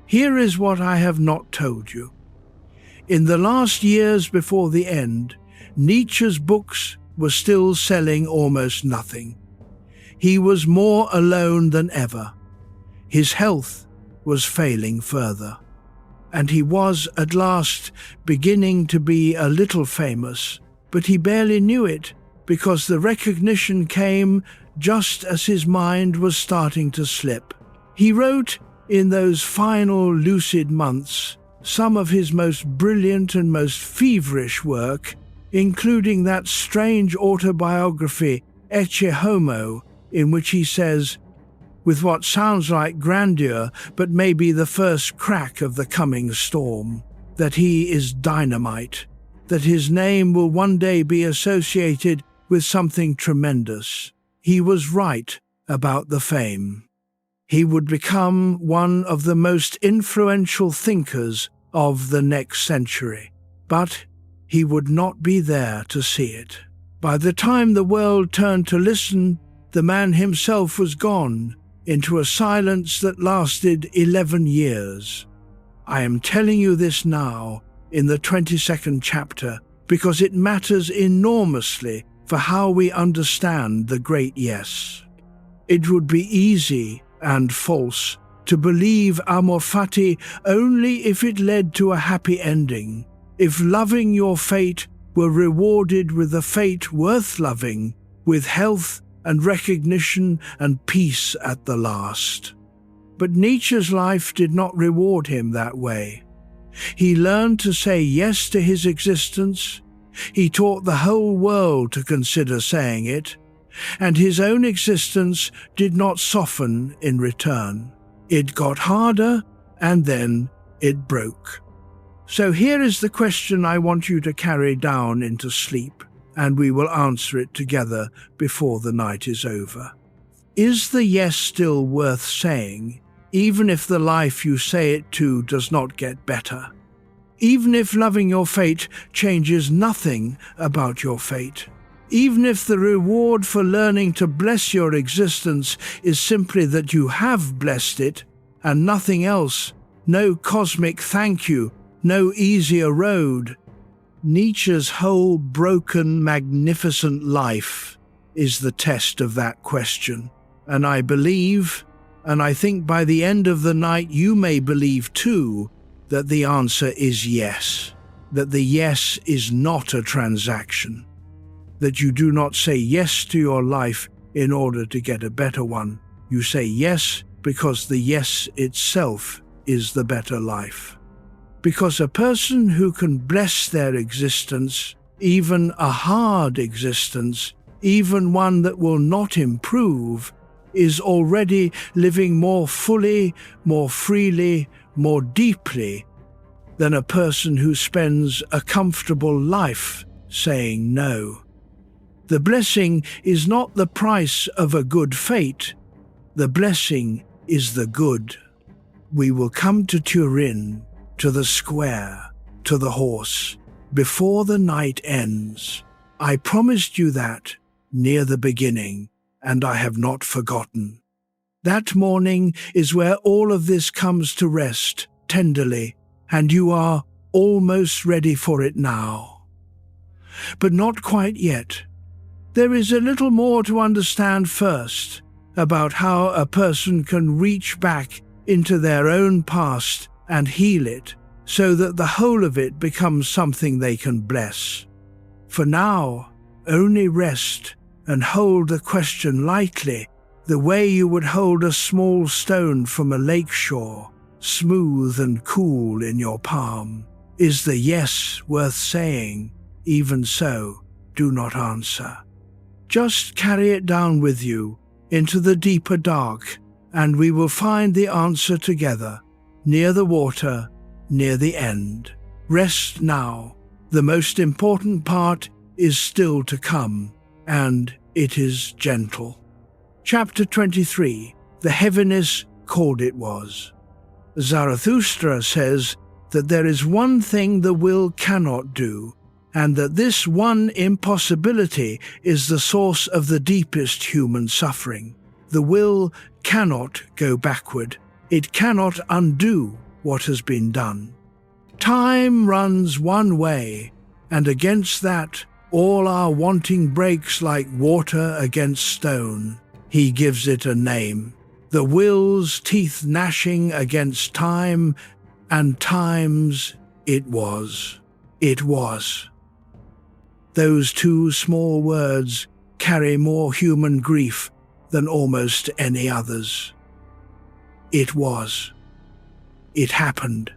Here is what I have not told you. In the last years before the end, Nietzsche's books were still selling almost nothing. He was more alone than ever. His health was failing further, and he was at last beginning to be a little famous, but he barely knew it, because the recognition came just as his mind was starting to slip. He wrote, in those final lucid months, some of his most brilliant and most feverish work, including that strange autobiography, Ecce Homo, in which he says, with what sounds like grandeur but may be the first crack of the coming storm, that he is dynamite, that his name will one day be associated with something tremendous. He was right about the fame. He would become one of the most influential thinkers of the next century, but he would not be there to see it. By the time the world turned to listen, the man himself was gone into a silence that lasted 11 years. I am telling you this now in the 22nd chapter because it matters enormously for how we understand the great yes. It would be easy and false to believe amor fati only if it led to a happy ending, if loving your fate were rewarded with a fate worth loving, with health and recognition and peace at the last. But Nietzsche's life did not reward him that way. He learned to say yes to his existence. He taught the whole world to consider saying it, and his own existence did not soften in return. It got harder, and then it broke. So here is the question I want you to carry down into sleep, and we will answer it together before the night is over. Is the yes still worth saying, even if the life you say it to does not get better? Even if loving your fate changes nothing about your fate? Even if the reward for learning to bless your existence is simply that you have blessed it, and nothing else, no cosmic thank you, no easier road? Nietzsche's whole broken, magnificent life is the test of that question. And I believe, and I think by the end of the night you may believe too, that the answer is yes. That the yes is not a transaction. That you do not say yes to your life in order to get a better one. You say yes because the yes itself is the better life. Because a person who can bless their existence, even a hard existence, even one that will not improve, is already living more fully, more freely, more deeply than a person who spends a comfortable life saying no. The blessing is not the price of a good fate. The blessing is the good. We will come to Turin, to the square, to the horse, before the night ends. I promised you that near the beginning, and I have not forgotten. That morning is where all of this comes to rest, tenderly, and you are almost ready for it now. But not quite yet. There is a little more to understand first about how a person can reach back into their own past and heal it, so that the whole of it becomes something they can bless. For now, only rest and hold the question lightly, the way you would hold a small stone from a lake shore, smooth and cool in your palm. Is the yes worth saying? Even so, do not answer. Just carry it down with you into the deeper dark, and we will find the answer together, near the water, near the end. Rest now. The most important part is still to come, and it is gentle. Chapter 23. The Heaviness Called It Was. Zarathustra says that there is one thing the will cannot do, and that this one impossibility is the source of the deepest human suffering. The will cannot go backward. It cannot undo what has been done. Time runs one way, and against that all our wanting breaks like water against stone. He gives it a name. The will's teeth gnashing against time, and time's it was. It was. Those two small words carry more human grief than almost any others. It was. It happened.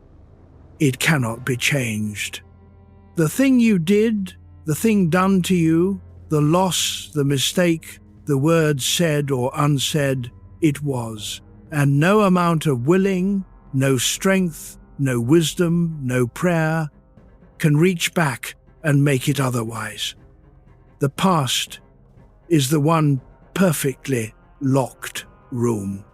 It cannot be changed. The thing you did, the thing done to you, the loss, the mistake, the words said or unsaid, it was. And no amount of willing, no strength, no wisdom, no prayer can reach back and make it otherwise. The past is the one perfectly locked room.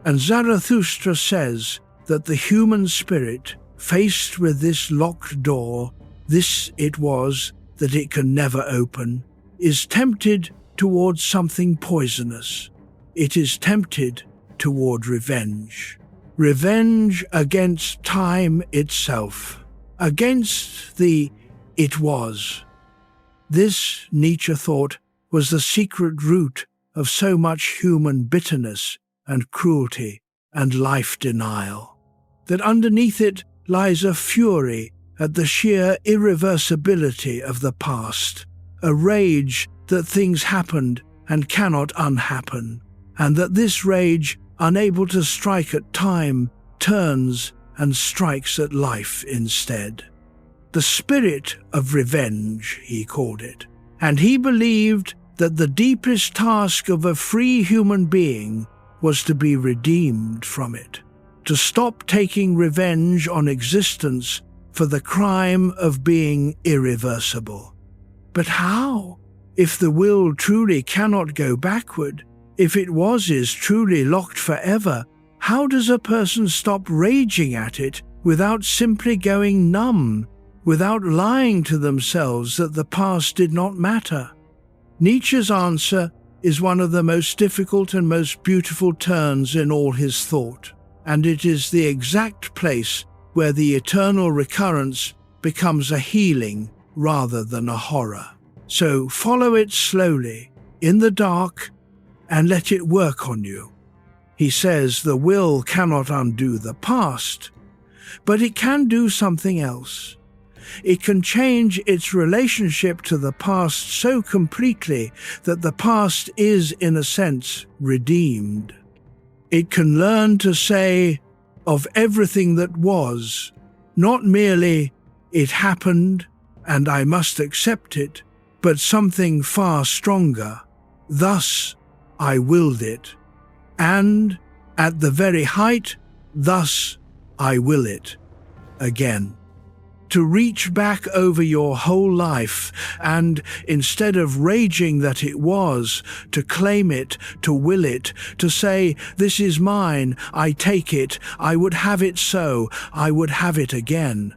And Zarathustra says that the human spirit, faced with this locked door, this it was that it can never open, is tempted towards something poisonous. It is tempted toward revenge. Revenge against time itself, against the it was. This, Nietzsche thought, was the secret root of so much human bitterness and cruelty and life denial, that underneath it lies a fury at the sheer irreversibility of the past, a rage that things happened and cannot unhappen, and that this rage, unable to strike at time, turns and strikes at life instead. The spirit of revenge, he called it, and he believed that the deepest task of a free human being was to be redeemed from it, to stop taking revenge on existence for the crime of being irreversible. But how? If the will truly cannot go backward, if it is truly locked forever, how does a person stop raging at it without simply going numb, without lying to themselves that the past did not matter? Nietzsche's answer is one of the most difficult and most beautiful turns in all his thought, and it is the exact place where the eternal recurrence becomes a healing rather than a horror. So follow it slowly, in the dark, and let it work on you. He says the will cannot undo the past, but it can do something else. It can change its relationship to the past so completely that the past is, in a sense, redeemed. It can learn to say of everything that was, not merely, it happened and I must accept it, but something far stronger. Thus, I willed it. And, at the very height, thus, I will it. Again. To reach back over your whole life and, instead of raging that it was, to claim it, to will it, to say, this is mine, I take it, I would have it so, I would have it again.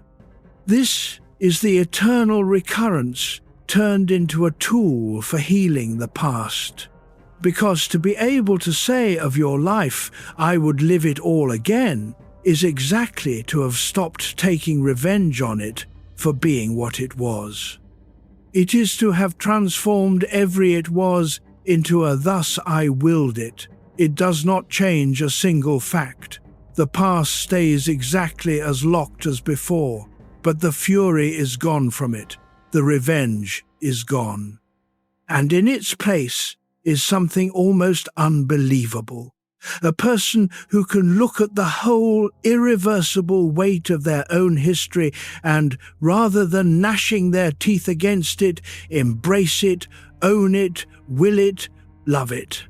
This is the eternal recurrence turned into a tool for healing the past. Because to be able to say of your life, "I would live it all again," is exactly to have stopped taking revenge on it for being what it was. It is to have transformed every it was into a "thus I willed it." It does not change a single fact. The past stays exactly as locked as before, but the fury is gone from it. The revenge is gone. And in its place is something almost unbelievable. A person who can look at the whole irreversible weight of their own history and, rather than gnashing their teeth against it, embrace it, own it, will it, love it.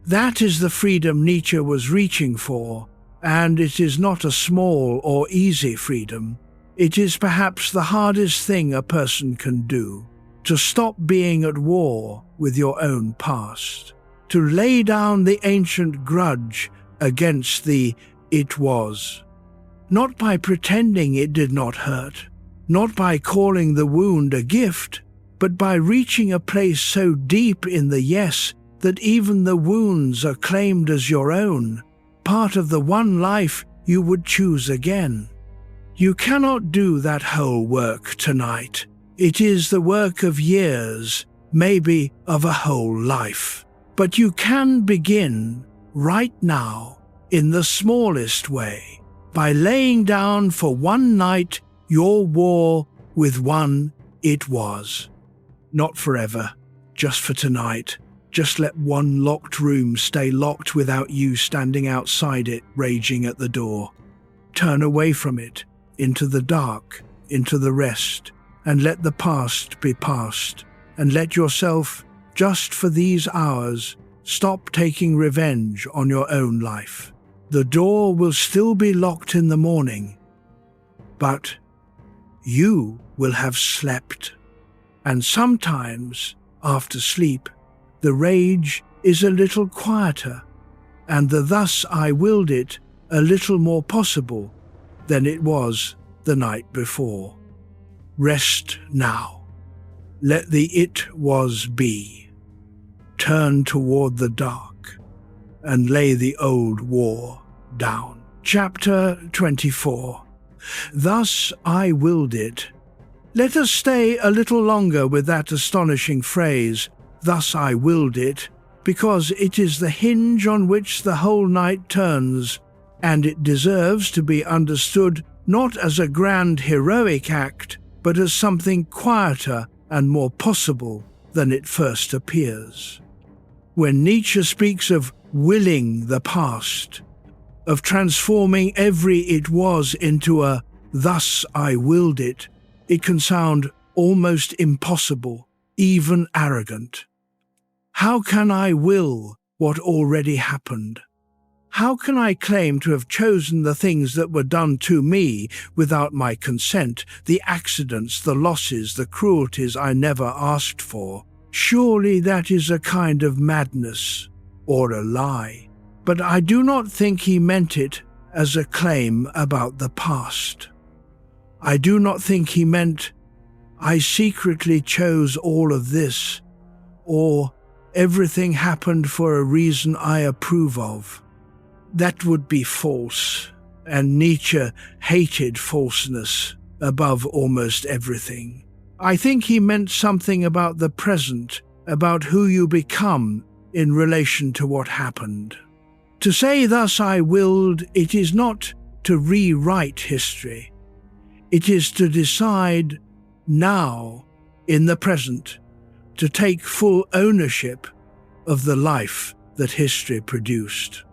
That is the freedom Nietzsche was reaching for, and it is not a small or easy freedom. It is perhaps the hardest thing a person can do, to stop being at war with your own past, to lay down the ancient grudge against the "it was." Not by pretending it did not hurt, not by calling the wound a gift, but by reaching a place so deep in the yes that even the wounds are claimed as your own, part of the one life you would choose again. You cannot do that whole work tonight. It is the work of years, maybe of a whole life. But you can begin right now, in the smallest way, by laying down for one night your war with one "it was." Not forever, just for tonight. Just let one locked room stay locked without you standing outside it, raging at the door. Turn away from it, into the dark, into the rest, and let the past be past, and let yourself, just for these hours, stop taking revenge on your own life. The door will still be locked in the morning, but you will have slept. And sometimes, after sleep, the rage is a little quieter, and the "thus I willed it" a little more possible than it was the night before. Rest now. Let the "it was" be. Turn toward the dark, and lay the old war down. Chapter 24. Thus I willed it. Let us stay a little longer with that astonishing phrase, "thus I willed it," because it is the hinge on which the whole night turns, and it deserves to be understood not as a grand heroic act, but as something quieter and more possible than it first appears. When Nietzsche speaks of willing the past, of transforming every "it was" into a "thus I willed it," it can sound almost impossible, even arrogant. How can I will what already happened? How can I claim to have chosen the things that were done to me without my consent, the accidents, the losses, the cruelties I never asked for? Surely that is a kind of madness, or a lie. But I do not think he meant it as a claim about the past. I do not think he meant, "I secretly chose all of this," or "everything happened for a reason I approve of." That would be false, and Nietzsche hated falseness above almost everything. I think he meant something about the present, about who you become in relation to what happened. To say "thus I willed" it is not to rewrite history. It is to decide now, in the present, to take full ownership of the life that history produced.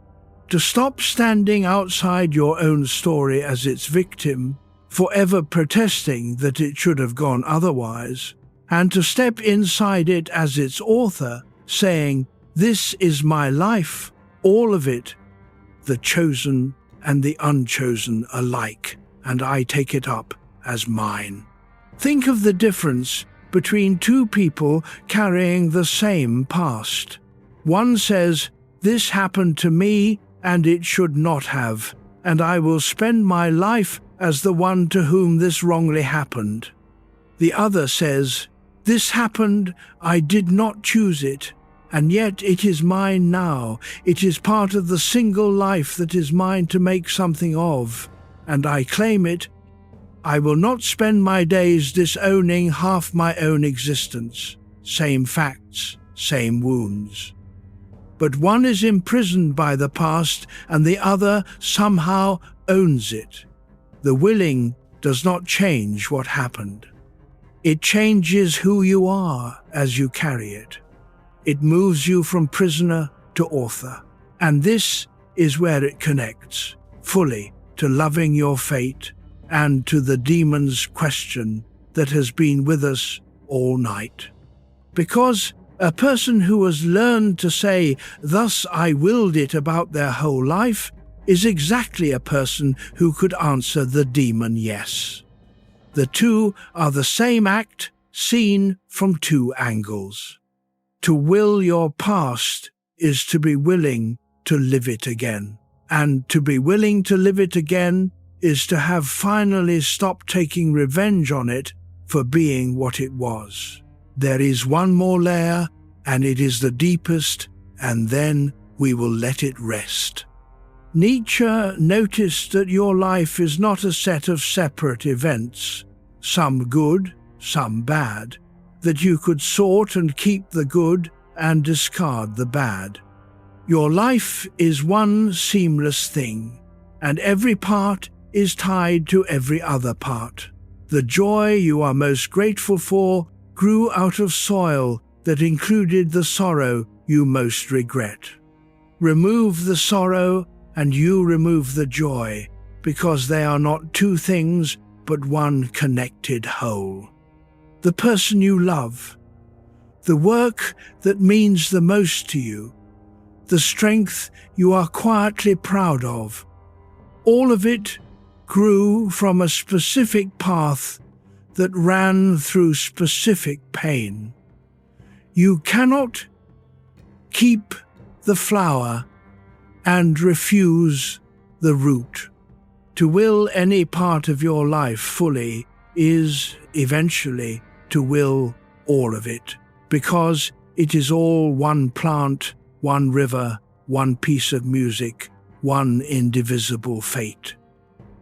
To stop standing outside your own story as its victim, forever protesting that it should have gone otherwise, and to step inside it as its author, saying, "This is my life, all of it, the chosen and the unchosen alike, and I take it up as mine." Think of the difference between two people carrying the same past. One says, "This happened to me, and it should not have, and I will spend my life as the one to whom this wrongly happened." The other says, "This happened, I did not choose it, And yet it is mine now. It is part of the single life that is mine to make something of, and I claim it. I will not spend my days disowning half my own existence. Same facts, same wounds. But one is imprisoned by the past, and the other somehow owns it. The willing does not change what happened. It changes who you are as you carry it. It moves you from prisoner to author. And this is where it connects fully to loving your fate and to the demon's question that has been with us all night. Because a person who has learned to say, "Thus I willed it" about their whole life is exactly a person who could answer the demon yes. The two are the same act seen from two angles. To will your past is to be willing to live it again. And to be willing to live it again is to have finally stopped taking revenge on it for being what it was. There is one more layer, and it is the deepest, and then we will let it rest. Nietzsche noticed that your life is not a set of separate events, some good, some bad, that you could sort and keep the good and discard the bad. Your life is one seamless thing, and every part is tied to every other part. The joy you are most grateful for grew out of soil that included the sorrow you most regret. Remove the sorrow and you remove the joy, because they are not two things but one connected whole. The person you love, the work that means the most to you, the strength you are quietly proud of, all of it grew from a specific path that ran through specific pain. You cannot keep the flower and refuse the root. To will any part of your life fully is, eventually, to will all of it, because it is all one plant, one river, one piece of music, one indivisible fate.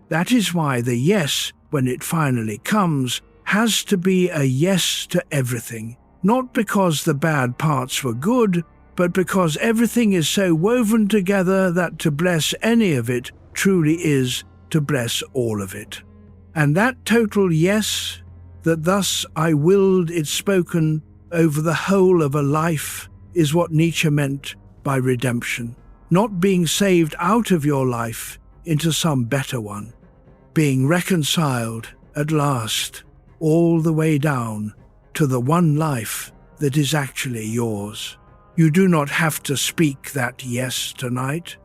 That is why the yes, when it finally comes, has to be a yes to everything, not because the bad parts were good, but because everything is so woven together that to bless any of it truly is to bless all of it. And that total yes, that thus I willed it spoken over the whole of a life, is what Nietzsche meant by redemption. Not being saved out of your life into some better one. Being reconciled at last, all the way down to the one life that is actually yours. You do not have to speak that yes tonight,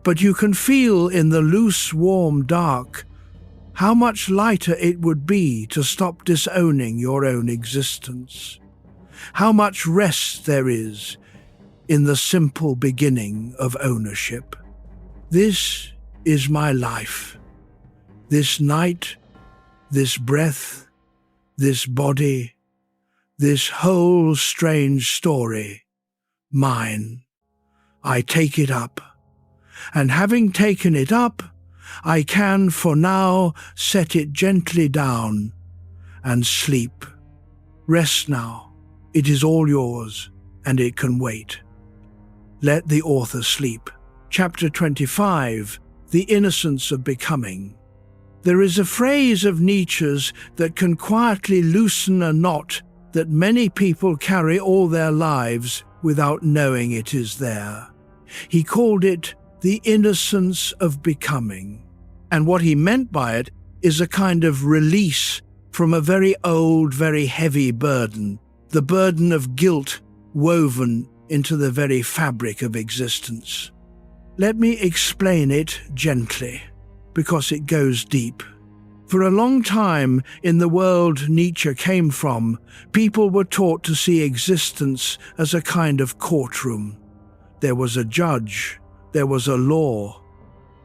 but you can feel in the loose, warm dark how much lighter it would be to stop disowning your own existence. How much rest there is in the simple beginning of ownership. This is my life. This night, this breath, this body, this whole strange story, mine. I take it up, and having taken it up, I can for now set it gently down and sleep. Rest now. It is all yours, and it can wait. Let the author sleep. Chapter 25, The Innocence of Becoming. There is a phrase of Nietzsche's that can quietly loosen a knot that many people carry all their lives without knowing it is there. He called it the innocence of becoming. And what he meant by it is a kind of release from a very old, very heavy burden, the burden of guilt woven into the very fabric of existence. Let me explain it gently, because it goes deep. For a long time in the world Nietzsche came from, people were taught to see existence as a kind of courtroom. There was a judge, there was a law,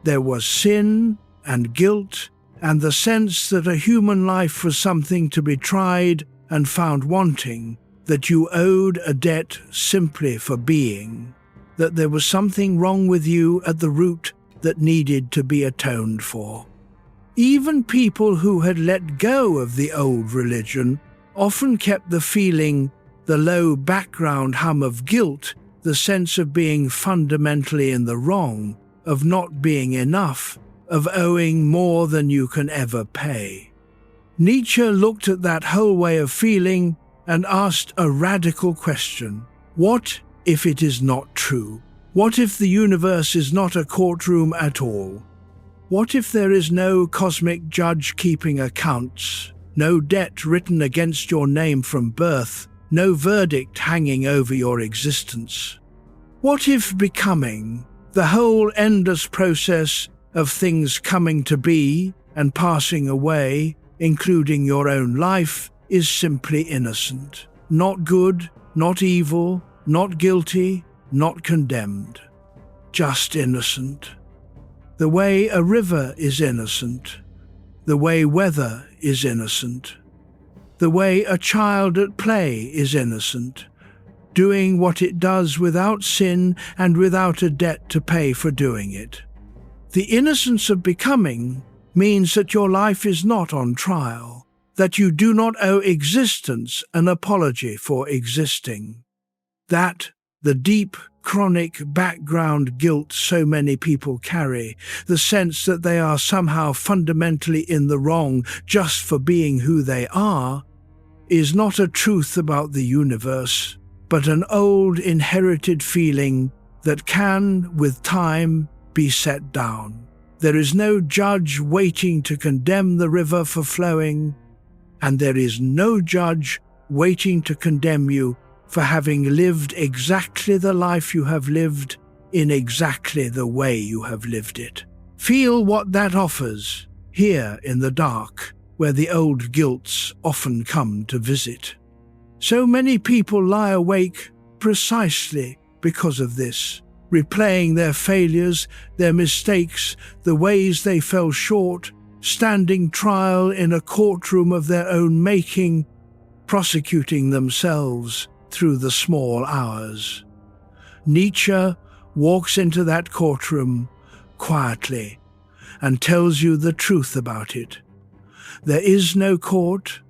there was sin and guilt, and the sense that a human life was something to be tried and found wanting, that you owed a debt simply for being, that there was something wrong with you at the root that needed to be atoned for. Even people who had let go of the old religion often kept the feeling, the low background hum of guilt, the sense of being fundamentally in the wrong, of not being enough, of owing more than you can ever pay. Nietzsche looked at that whole way of feeling and asked a radical question. What if it is not true? What if the universe is not a courtroom at all? What if there is no cosmic judge keeping accounts, no debt written against your name from birth, no verdict hanging over your existence? What if becoming, the whole endless process of things coming to be and passing away, including your own life, is simply innocent, not good, not evil, not guilty, not condemned, just innocent? The way a river is innocent, the way weather is innocent, the way a child at play is innocent, doing what it does without sin and without a debt to pay for doing it. The innocence of becoming means that your life is not on trial, that you do not owe existence an apology for existing, that the deep, chronic background guilt so many people carry, the sense that they are somehow fundamentally in the wrong just for being who they are, is not a truth about the universe, but an old inherited feeling that can, with time, be set down. There is no judge waiting to condemn the river for flowing, and there is no judge waiting to condemn you for having lived exactly the life you have lived in exactly the way you have lived it. Feel what that offers, here in the dark, where the old guilts often come to visit. So many people lie awake precisely because of this, replaying their failures, their mistakes, the ways they fell short, standing trial in a courtroom of their own making, prosecuting themselves through the small hours. Nietzsche walks into that courtroom quietly and tells you the truth about it. There is no court,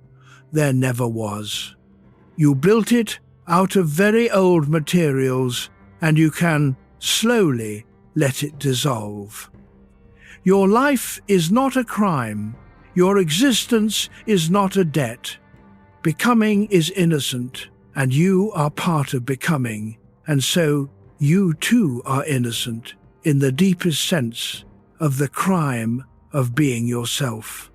there never was. You built it out of very old materials, and you can slowly let it dissolve. Your life is not a crime. Your existence is not a debt. Becoming is innocent, and you are part of becoming, and so you too are innocent in the deepest sense of the crime of being yourself.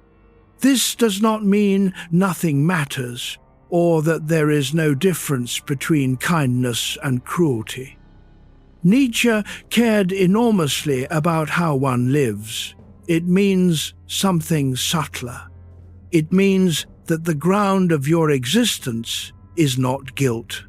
This does not mean nothing matters, or that there is no difference between kindness and cruelty. Nietzsche cared enormously about how one lives. It means something subtler. It means that the ground of your existence is not guilt.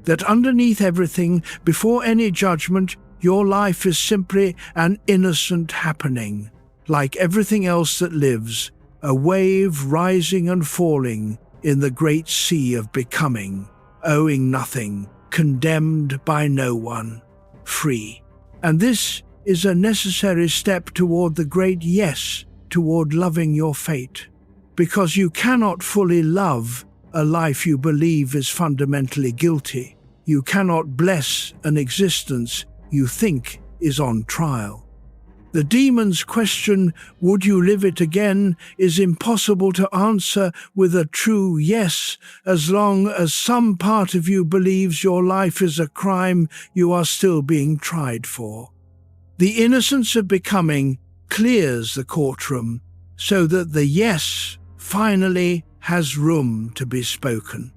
That underneath everything, before any judgment, your life is simply an innocent happening, like everything else that lives, a wave rising and falling in the great sea of becoming, owing nothing, condemned by no one, free. And this is a necessary step toward the great yes, toward loving your fate, because you cannot fully love a life you believe is fundamentally guilty. You cannot bless an existence you think is on trial. The demon's question, would you live it again, is impossible to answer with a true yes, as long as some part of you believes your life is a crime you are still being tried for. The innocence of becoming clears the courtroom so that the yes finally has room to be spoken.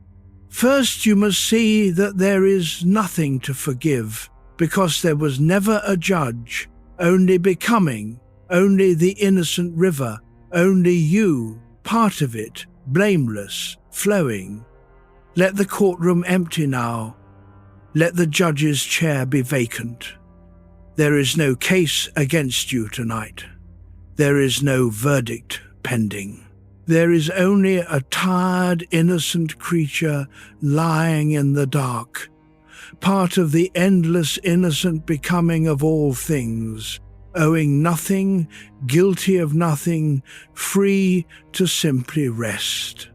First, you must see that there is nothing to forgive, because there was never a judge, only becoming, only the innocent river, only you, part of it, blameless, flowing. Let the courtroom empty now. Let the judge's chair be vacant. There is no case against you tonight. There is no verdict pending. There is only a tired, innocent creature lying in the dark, part of the endless innocent becoming of all things, owing nothing, guilty of nothing, free to simply rest.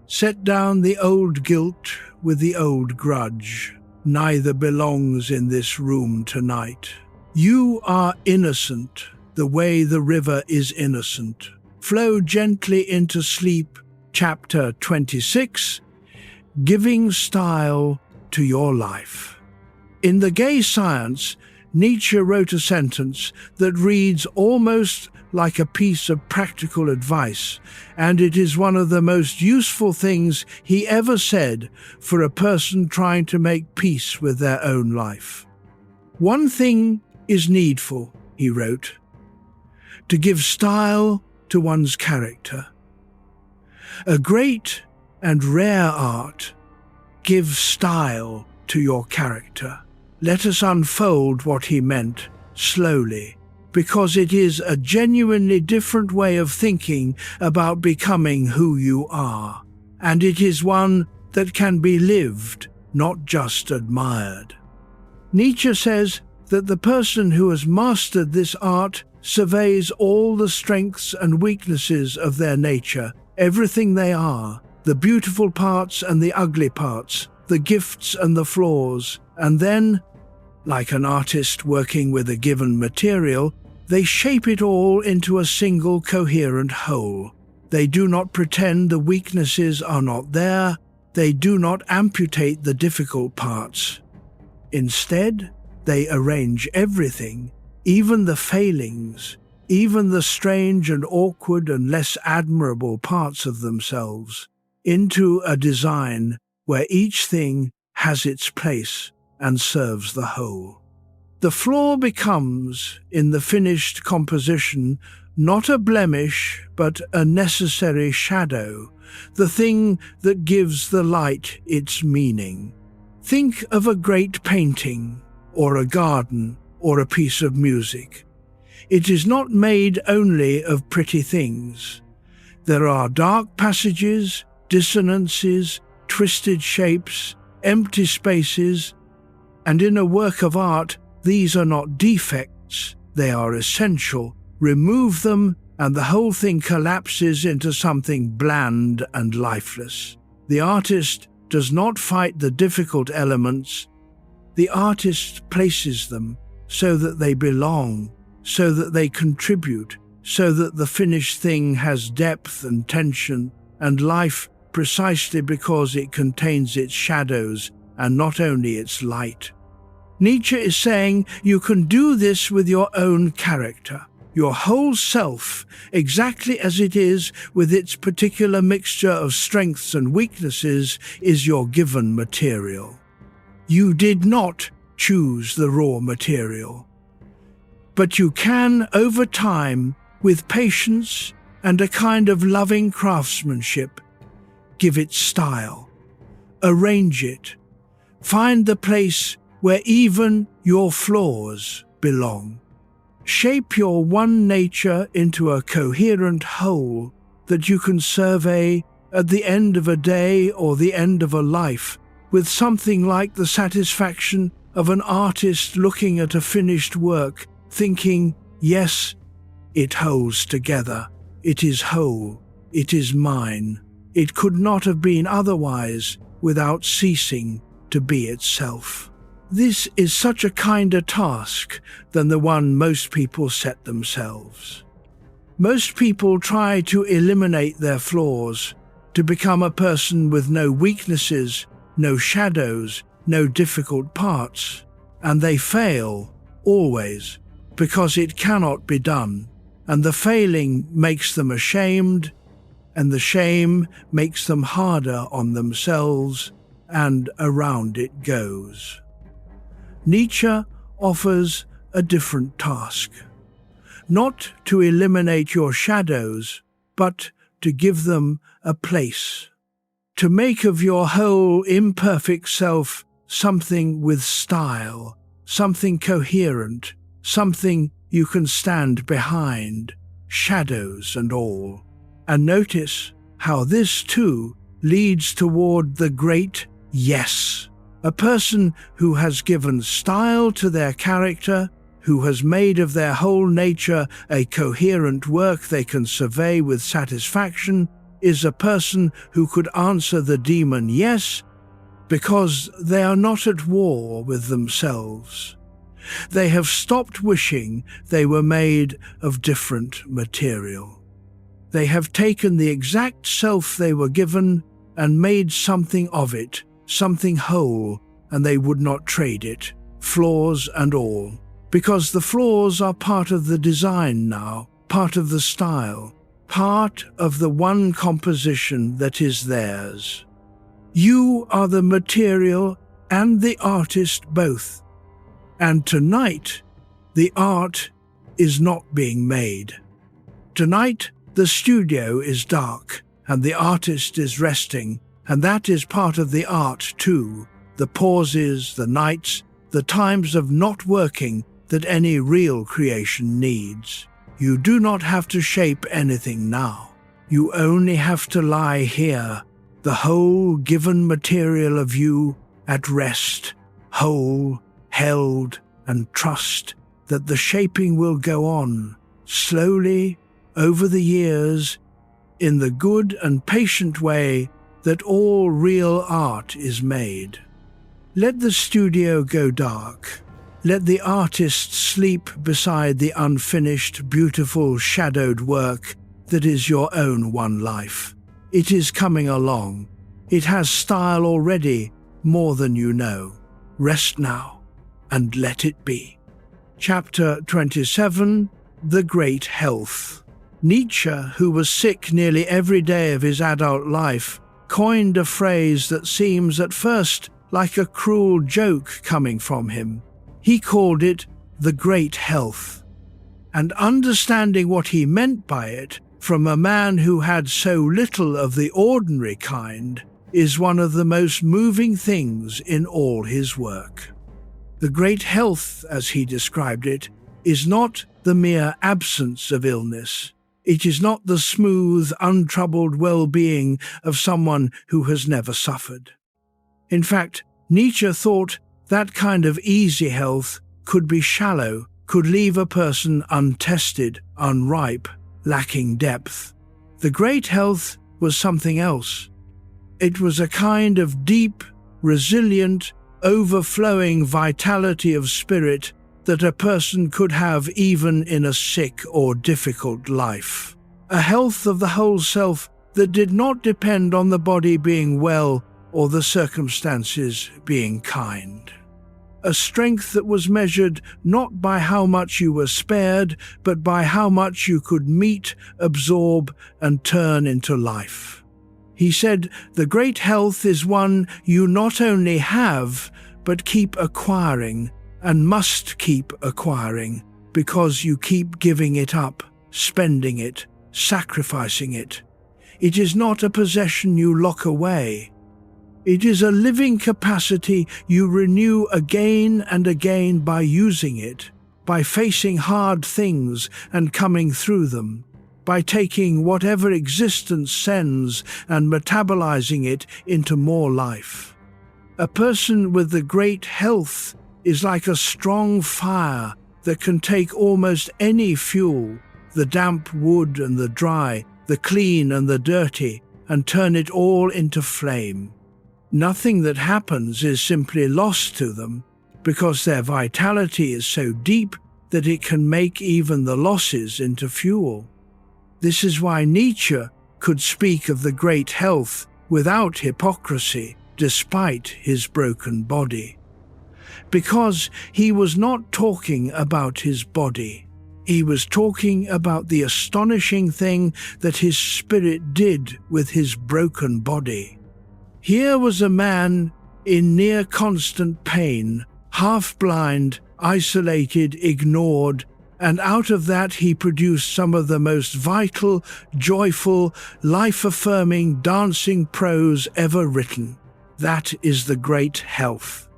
Set down the old guilt with the old grudge. Neither belongs in this room tonight. You are innocent, the way the river is innocent. Flow gently into sleep. Chapter 26, Giving Style to Your Life. In The Gay Science, Nietzsche wrote a sentence that reads almost like a piece of practical advice, and it is one of the most useful things he ever said for a person trying to make peace with their own life. One thing is needful, he wrote, to give style to one's character. A great and rare art gives style to your character. Let us unfold what he meant slowly, because it is a genuinely different way of thinking about becoming who you are, and it is one that can be lived, not just admired. Nietzsche says that the person who has mastered this art surveys all the strengths and weaknesses of their nature, everything they are, the beautiful parts and the ugly parts, the gifts and the flaws, and then, like an artist working with a given material, they shape it all into a single coherent whole. They do not pretend the weaknesses are not there. They do not amputate the difficult parts. Instead, they arrange everything, even the failings, even the strange and awkward and less admirable parts of themselves, into a design where each thing has its place and serves the whole. The flaw becomes, in the finished composition, not a blemish, but a necessary shadow, the thing that gives the light its meaning. Think of a great painting, or a garden, or a piece of music. It is not made only of pretty things. There are dark passages, dissonances, twisted shapes, empty spaces, and in a work of art, these are not defects, they are essential. Remove them, and the whole thing collapses into something bland and lifeless. The artist does not fight the difficult elements. The artist places them so that they belong, so that they contribute, so that the finished thing has depth and tension and life precisely because it contains its shadows and not only its light. Nietzsche is saying you can do this with your own character, your whole self, exactly as it is with its particular mixture of strengths and weaknesses, is your given material. You did not choose the raw material, but you can, over time, with patience and a kind of loving craftsmanship, give it style, arrange it, find the place where even your flaws belong. Shape your one nature into a coherent whole that you can survey at the end of a day or the end of a life with something like the satisfaction of an artist looking at a finished work, thinking, yes, it holds together, it is whole, it is mine. It could not have been otherwise without ceasing to be itself. This is such a kinder task than the one most people set themselves. Most people try to eliminate their flaws, to become a person with no weaknesses, no shadows, no difficult parts, and they fail, always, because it cannot be done, and the failing makes them ashamed, and the shame makes them harder on themselves, and around it goes. Nietzsche offers a different task, not to eliminate your shadows, but to give them a place, to make of your whole imperfect self something with style, something coherent, something you can stand behind, shadows and all. And notice how this too leads toward the great yes. A person who has given style to their character, who has made of their whole nature a coherent work they can survey with satisfaction, is a person who could answer the demon yes, because they are not at war with themselves. They have stopped wishing they were made of different material. They have taken the exact self they were given and made something of it, something whole, and they would not trade it, flaws and all. Because the flaws are part of the design now, part of the style, part of the one composition that is theirs. You are the material and the artist both. And tonight, the art is not being made. Tonight, the studio is dark, and the artist is resting, and that is part of the art too. The pauses, the nights, the times of not working that any real creation needs. You do not have to shape anything now. You only have to lie here, the whole given material of you at rest, whole, held, and trust that the shaping will go on, slowly, over the years, in the good and patient way that all real art is made. Let the studio go dark. Let the artist sleep beside the unfinished, beautiful, shadowed work that is your own one life. It is coming along. It has style already, more than you know. Rest now, and let it be. Chapter 27, The Great Health. Nietzsche, who was sick nearly every day of his adult life, coined a phrase that seems at first like a cruel joke coming from him. He called it the Great Health. And understanding what he meant by it, from a man who had so little of the ordinary kind, is one of the most moving things in all his work. The great health, as he described it, is not the mere absence of illness. It is not the smooth, untroubled well-being of someone who has never suffered. In fact, Nietzsche thought that kind of easy health could be shallow, could leave a person untested, unripe, lacking depth. The great health was something else. It was a kind of deep, resilient, overflowing vitality of spirit that a person could have even in a sick or difficult life. A health of the whole self that did not depend on the body being well or the circumstances being kind. A strength that was measured not by how much you were spared, but by how much you could meet, absorb, and turn into life. He said, the great health is one you not only have, but keep acquiring, and must keep acquiring, because you keep giving it up, spending it, sacrificing it. It is not a possession you lock away. It is a living capacity you renew again and again by using it, by facing hard things and coming through them, by taking whatever existence sends and metabolizing it into more life. A person with the great health is like a strong fire that can take almost any fuel, the damp wood and the dry, the clean and the dirty, and turn it all into flame. Nothing that happens is simply lost to them, because their vitality is so deep that it can make even the losses into fuel. This is why Nietzsche could speak of the great health without hypocrisy, despite his broken body. Because he was not talking about his body. He was talking about the astonishing thing that his spirit did with his broken body. Here was a man in near constant pain, half-blind, isolated, ignored, and out of that he produced some of the most vital, joyful, life-affirming, dancing prose ever written. That is the great health.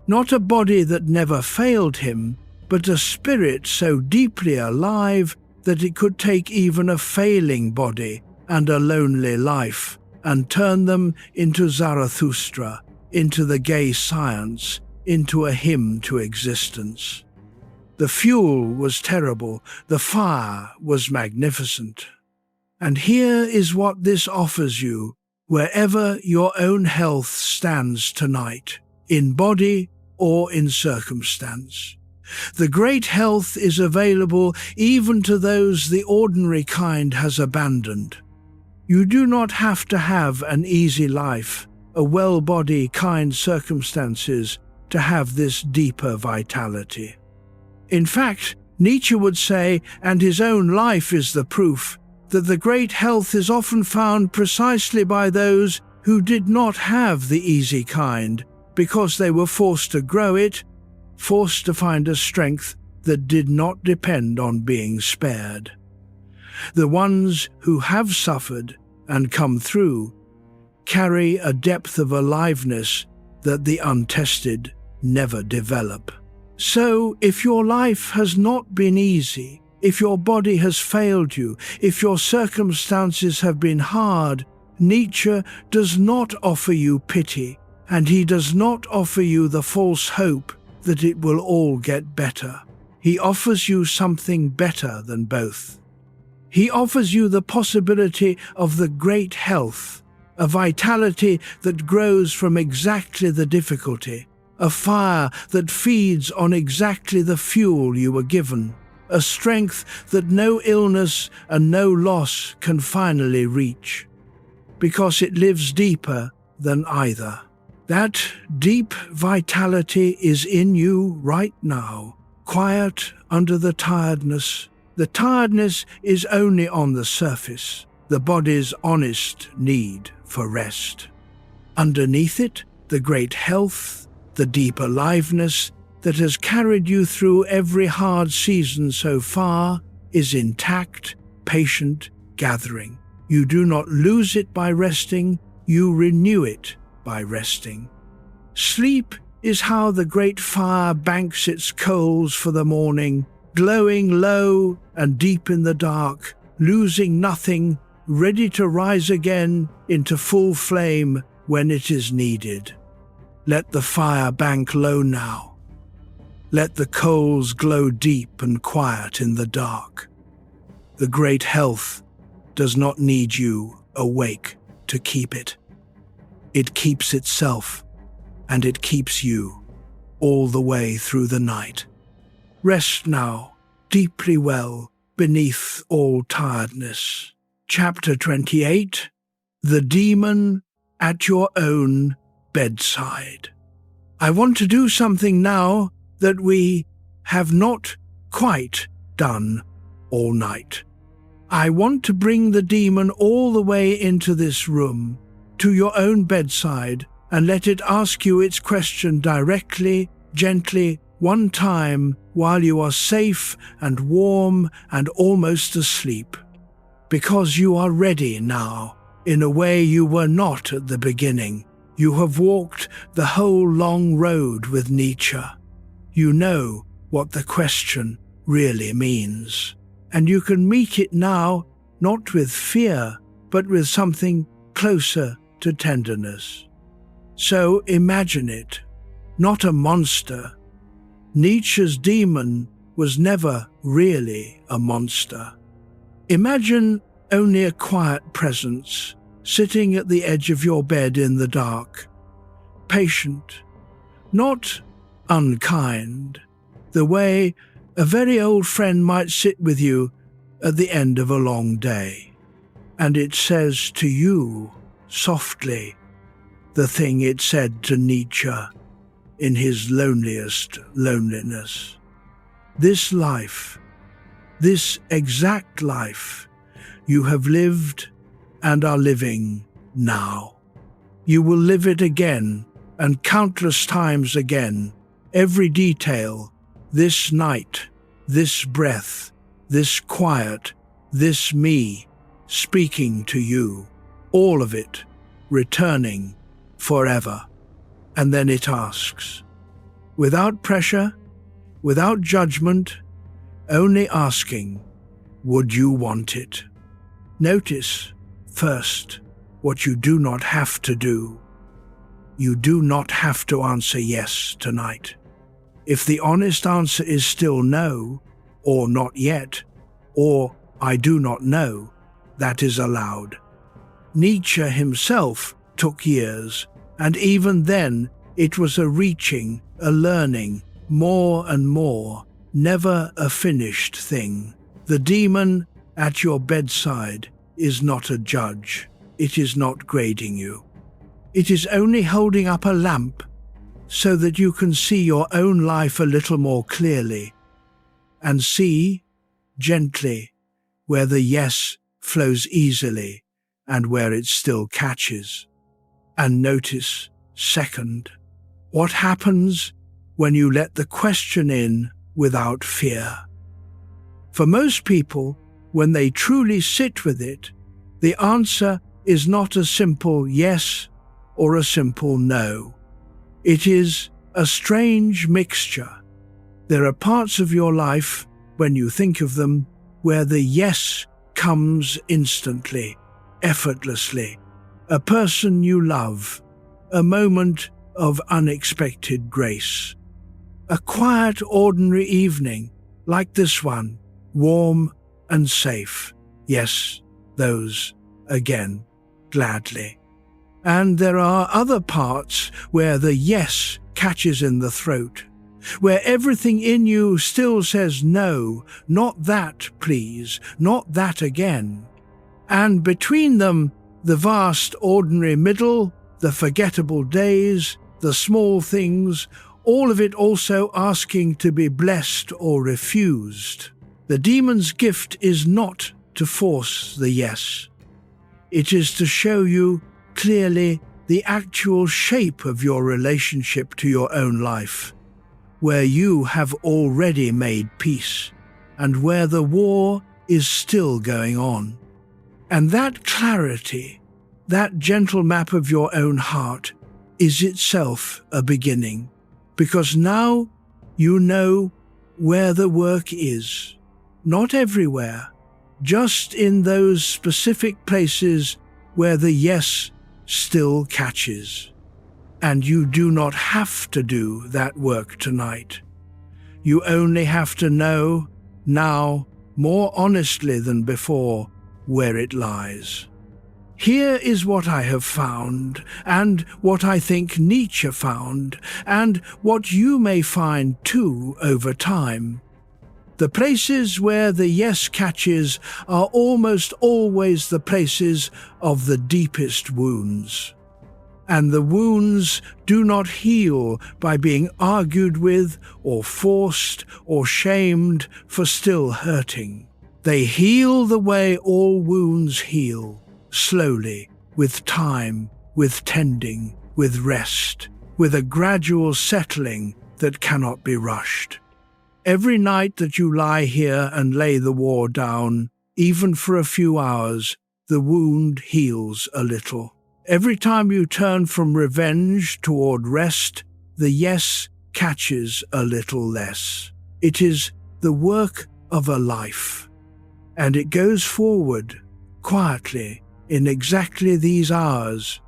Not a body that never failed him, but a spirit so deeply alive that it could take even a failing body and a lonely life, and turn them into Zarathustra, into the gay science, into a hymn to existence. The fuel was terrible, the fire was magnificent. And here is what this offers you, wherever your own health stands tonight, in body or in circumstance. The great health is available even to those the ordinary kind has abandoned. You do not have to have an easy life, a well-body, kind circumstances to have this deeper vitality. In fact, Nietzsche would say, and his own life is the proof, that the great health is often found precisely by those who did not have the easy kind, because they were forced to grow it, forced to find a strength that did not depend on being spared. The ones who have suffered and come through carry a depth of aliveness that the untested never develop. So, if your life has not been easy, if your body has failed you, if your circumstances have been hard, Nietzsche does not offer you pity, and he does not offer you the false hope that it will all get better. He offers you something better than both. He offers you the possibility of the great health, a vitality that grows from exactly the difficulty, a fire that feeds on exactly the fuel you were given, a strength that no illness and no loss can finally reach, because it lives deeper than either. That deep vitality is in you right now, quiet under the tiredness. The tiredness is only on the surface, the body's honest need for rest. Underneath it, the great health, the deep aliveness that has carried you through every hard season so far is intact, patient, gathering. You do not lose it by resting, you renew it by resting. Sleep is how the great fire banks its coals for the morning, glowing low and deep in the dark, losing nothing, ready to rise again into full flame when it is needed. Let the fire bank low now. Let the coals glow deep and quiet in the dark. The great health does not need you awake to keep it. It keeps itself, and it keeps you all the way through the night. Rest now, deeply well, beneath all tiredness. Chapter 28, The Demon at Your Own Bedside. I want to do something now that we have not quite done all night. I want to bring the demon all the way into this room, to your own bedside, and let it ask you its question directly, gently, one time, while you are safe and warm and almost asleep. Because you are ready now, in a way you were not at the beginning. You have walked the whole long road with Nietzsche. You know what the question really means. And you can meet it now, not with fear, but with something closer to tenderness. So imagine it, not a monster. Nietzsche's demon was never really a monster. Imagine only a quiet presence, sitting at the edge of your bed in the dark, patient, not unkind, the way a very old friend might sit with you at the end of a long day. And it says to you, softly, the thing it said to Nietzsche in his loneliest loneliness. This life, this exact life, you have lived and are living now. You will live it again, and countless times again, every detail, this night, this breath, this quiet, this me, speaking to you, all of it, returning forever. And then it asks, without pressure, without judgment, only asking, would you want it? Notice First, what you do not have to do. You do not have to answer yes tonight. If the honest answer is still no, or not yet, or I do not know, that is allowed. Nietzsche himself took years, and even then it was a reaching, a learning, more and more, never a finished thing. The demon at your bedside is not a judge. It is not grading you. It is only holding up a lamp so that you can see your own life a little more clearly, and see, gently, where the yes flows easily and where it still catches. And notice, second, what happens when you let the question in without fear. For most people, when they truly sit with it, the answer is not a simple yes or a simple no. It is a strange mixture. There are parts of your life, when you think of them, where the yes comes instantly, effortlessly. A person you love, a moment of unexpected grace. A quiet, ordinary evening, like this one, warm and safe. Yes, those, again, gladly. And there are other parts where the yes catches in the throat, where everything in you still says no, not that, please, not that again. And between them, the vast ordinary middle, the forgettable days, the small things, all of it also asking to be blessed or refused. The demon's gift is not to force the yes. It is to show you clearly the actual shape of your relationship to your own life, where you have already made peace, and where the war is still going on. And that clarity, that gentle map of your own heart, is itself a beginning, because now you know where the work is. Not everywhere, just in those specific places where the yes still catches. And you do not have to do that work tonight. You only have to know, now, more honestly than before, where it lies. Here is what I have found, and what I think Nietzsche found, and what you may find too over time. The places where the yes catches are almost always the places of the deepest wounds. And the wounds do not heal by being argued with or forced or shamed for still hurting. They heal the way all wounds heal, slowly, with time, with tending, with rest, with a gradual settling that cannot be rushed. Every night that you lie here and lay the war down, even for a few hours, the wound heals a little. Every time you turn from revenge toward rest, the yes catches a little less. It is the work of a life, and it goes forward, quietly, in exactly these hours,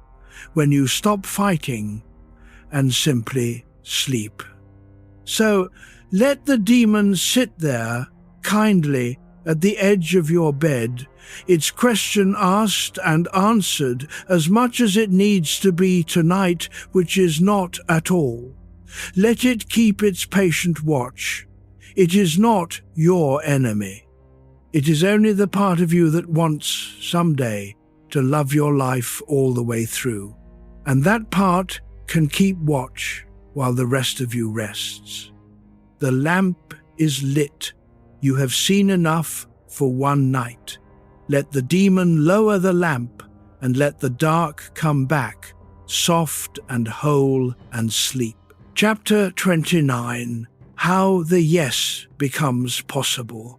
when you stop fighting and simply sleep. So, let the demon sit there, kindly, at the edge of your bed, its question asked and answered as much as it needs to be tonight, which is not at all. Let it keep its patient watch. It is not your enemy. It is only the part of you that wants, someday, to love your life all the way through. And that part can keep watch while the rest of you rests. The lamp is lit. You have seen enough for one night. Let the demon lower the lamp and let the dark come back, soft and whole and sleep. Chapter 29. How the yes becomes possible.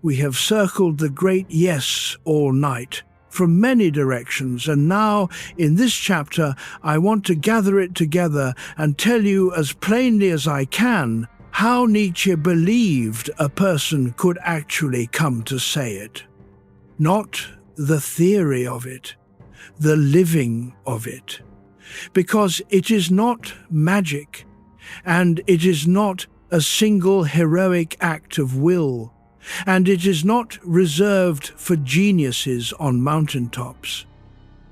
We have circled the great yes all night, from many directions, and now, in this chapter, I want to gather it together and tell you as plainly as I can how Nietzsche believed a person could actually come to say it. Not the theory of it, the living of it. Because it is not magic, and it is not a single heroic act of will, and it is not reserved for geniuses on mountaintops.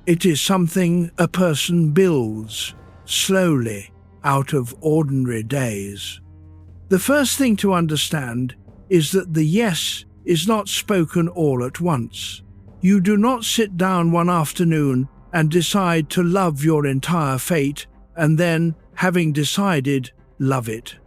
It is something a person builds, slowly, out of ordinary days. The first thing to understand is that the yes is not spoken all at once. You do not sit down one afternoon and decide to love your entire fate, and then, having decided, love it.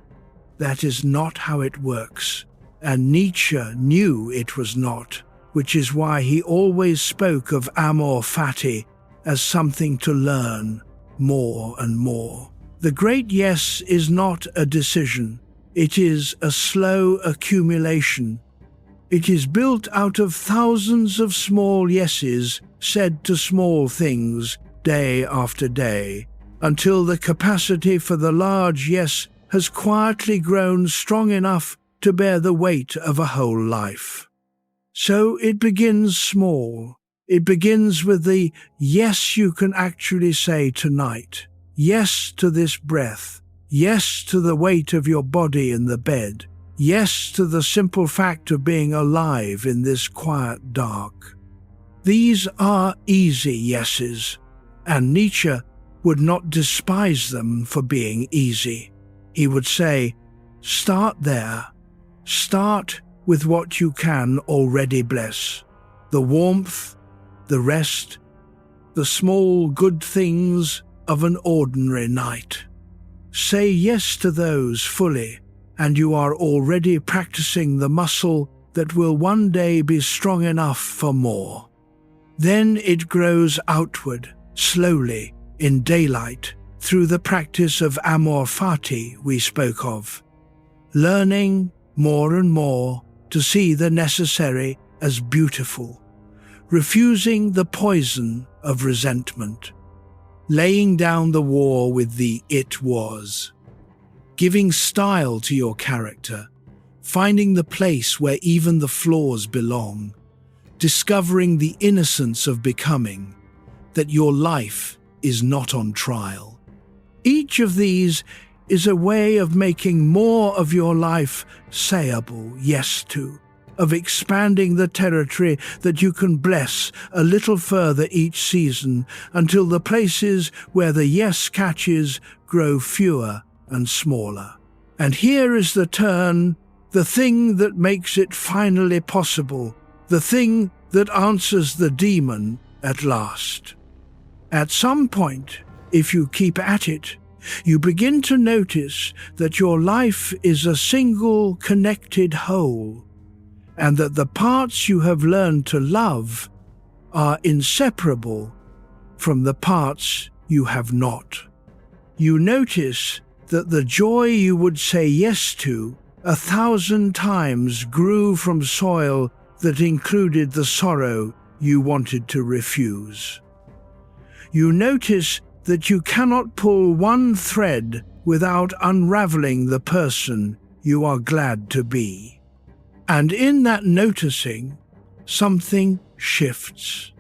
That is not how it works, and Nietzsche knew it was not, which is why he always spoke of amor fati as something to learn more and more. The great yes is not a decision, it is a slow accumulation. It is built out of thousands of small yeses said to small things day after day, until the capacity for the large yes has quietly grown strong enough to bear the weight of a whole life. So it begins small. It begins with the yes you can actually say tonight. Yes to this breath. Yes to the weight of your body in the bed. Yes to the simple fact of being alive in this quiet dark. These are easy yeses, and Nietzsche would not despise them for being easy. He would say, start there. Start with what you can already bless. The warmth, the rest, the small good things of an ordinary night. Say yes to those fully, and you are already practicing the muscle that will one day be strong enough for more. Then it grows outward, slowly, in daylight, through the practice of amor fati we spoke of. Learning, more and more, to see the necessary as beautiful. Refusing the poison of resentment. Laying down the war with the it was. Giving style to your character. Finding the place where even the flaws belong. Discovering the innocence of becoming. That your life is not on trial. Each of these is a way of making more of your life sayable yes to, of expanding the territory that you can bless a little further each season until the places where the yes catches grow fewer and smaller. And here is the turn, the thing that makes it finally possible, the thing that answers the demon at last. At some point, if you keep at it, you begin to notice that your life is a single connected whole, and that the parts you have learned to love are inseparable from the parts you have not. You notice that the joy you would say yes to 1,000 times grew from soil that included the sorrow you wanted to refuse. You notice that you cannot pull one thread without unraveling the person you are glad to be. And in that noticing, something shifts.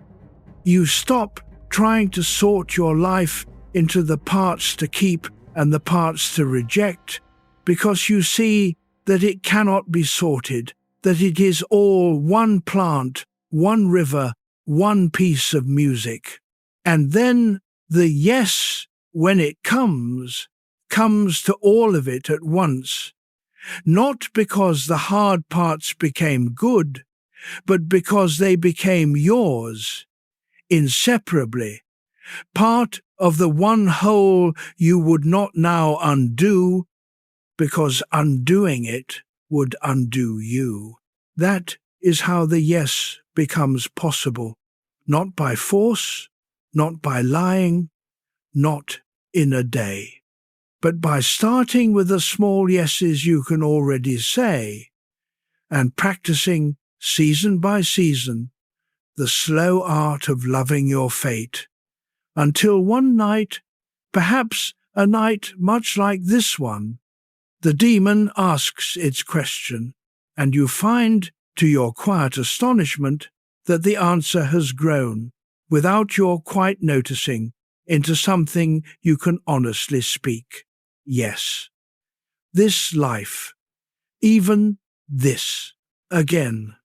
You stop trying to sort your life into the parts to keep and the parts to reject, because you see that it cannot be sorted, that it is all one plant, one river, one piece of music. And then the yes, when it comes to all of it at once, not because the hard parts became good, but because they became yours, inseparably, part of the one whole you would not now undo, because undoing it would undo you. That is how the yes becomes possible, not by force, not by lying, not in a day, but by starting with the small yeses you can already say, and practicing season by season the slow art of loving your fate, until one night, perhaps a night much like this one, the demon asks its question, and you find, to your quiet astonishment, that the answer has grown, without your quite noticing, into something you can honestly speak. Yes. This life. Even this. Again.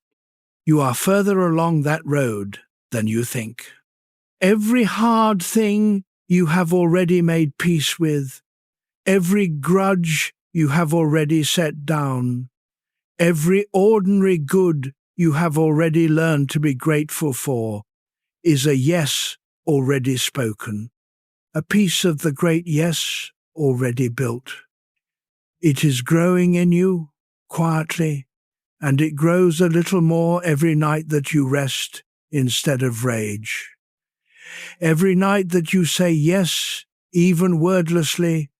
You are further along that road than you think. Every hard thing you have already made peace with, every grudge you have already set down, every ordinary good you have already learned to be grateful for, is a yes already spoken, a piece of the great yes already built. It is growing in you, quietly, and it grows a little more every night that you rest instead of rage. Every night that you say yes, even wordlessly,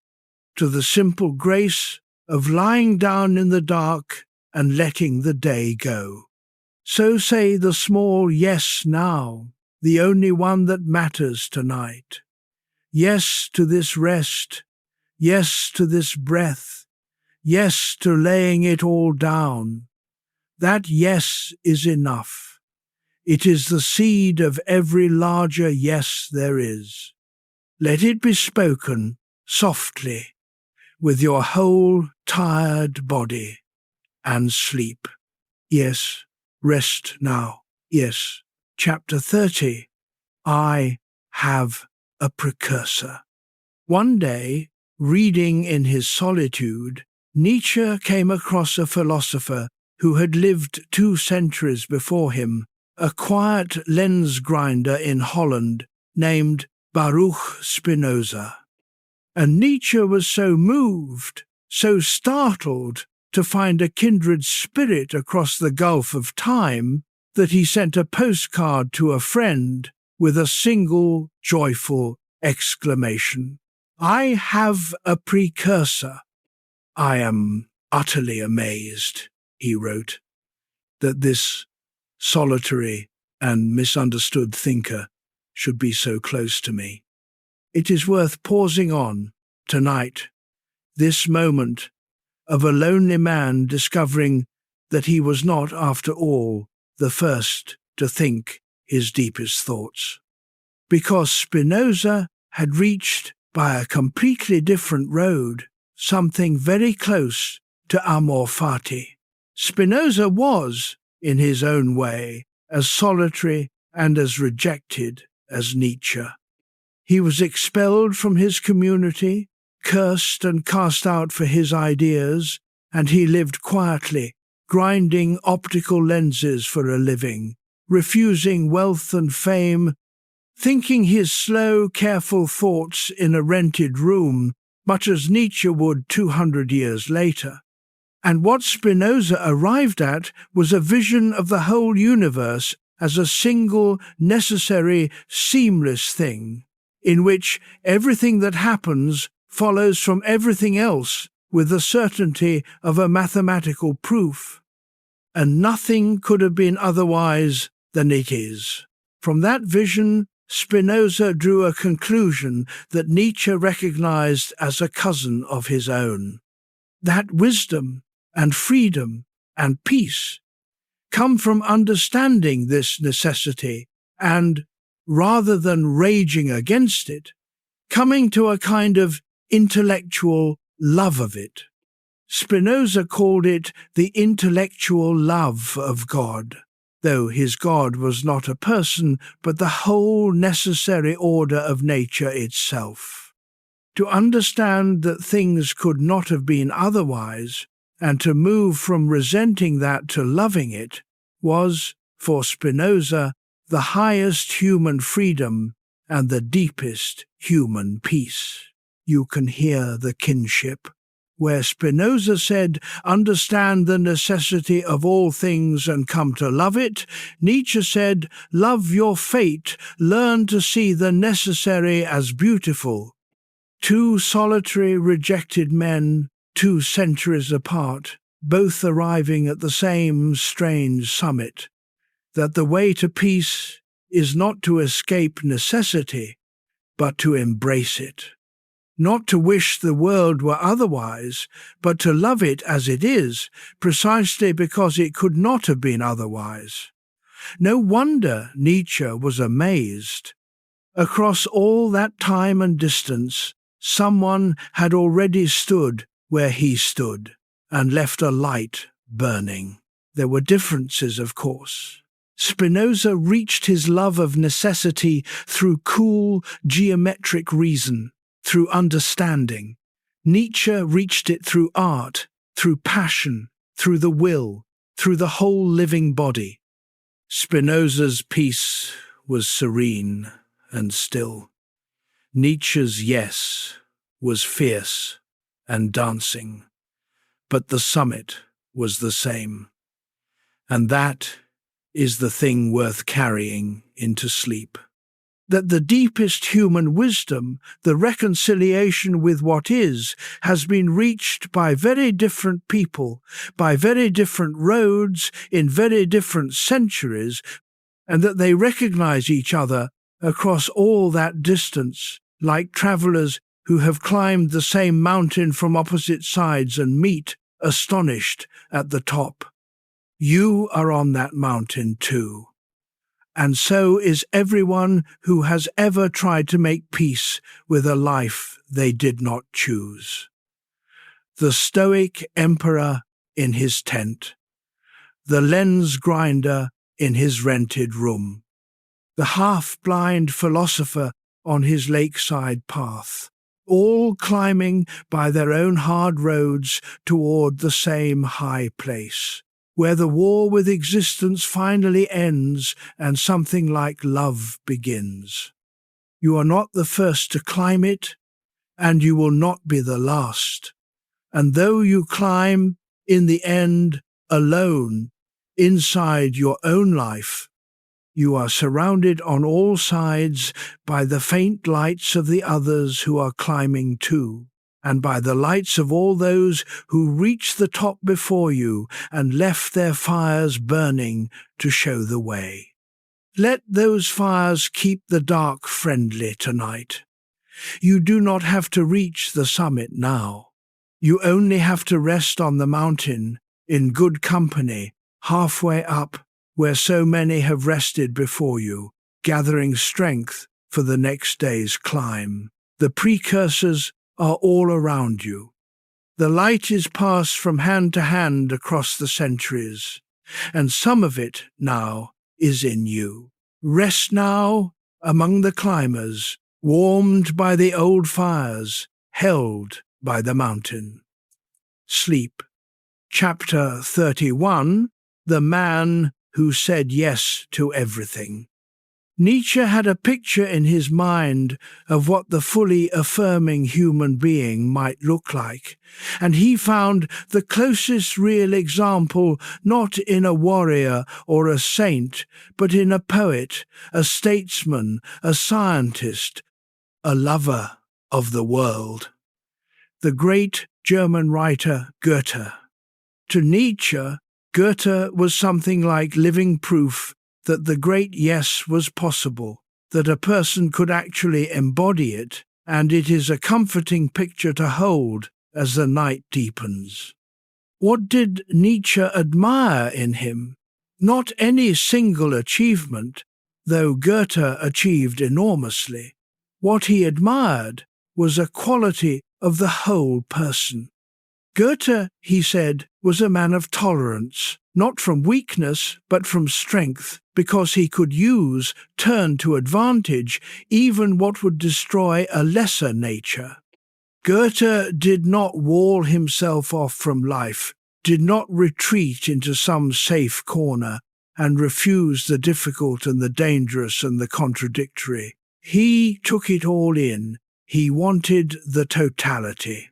to the simple grace of lying down in the dark and letting the day go. So say the small yes now, the only one that matters tonight. Yes to this rest, yes to this breath, yes to laying it all down. That yes is enough. It is the seed of every larger yes there is. Let it be spoken softly, with your whole tired body, and sleep. Yes, rest now. Yes. Chapter 30. I have a precursor. One day, reading in his solitude, Nietzsche came across a philosopher who had lived 2 centuries before him, a quiet lens grinder in Holland named Baruch Spinoza. And Nietzsche was so moved, so startled to find a kindred spirit across the gulf of time, that he sent a postcard to a friend with a single joyful exclamation. I have a precursor. I am utterly amazed, he wrote, that this solitary and misunderstood thinker should be so close to me. It is worth pausing on, tonight, this moment of a lonely man discovering that he was not, after all, the first to think his deepest thoughts. Because Spinoza had reached, by a completely different road, something very close to amor fati. Spinoza was, in his own way, as solitary and as rejected as Nietzsche. He was expelled from his community, cursed and cast out for his ideas, and he lived quietly, grinding optical lenses for a living, refusing wealth and fame, thinking his slow, careful thoughts in a rented room, much as Nietzsche would 200 years later. And what Spinoza arrived at was a vision of the whole universe as a single, necessary, seamless thing, in which everything that happens follows from everything else with the certainty of a mathematical proof. And nothing could have been otherwise than it is. From that vision, Spinoza drew a conclusion that Nietzsche recognized as a cousin of his own. That wisdom and freedom and peace come from understanding this necessity and, rather than raging against it, coming to a kind of intellectual love of it. Spinoza called it the intellectual love of God, though his God was not a person but the whole necessary order of nature itself. To understand that things could not have been otherwise, and to move from resenting that to loving it, was, for Spinoza, the highest human freedom and the deepest human peace. You can hear the kinship. Where Spinoza said, understand the necessity of all things and come to love it, Nietzsche said, love your fate, learn to see the necessary as beautiful. 2 solitary, rejected men, 2 centuries apart, both arriving at the same strange summit, that the way to peace is not to escape necessity, but to embrace it. Not to wish the world were otherwise, but to love it as it is, precisely because it could not have been otherwise. No wonder Nietzsche was amazed. Across all that time and distance, someone had already stood where he stood and left a light burning. There were differences, of course. Spinoza reached his love of necessity through cool, geometric reason, through understanding. Nietzsche reached it through art, through passion, through the will, through the whole living body. Spinoza's peace was serene and still. Nietzsche's yes was fierce and dancing, but the summit was the same. And that is the thing worth carrying into sleep. That the deepest human wisdom, the reconciliation with what is, has been reached by very different people, by very different roads, in very different centuries, and that they recognize each other across all that distance, like travelers who have climbed the same mountain from opposite sides and meet, astonished, at the top. You are on that mountain too. And so is everyone who has ever tried to make peace with a life they did not choose. The stoic emperor in his tent, the lens grinder in his rented room, the half-blind philosopher on his lakeside path, all climbing by their own hard roads toward the same high place, where the war with existence finally ends and something like love begins. You are not the first to climb it, and you will not be the last. And though you climb, in the end, alone, inside your own life, you are surrounded on all sides by the faint lights of the others who are climbing too, and by the lights of all those who reached the top before you and left their fires burning to show the way. Let those fires keep the dark friendly tonight. You do not have to reach the summit now. You only have to rest on the mountain, in good company, halfway up, where so many have rested before you, gathering strength for the next day's climb. The precursors are all around you. The light is passed from hand to hand across the centuries, and some of it now is in you. Rest now among the climbers, warmed by the old fires, held by the mountain. Sleep. Chapter 31. The Man Who Said Yes to Everything. Nietzsche had a picture in his mind of what the fully affirming human being might look like, and he found the closest real example not in a warrior or a saint, but in a poet, a statesman, a scientist, a lover of the world. The great German writer Goethe. To Nietzsche, Goethe was something like living proof that the great yes was possible, that a person could actually embody it, and it is a comforting picture to hold as the night deepens. What did Nietzsche admire in him? Not any single achievement, though Goethe achieved enormously. What he admired was a quality of the whole person. Goethe, he said, was a man of tolerance, not from weakness, but from strength, because he could turn to advantage, even what would destroy a lesser nature. Goethe did not wall himself off from life, did not retreat into some safe corner, and refuse the difficult and the dangerous and the contradictory. He took it all in. He wanted the totality.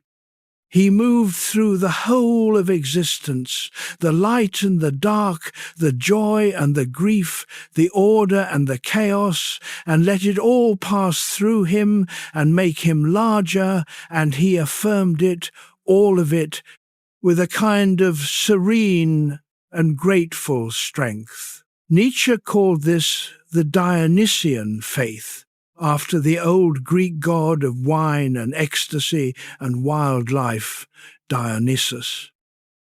He moved through the whole of existence, the light and the dark, the joy and the grief, the order and the chaos, and let it all pass through him and make him larger, and he affirmed it, all of it, with a kind of serene and grateful strength. Nietzsche called this the Dionysian faith, after the old Greek god of wine and ecstasy and wild life, Dionysus.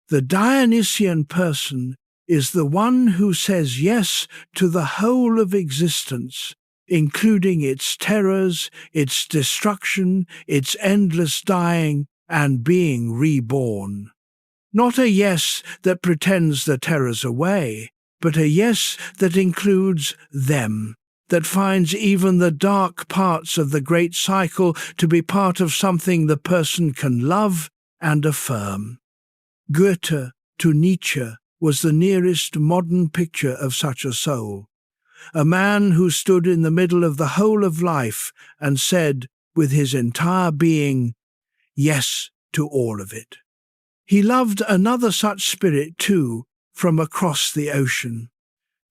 The Dionysian person is the one who says yes to the whole of existence, including its terrors, its destruction, its endless dying, and being reborn. Not a yes that pretends the terrors away, but a yes that includes them, that finds even the dark parts of the great cycle to be part of something the person can love and affirm. Goethe to Nietzsche was the nearest modern picture of such a soul, a man who stood in the middle of the whole of life and said, with his entire being, yes to all of it. He loved another such spirit too, from across the ocean,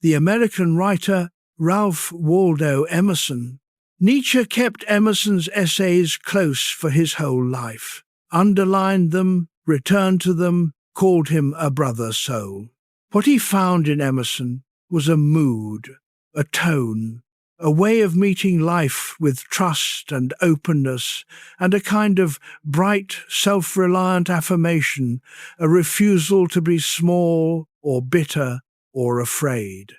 the American writer Ralph Waldo Emerson. Nietzsche kept Emerson's essays close for his whole life, underlined them, returned to them, called him a brother soul. What he found in Emerson was a mood, a tone, a way of meeting life with trust and openness, and a kind of bright, self-reliant affirmation, a refusal to be small or bitter or afraid.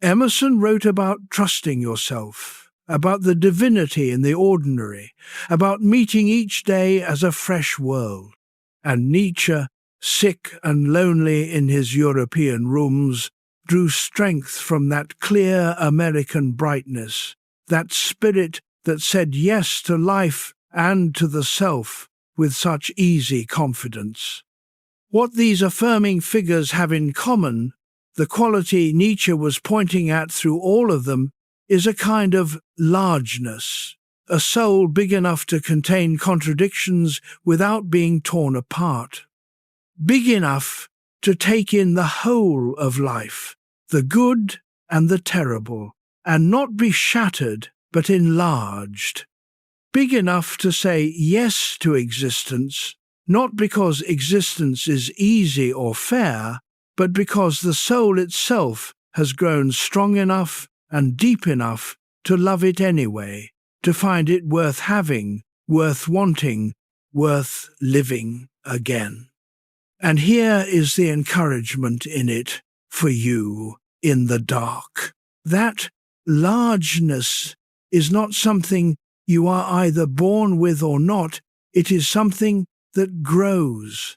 Emerson wrote about trusting yourself, about the divinity in the ordinary, about meeting each day as a fresh world. And Nietzsche, sick and lonely in his European rooms, drew strength from that clear American brightness, that spirit that said yes to life and to the self with such easy confidence. What these affirming figures have in common, the quality Nietzsche was pointing at through all of them, is a kind of largeness, a soul big enough to contain contradictions without being torn apart, big enough to take in the whole of life, the good and the terrible, and not be shattered but enlarged, big enough to say yes to existence, not because existence is easy or fair, but because the soul itself has grown strong enough and deep enough to love it anyway, to find it worth having, worth wanting, worth living again. And here is the encouragement in it for you in the dark. That largeness is not something you are either born with or not, it is something that grows.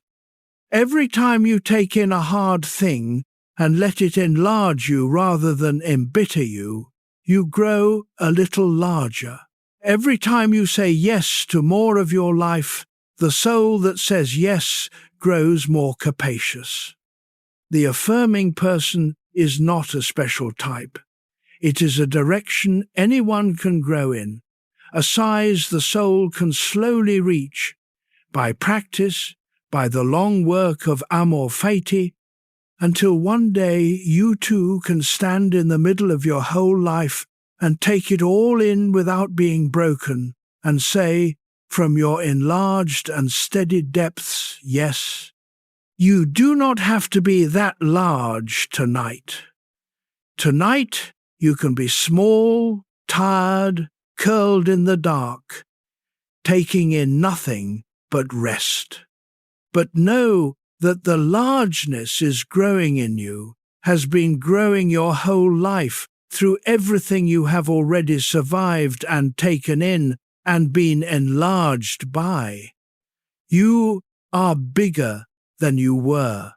Every time you take in a hard thing and let it enlarge you rather than embitter you, you grow a little larger. Every time you say yes to more of your life, the soul that says yes grows more capacious. The affirming person is not a special type. It is a direction anyone can grow in, a size the soul can slowly reach, by practice, by the long work of amor fati, until one day you too can stand in the middle of your whole life and take it all in without being broken, and say, from your enlarged and steady depths, yes, you do not have to be that large tonight. Tonight you can be small, tired, curled in the dark, taking in nothing but rest. But know that the largeness is growing in you, has been growing your whole life through everything you have already survived and taken in and been enlarged by. You are bigger than you were.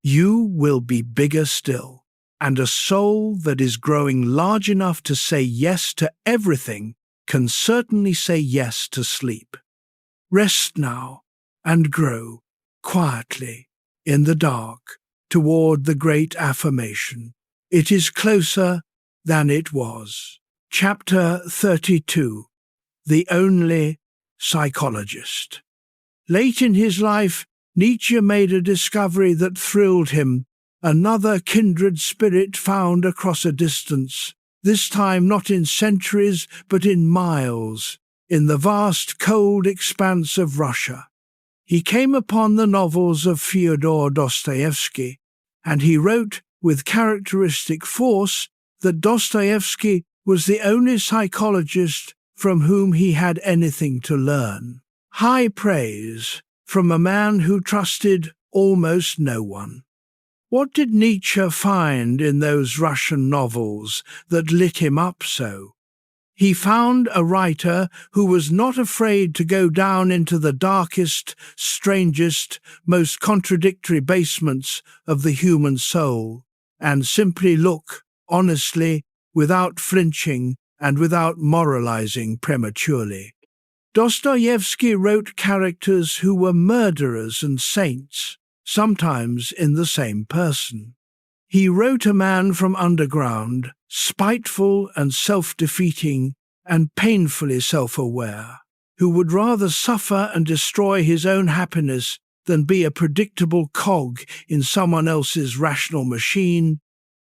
You will be bigger still, and a soul that is growing large enough to say yes to everything can certainly say yes to sleep. Rest now and grow quietly in the dark toward the great affirmation. It is closer than it was. Chapter 32. The Only Psychologist. Late in his life, Nietzsche made a discovery that thrilled him, another kindred spirit found across a distance, this time not in centuries but in miles, in the vast cold expanse of Russia. He came upon the novels of Fyodor Dostoevsky, and he wrote with characteristic force that Dostoevsky was the only psychologist from whom he had anything to learn. High praise from a man who trusted almost no one. What did Nietzsche find in those Russian novels that lit him up so? He found a writer who was not afraid to go down into the darkest, strangest, most contradictory basements of the human soul, and simply look, honestly, without flinching and without moralizing prematurely. Dostoevsky wrote characters who were murderers and saints, sometimes in the same person. He wrote a man from underground, spiteful and self-defeating and painfully self-aware, who would rather suffer and destroy his own happiness than be a predictable cog in someone else's rational machine,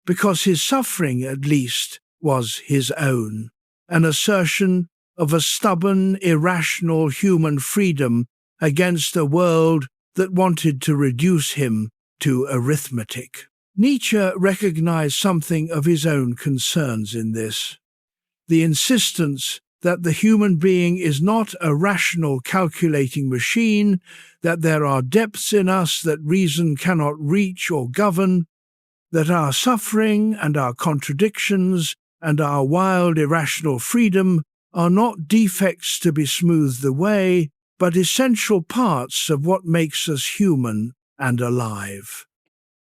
because his suffering, at least, was his own, an assertion of a stubborn, irrational human freedom against a world that wanted to reduce him to arithmetic. Nietzsche recognized something of his own concerns in this. The insistence that the human being is not a rational, calculating machine, that there are depths in us that reason cannot reach or govern, that our suffering and our contradictions and our wild, irrational freedom are not defects to be smoothed away, but essential parts of what makes us human and alive.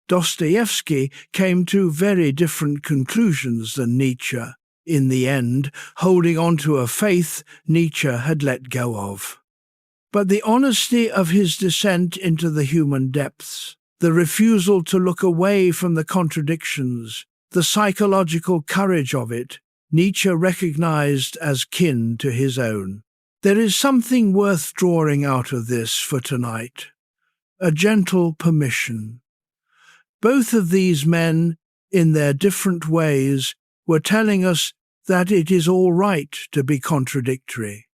Dostoevsky came to very different conclusions than Nietzsche, in the end, holding on to a faith Nietzsche had let go of. But the honesty of his descent into the human depths, the refusal to look away from the contradictions, the psychological courage of it, Nietzsche recognized as kin to his own. There is something worth drawing out of this for tonight, a gentle permission. Both of these men, in their different ways, were telling us that it is all right to be contradictory,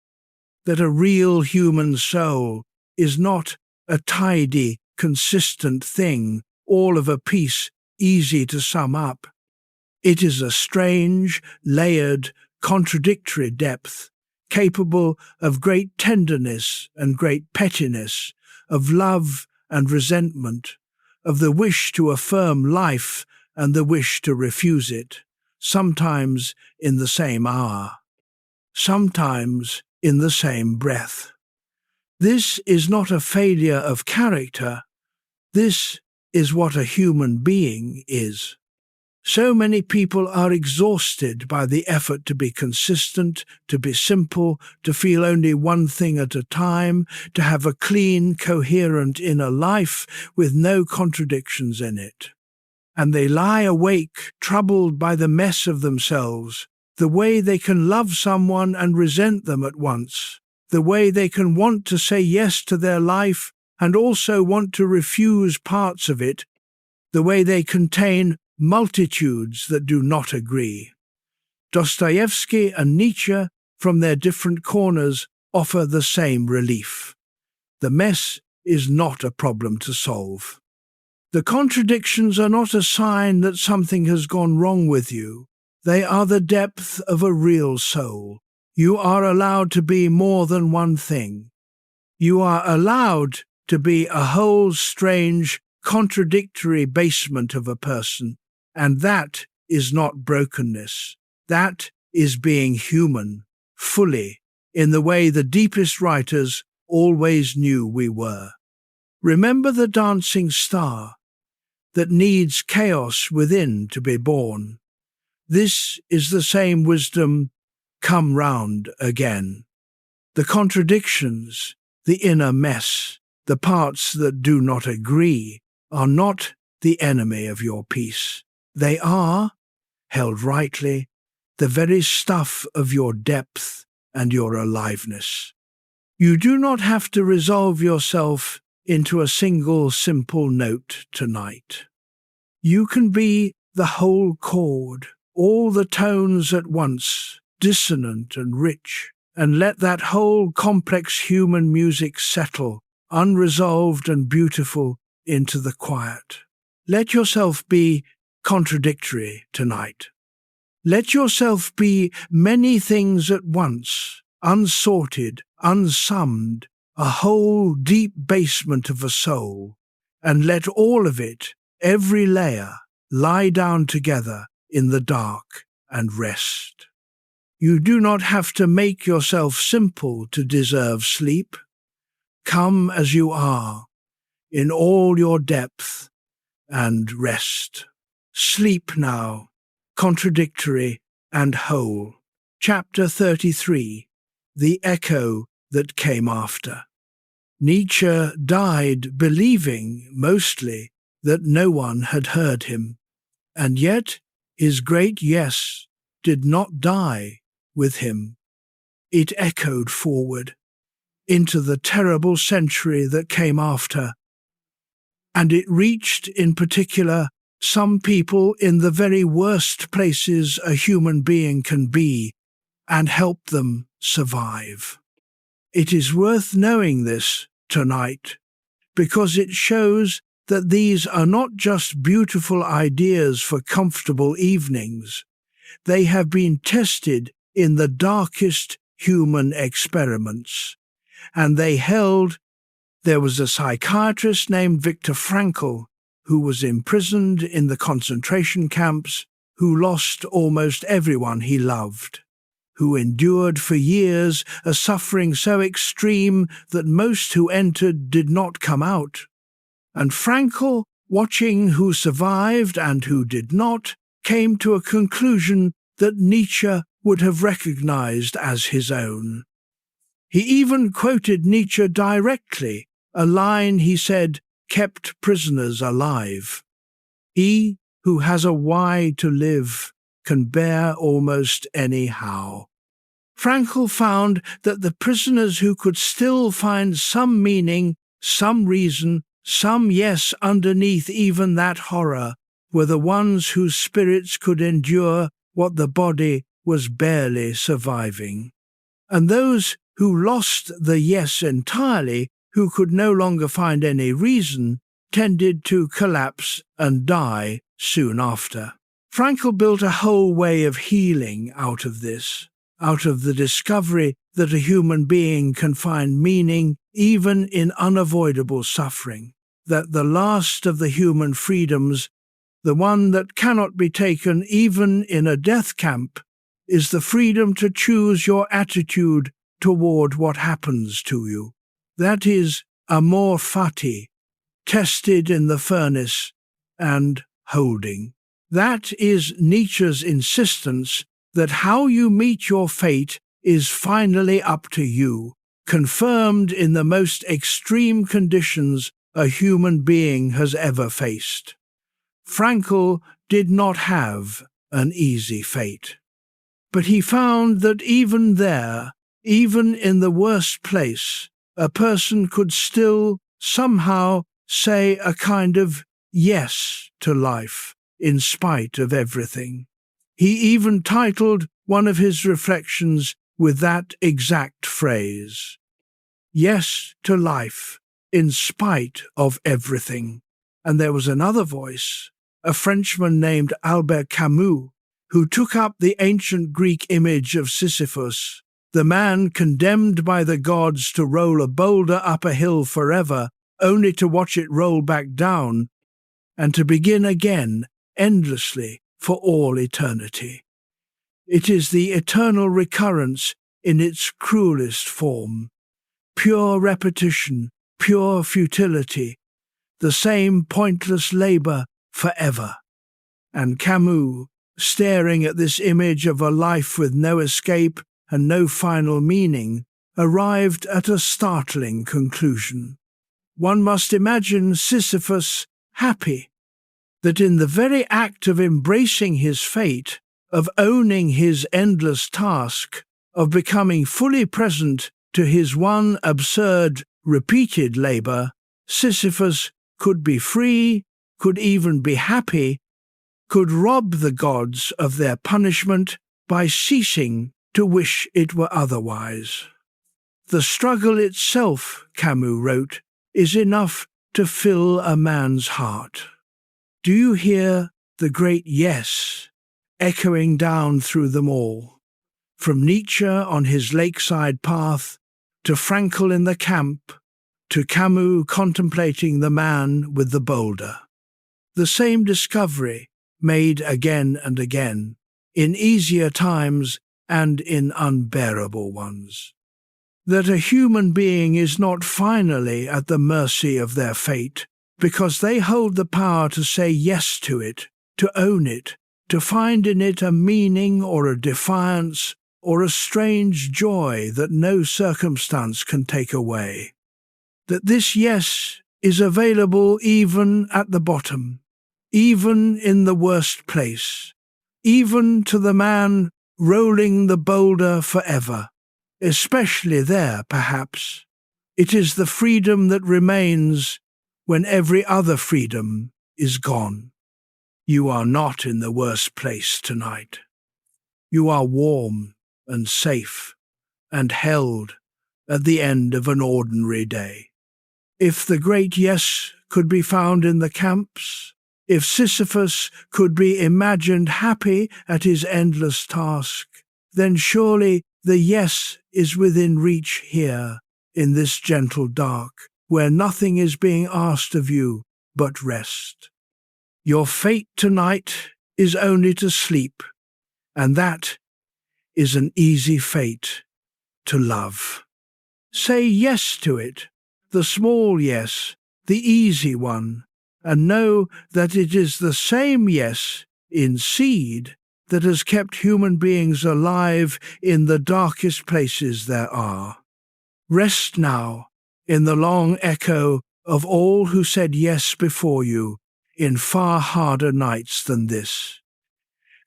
that a real human soul is not a tidy, consistent thing, all of a piece, easy to sum up. It is a strange, layered, contradictory depth, capable of great tenderness and great pettiness, of love and resentment, of the wish to affirm life and the wish to refuse it, sometimes in the same hour, sometimes in the same breath. This is not a failure of character. This is what a human being is. So many people are exhausted by the effort to be consistent, to be simple, to feel only one thing at a time, to have a clean, coherent inner life with no contradictions in it. And they lie awake, troubled by the mess of themselves, the way they can love someone and resent them at once, the way they can want to say yes to their life and also want to refuse parts of it, the way they contain multitudes that do not agree. Dostoevsky and Nietzsche, from their different corners, offer the same relief. The mess is not a problem to solve. The contradictions are not a sign that something has gone wrong with you. They are the depth of a real soul. You are allowed to be more than one thing. You are allowed to be a whole strange, contradictory basement of a person, and that is not brokenness. That is being human, fully, in the way the deepest writers always knew we were. Remember the dancing star that needs chaos within to be born. This is the same wisdom come round again. The contradictions, the inner mess, the parts that do not agree, are not the enemy of your peace. They are, held rightly, the very stuff of your depth and your aliveness. You do not have to resolve yourself into a single simple note tonight. You can be the whole chord, all the tones at once, dissonant and rich, and let that whole complex human music settle, unresolved and beautiful, into the quiet. Let yourself be contradictory tonight. Let yourself be many things at once, unsorted, unsummed, a whole deep basement of a soul, and let all of it every layer, lie down together in the dark and rest. You do not have to make yourself simple to deserve sleep. Come as you are, in all your depth, and rest. Sleep now, contradictory and whole. Chapter 33. The Echo That Came After. Nietzsche died believing, mostly, that no one had heard him, and yet his great yes did not die with him. It echoed forward into the terrible century that came after, and it reached, in particular, some people in the very worst places a human being can be, and helped them survive. It is worth knowing this tonight, because it shows that these are not just beautiful ideas for comfortable evenings. They have been tested in the darkest human experiments, and they held. There was a psychiatrist named Viktor Frankl who was imprisoned in the concentration camps, who lost almost everyone he loved, who endured for years a suffering so extreme that most who entered did not come out. And Frankl, watching who survived and who did not, came to a conclusion that Nietzsche would have recognized as his own. He even quoted Nietzsche directly, a line he said kept prisoners alive. He who has a why to live can bear almost anyhow. Frankl found that the prisoners who could still find some meaning, some reason, some yes underneath even that horror, were the ones whose spirits could endure what the body was barely surviving. And those who lost the yes entirely, who could no longer find any reason, tended to collapse and die soon after. Frankl built a whole way of healing out of this, out of the discovery that a human being can find meaning even in unavoidable suffering, that the last of the human freedoms, the one that cannot be taken even in a death camp, is the freedom to choose your attitude toward what happens to you. That is amor fati, tested in the furnace and holding. That is Nietzsche's insistence that how you meet your fate is finally up to you, confirmed in the most extreme conditions a human being has ever faced. Frankl did not have an easy fate, but he found that even there, even in the worst place, a person could still somehow say a kind of yes to life in spite of everything. He even titled one of his reflections with that exact phrase, "Yes to life in spite of everything." And there was another voice, a Frenchman named Albert Camus, who took up the ancient Greek image of Sisyphus, the man condemned by the gods to roll a boulder up a hill forever, only to watch it roll back down, and to begin again endlessly for all eternity. It is the eternal recurrence in its cruelest form, pure repetition, pure futility, the same pointless labor forever. And Camus, staring at this image of a life with no escape and no final meaning, arrived at a startling conclusion. One must imagine Sisyphus happy that in the very act of embracing his fate, of owning his endless task, of becoming fully present to his one absurd, repeated labor, Sisyphus could be free, could even be happy, could rob the gods of their punishment by ceasing to wish it were otherwise. The struggle itself, Camus wrote, is enough to fill a man's heart. Do you hear the great yes echoing down through them all? From Nietzsche on his lakeside path, to Frankl in the camp, to Camus contemplating the man with the boulder. the same discovery made again and again, in easier times and in unbearable ones. That a human being is not finally at the mercy of their fate, because they hold the power to say yes to it, to own it, to find in it a meaning or a defiance or a strange joy that no circumstance can take away. That this yes is available even at the bottom, even in the worst place, even to the man rolling the boulder forever, especially there, perhaps. It is the freedom that remains when every other freedom is gone. You are not in the worst place tonight. You are warm and safe and held at the end of an ordinary day. If the great yes could be found in the camps, if Sisyphus could be imagined happy at his endless task, then surely the yes is within reach here, in this gentle dark, where nothing is being asked of you but rest. Your fate tonight is only to sleep, and that is an easy fate to love. Say yes to it, the small yes, the easy one, and know that it is the same yes in seed that has kept human beings alive in the darkest places there are. Rest now in the long echo of all who said yes before you in far harder nights than this.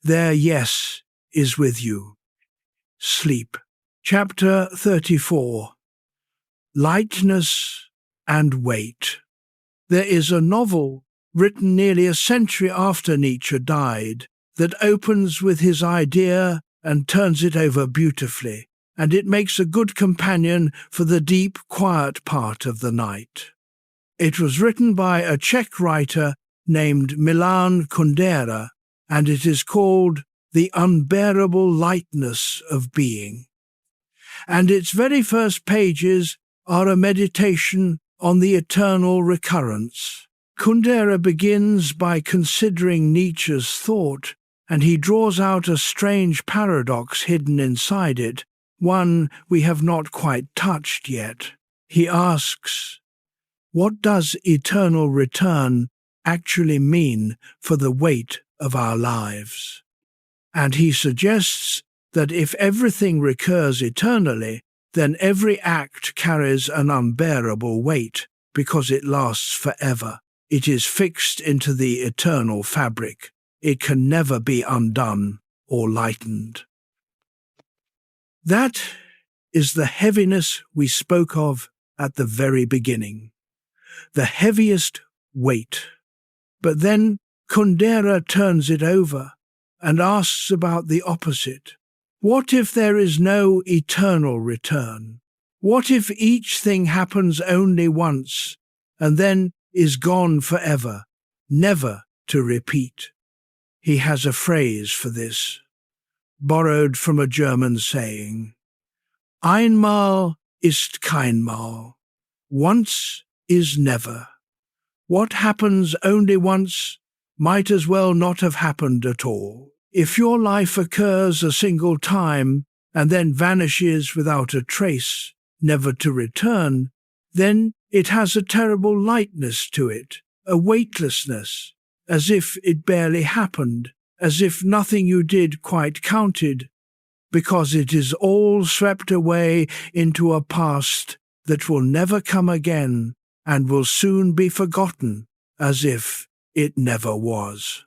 Their yes is with you. Sleep. Chapter 34. Lightness and Weight. There is a novel written nearly a century after Nietzsche died that opens with his idea and turns it over beautifully, and it makes a good companion for the deep, quiet part of the night. It was written by a Czech writer named Milan Kundera, and it is called The Unbearable Lightness of Being. And its very first pages are a meditation on the eternal recurrence. Kundera begins by considering Nietzsche's thought, and he draws out a strange paradox hidden inside it, one we have not quite touched yet. He asks, what does eternal return actually mean for the weight of our lives? And he suggests that if everything recurs eternally, then every act carries an unbearable weight because it lasts forever. It is fixed into the eternal fabric. It can never be undone or lightened. That is the heaviness we spoke of at the very beginning. The heaviest weight. But then Kundera turns it over and asks about the opposite. What if there is no eternal return? What if each thing happens only once and then is gone forever, never to repeat? He has a phrase for this, borrowed from a German saying, Einmal ist keinmal. Once is never. What happens only once might as well not have happened at all. If your life occurs a single time and then vanishes without a trace, never to return, then it has a terrible lightness to it, a weightlessness, as if it barely happened, as if nothing you did quite counted, because it is all swept away into a past that will never come again and will soon be forgotten, as if it never was.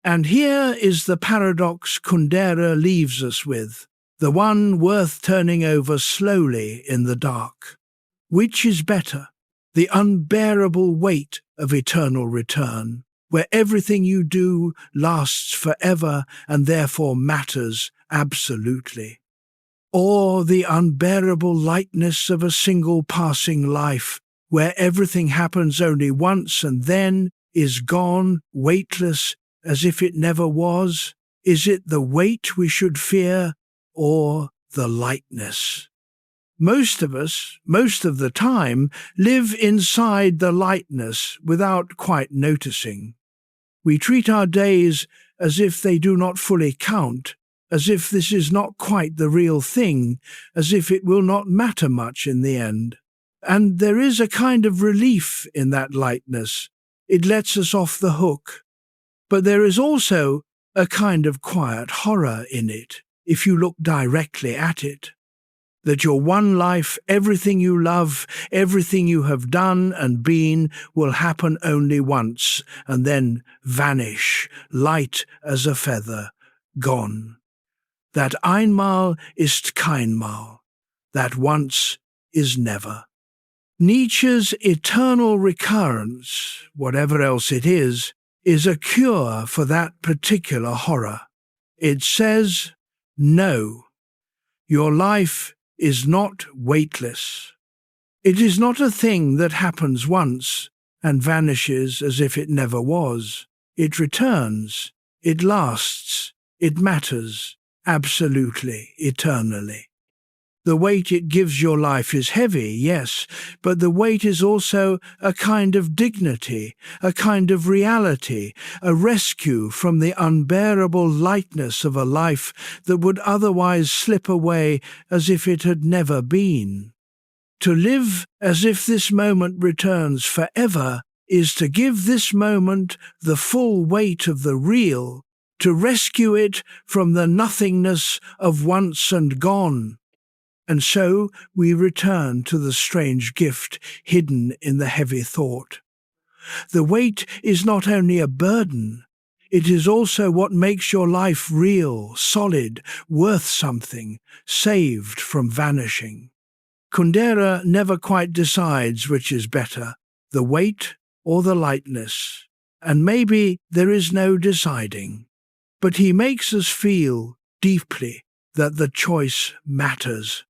And here is the paradox Kundera leaves us with, the one worth turning over slowly in the dark. Which is better, the unbearable weight of eternal return, where everything you do lasts forever and therefore matters absolutely, or the unbearable lightness of a single passing life, where everything happens only once and then is gone, weightless, as if it never was? Is it the weight we should fear, or the lightness? Most of us, most of the time, live inside the lightness without quite noticing. We treat our days as if they do not fully count, as if this is not quite the real thing, as if it will not matter much in the end. And there is a kind of relief in that lightness. It lets us off the hook. But there is also a kind of quiet horror in it, if you look directly at it. That your one life, everything you love, everything you have done and been, will happen only once, and then vanish, light as a feather, gone. That einmal ist keinmal, that once is never. Nietzsche's eternal recurrence, whatever else it is a cure for that particular horror. It says, no, your life is not weightless. It is not a thing that happens once and vanishes as if it never was. It returns, it lasts, it matters, absolutely, eternally. The weight it gives your life is heavy, yes, but the weight is also a kind of dignity, a kind of reality, a rescue from the unbearable lightness of a life that would otherwise slip away as if it had never been. To live as if this moment returns forever is to give this moment the full weight of the real, to rescue it from the nothingness of once and gone. And so we return to the strange gift hidden in the heavy thought. The weight is not only a burden, it is also what makes your life real, solid, worth something, saved from vanishing. Kundera never quite decides which is better, the weight or the lightness, and maybe there is no deciding. But he makes us feel deeply that the choice matters,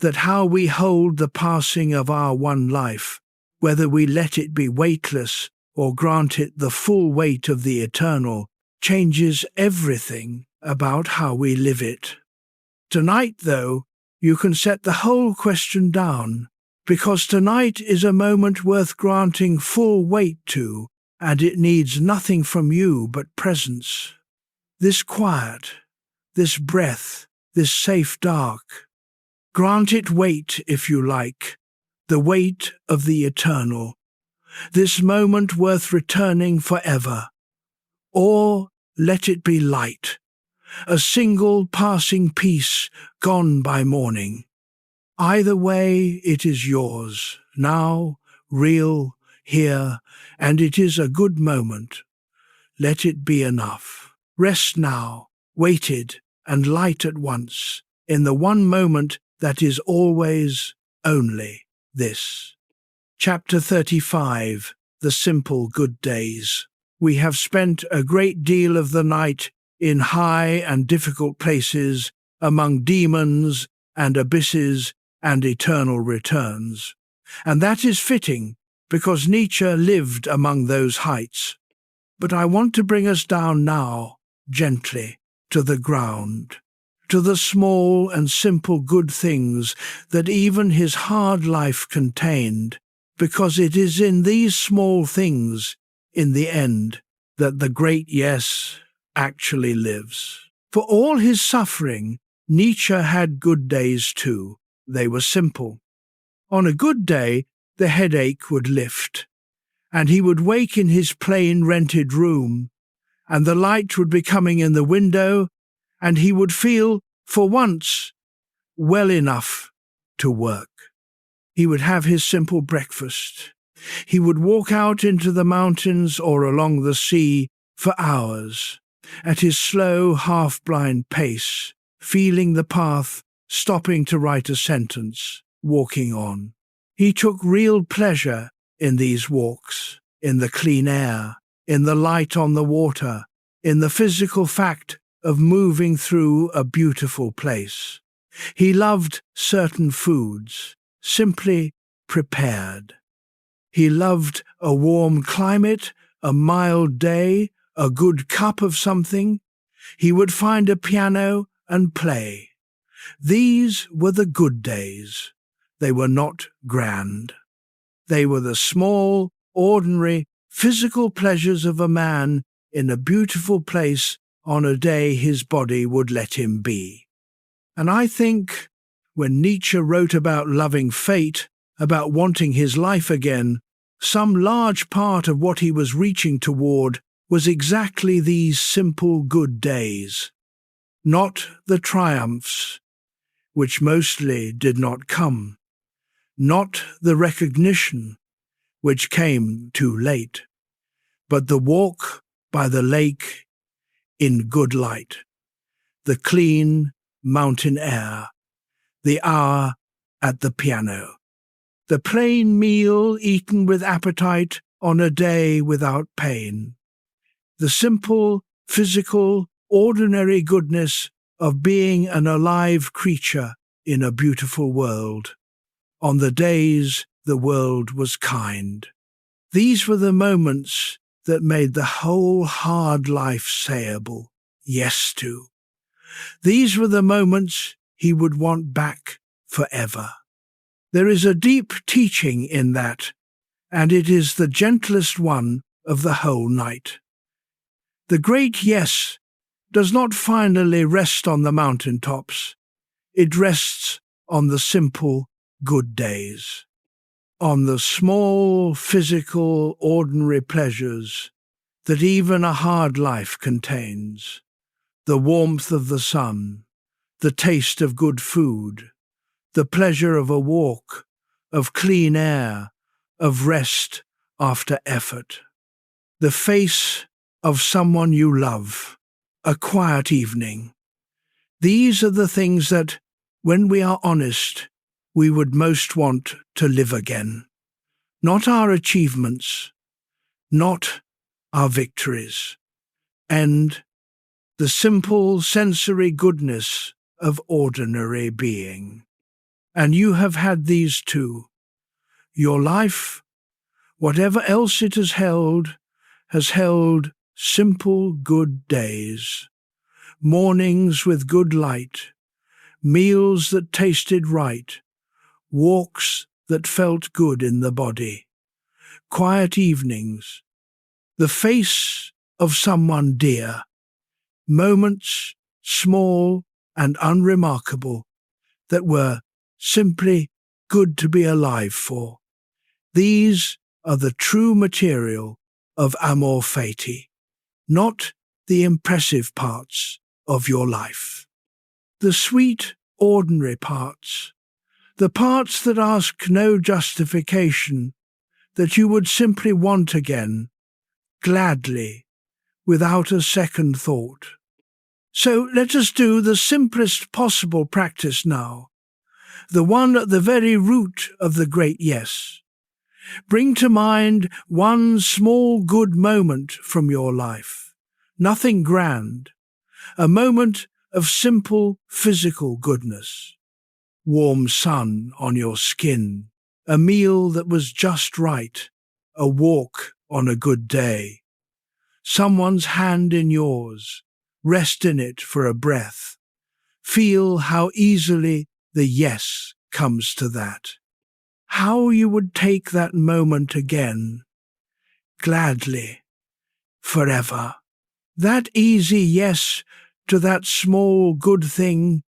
that how we hold the passing of our one life, whether we let it be weightless or grant it the full weight of the eternal, changes everything about how we live it. Tonight, though, you can set the whole question down, because tonight is a moment worth granting full weight to, and it needs nothing from you but presence. This quiet, this breath, this safe dark. Grant it weight, if you like, the weight of the eternal, this moment worth returning forever. Or let it be light, a single passing piece gone by morning. Either way, it is yours, now, real, here, and it is a good moment. Let it be enough. Rest now, weighted and light at once, in the one moment that is always only this. Chapter 35. The Simple Good Days. We have spent a great deal of the night in high and difficult places, among demons and abysses and eternal returns. And that is fitting, because Nietzsche lived among those heights. But I want to bring us down now, gently, to the ground, to the small and simple good things that even his hard life contained, because it is in these small things, in the end, that the great yes actually lives. For all his suffering, Nietzsche had good days too. They were simple. On a good day, the headache would lift, and he would wake in his plain rented room, and the light would be coming in the window, and he would feel, for once, well enough to work. He would have his simple breakfast. He would walk out into the mountains or along the sea for hours, at his slow, half-blind pace, feeling the path, stopping to write a sentence, walking on. He took real pleasure in these walks, in the clean air, in the light on the water, in the physical fact of moving through a beautiful place. He loved certain foods, simply prepared. He loved a warm climate, a mild day, a good cup of something. He would find a piano and play. These were the good days. They were not grand. They were the small, ordinary, physical pleasures of a man in a beautiful place on a day his body would let him be. And I think when Nietzsche wrote about loving fate, about wanting his life again, some large part of what he was reaching toward was exactly these simple good days. Not the triumphs, which mostly did not come. Not the recognition, which came too late. But the walk by the lake in good light. The clean mountain air. The hour at the piano. The plain meal eaten with appetite on a day without pain. The simple, physical, ordinary goodness of being an alive creature in a beautiful world. On the days the world was kind. These were the moments that made the whole hard life sayable yes to. These were the moments he would want back forever. There is a deep teaching in that, and it is the gentlest one of the whole night. The great yes does not finally rest on the mountaintops. It rests on the simple good days, on the small, physical, ordinary pleasures that even a hard life contains. The warmth of the sun, the taste of good food, the pleasure of a walk, of clean air, of rest after effort. The face of someone you love, a quiet evening. These are the things that, when we are honest, we would most want to live again. Not our achievements, not our victories, and the simple sensory goodness of ordinary being. And you have had these too. Your life, whatever else it has held simple good days, mornings with good light, meals that tasted right, walks that felt good in the body, quiet evenings, the face of someone dear, moments small and unremarkable that were simply good to be alive for. These are the true material of amor fati, not the impressive parts of your life. The sweet, ordinary parts, the parts that ask no justification, that you would simply want again, gladly, without a second thought. So let us do the simplest possible practice now, the one at the very root of the great yes. Bring to mind one small good moment from your life, nothing grand, a moment of simple physical goodness. Warm sun on your skin, a meal that was just right, a walk on a good day. Someone's hand in yours, rest in it for a breath. Feel how easily the yes comes to that. How you would take that moment again, gladly, forever. That easy yes to that small good thing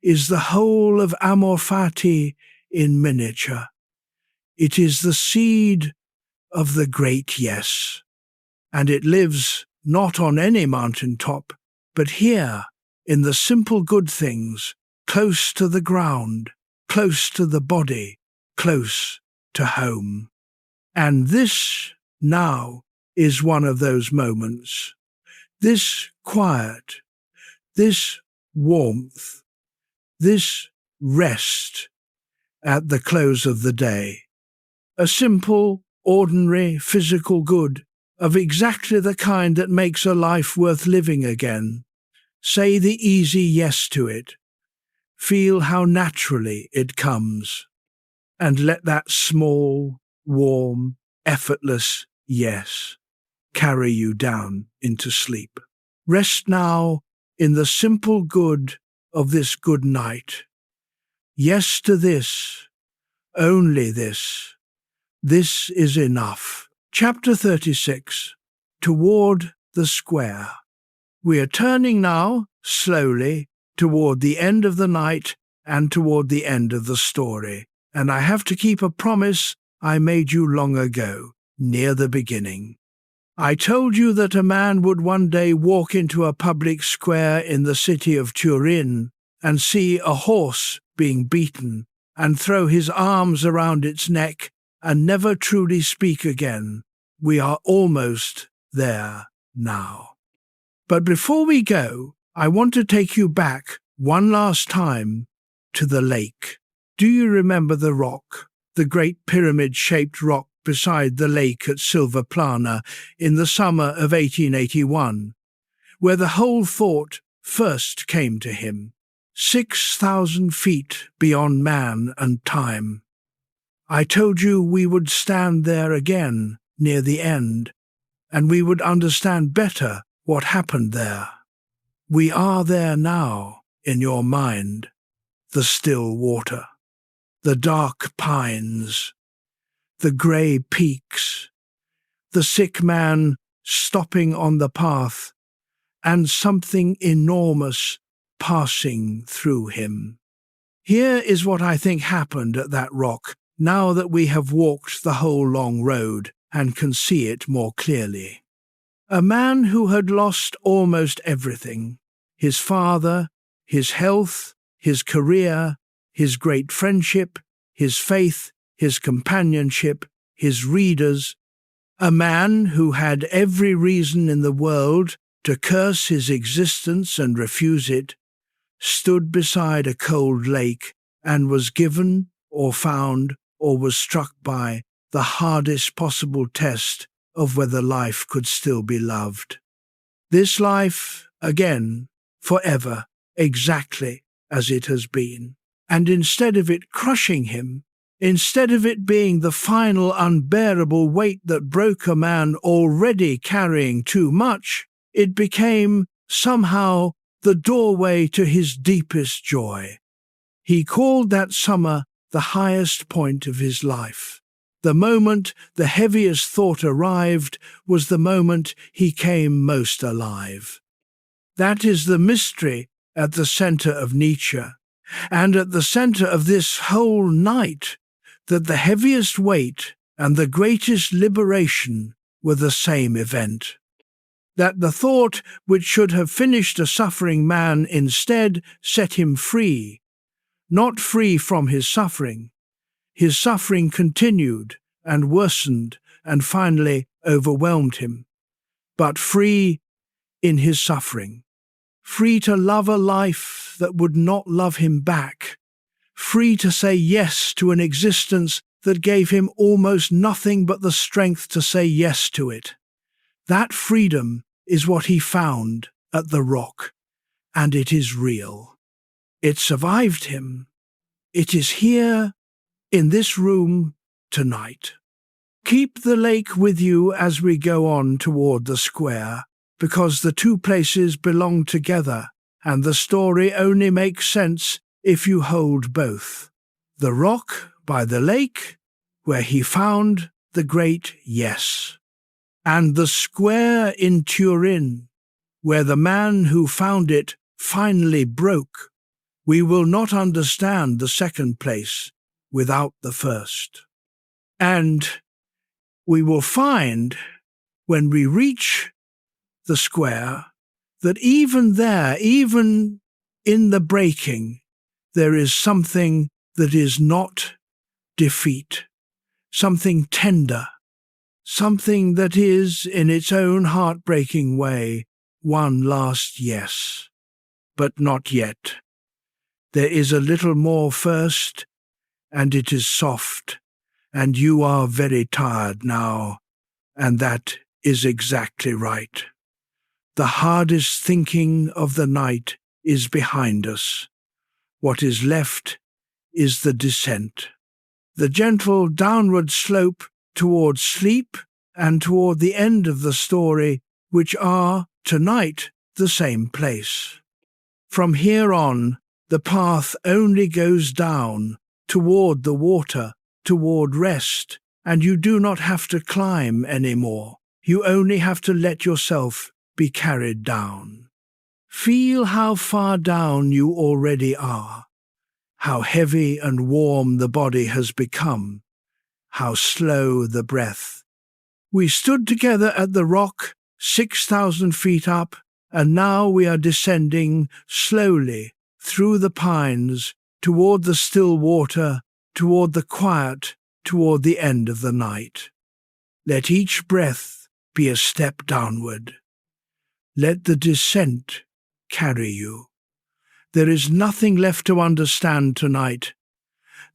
is the whole of amor fati in miniature. It is the seed of the great yes, and it lives not on any mountaintop, but here, in the simple good things, close to the ground, close to the body, close to home. And this, now, is one of those moments. This quiet, this warmth, this rest at the close of the day. A simple, ordinary, physical good of exactly the kind that makes a life worth living again. Say the easy yes to it. Feel how naturally it comes. And let that small, warm, effortless yes carry you down into sleep. Rest now in the simple good of this good night. Yes to this, only this. This is enough. Chapter 36. Toward the square. We are turning now, slowly, toward the end of the night and toward the end of the story, and I have to keep a promise I made you long ago, near the beginning. I told you that a man would one day walk into a public square in the city of Turin and see a horse being beaten and throw his arms around its neck and never truly speak again. We are almost there now. But before we go, I want to take you back one last time to the lake. Do you remember the rock, the great pyramid-shaped rock beside the lake at Silvaplana in the summer of 1881, where the whole thought first came to him, 6,000 feet beyond man and time? I told you we would stand there again near the end, and we would understand better what happened there. We are there now, in your mind, the still water, the dark pines, the grey peaks, the sick man stopping on the path, and something enormous passing through him. Here is what I think happened at that rock, now that we have walked the whole long road and can see it more clearly. A man who had lost almost everything, his father, his health, his career, his great friendship, his faith, his companionship, his readers, a man who had every reason in the world to curse his existence and refuse it, stood beside a cold lake and was given, or found, or was struck by the hardest possible test of whether life could still be loved. This life, again, forever, exactly as it has been. And instead of it crushing him, instead of it being the final unbearable weight that broke a man already carrying too much, it became, somehow, the doorway to his deepest joy. He called that summer the highest point of his life. The moment the heaviest thought arrived was the moment he came most alive. That is the mystery at the center of Nietzsche, and at the center of this whole night, that the heaviest weight and the greatest liberation were the same event. That the thought which should have finished a suffering man instead set him free, not free from his suffering. His suffering continued and worsened and finally overwhelmed him, but free in his suffering, free to love a life that would not love him back, free to say yes to an existence that gave him almost nothing but the strength to say yes to it. That freedom is what he found at the rock, and it is real. It survived him. It is here, in this room, tonight. Keep the lake with you as we go on toward the square, because the two places belong together, and the story only makes sense if you hold both. The rock by the lake, where he found the great yes, and the square in Turin, where the man who found it finally broke. We will not understand the second place without the first. And we will find, when we reach the square, that even there, even in the breaking, there is something that is not defeat, something tender, something that is, in its own heartbreaking way, one last yes. But not yet. There is a little more first, and it is soft, and you are very tired now, and that is exactly right. The hardest thinking of the night is behind us. What is left is the descent, the gentle downward slope toward sleep and toward the end of the story, which are, tonight, the same place. From here on, the path only goes down, toward the water, toward rest, and you do not have to climb any more. You only have to let yourself be carried down. Feel how far down you already are, how heavy and warm the body has become, how slow the breath. We stood together at the rock, 6,000 feet up, and now we are descending slowly through the pines, toward the still water, toward the quiet, toward the end of the night. Let each breath be a step downward. Let the descent carry you. There is nothing left to understand tonight.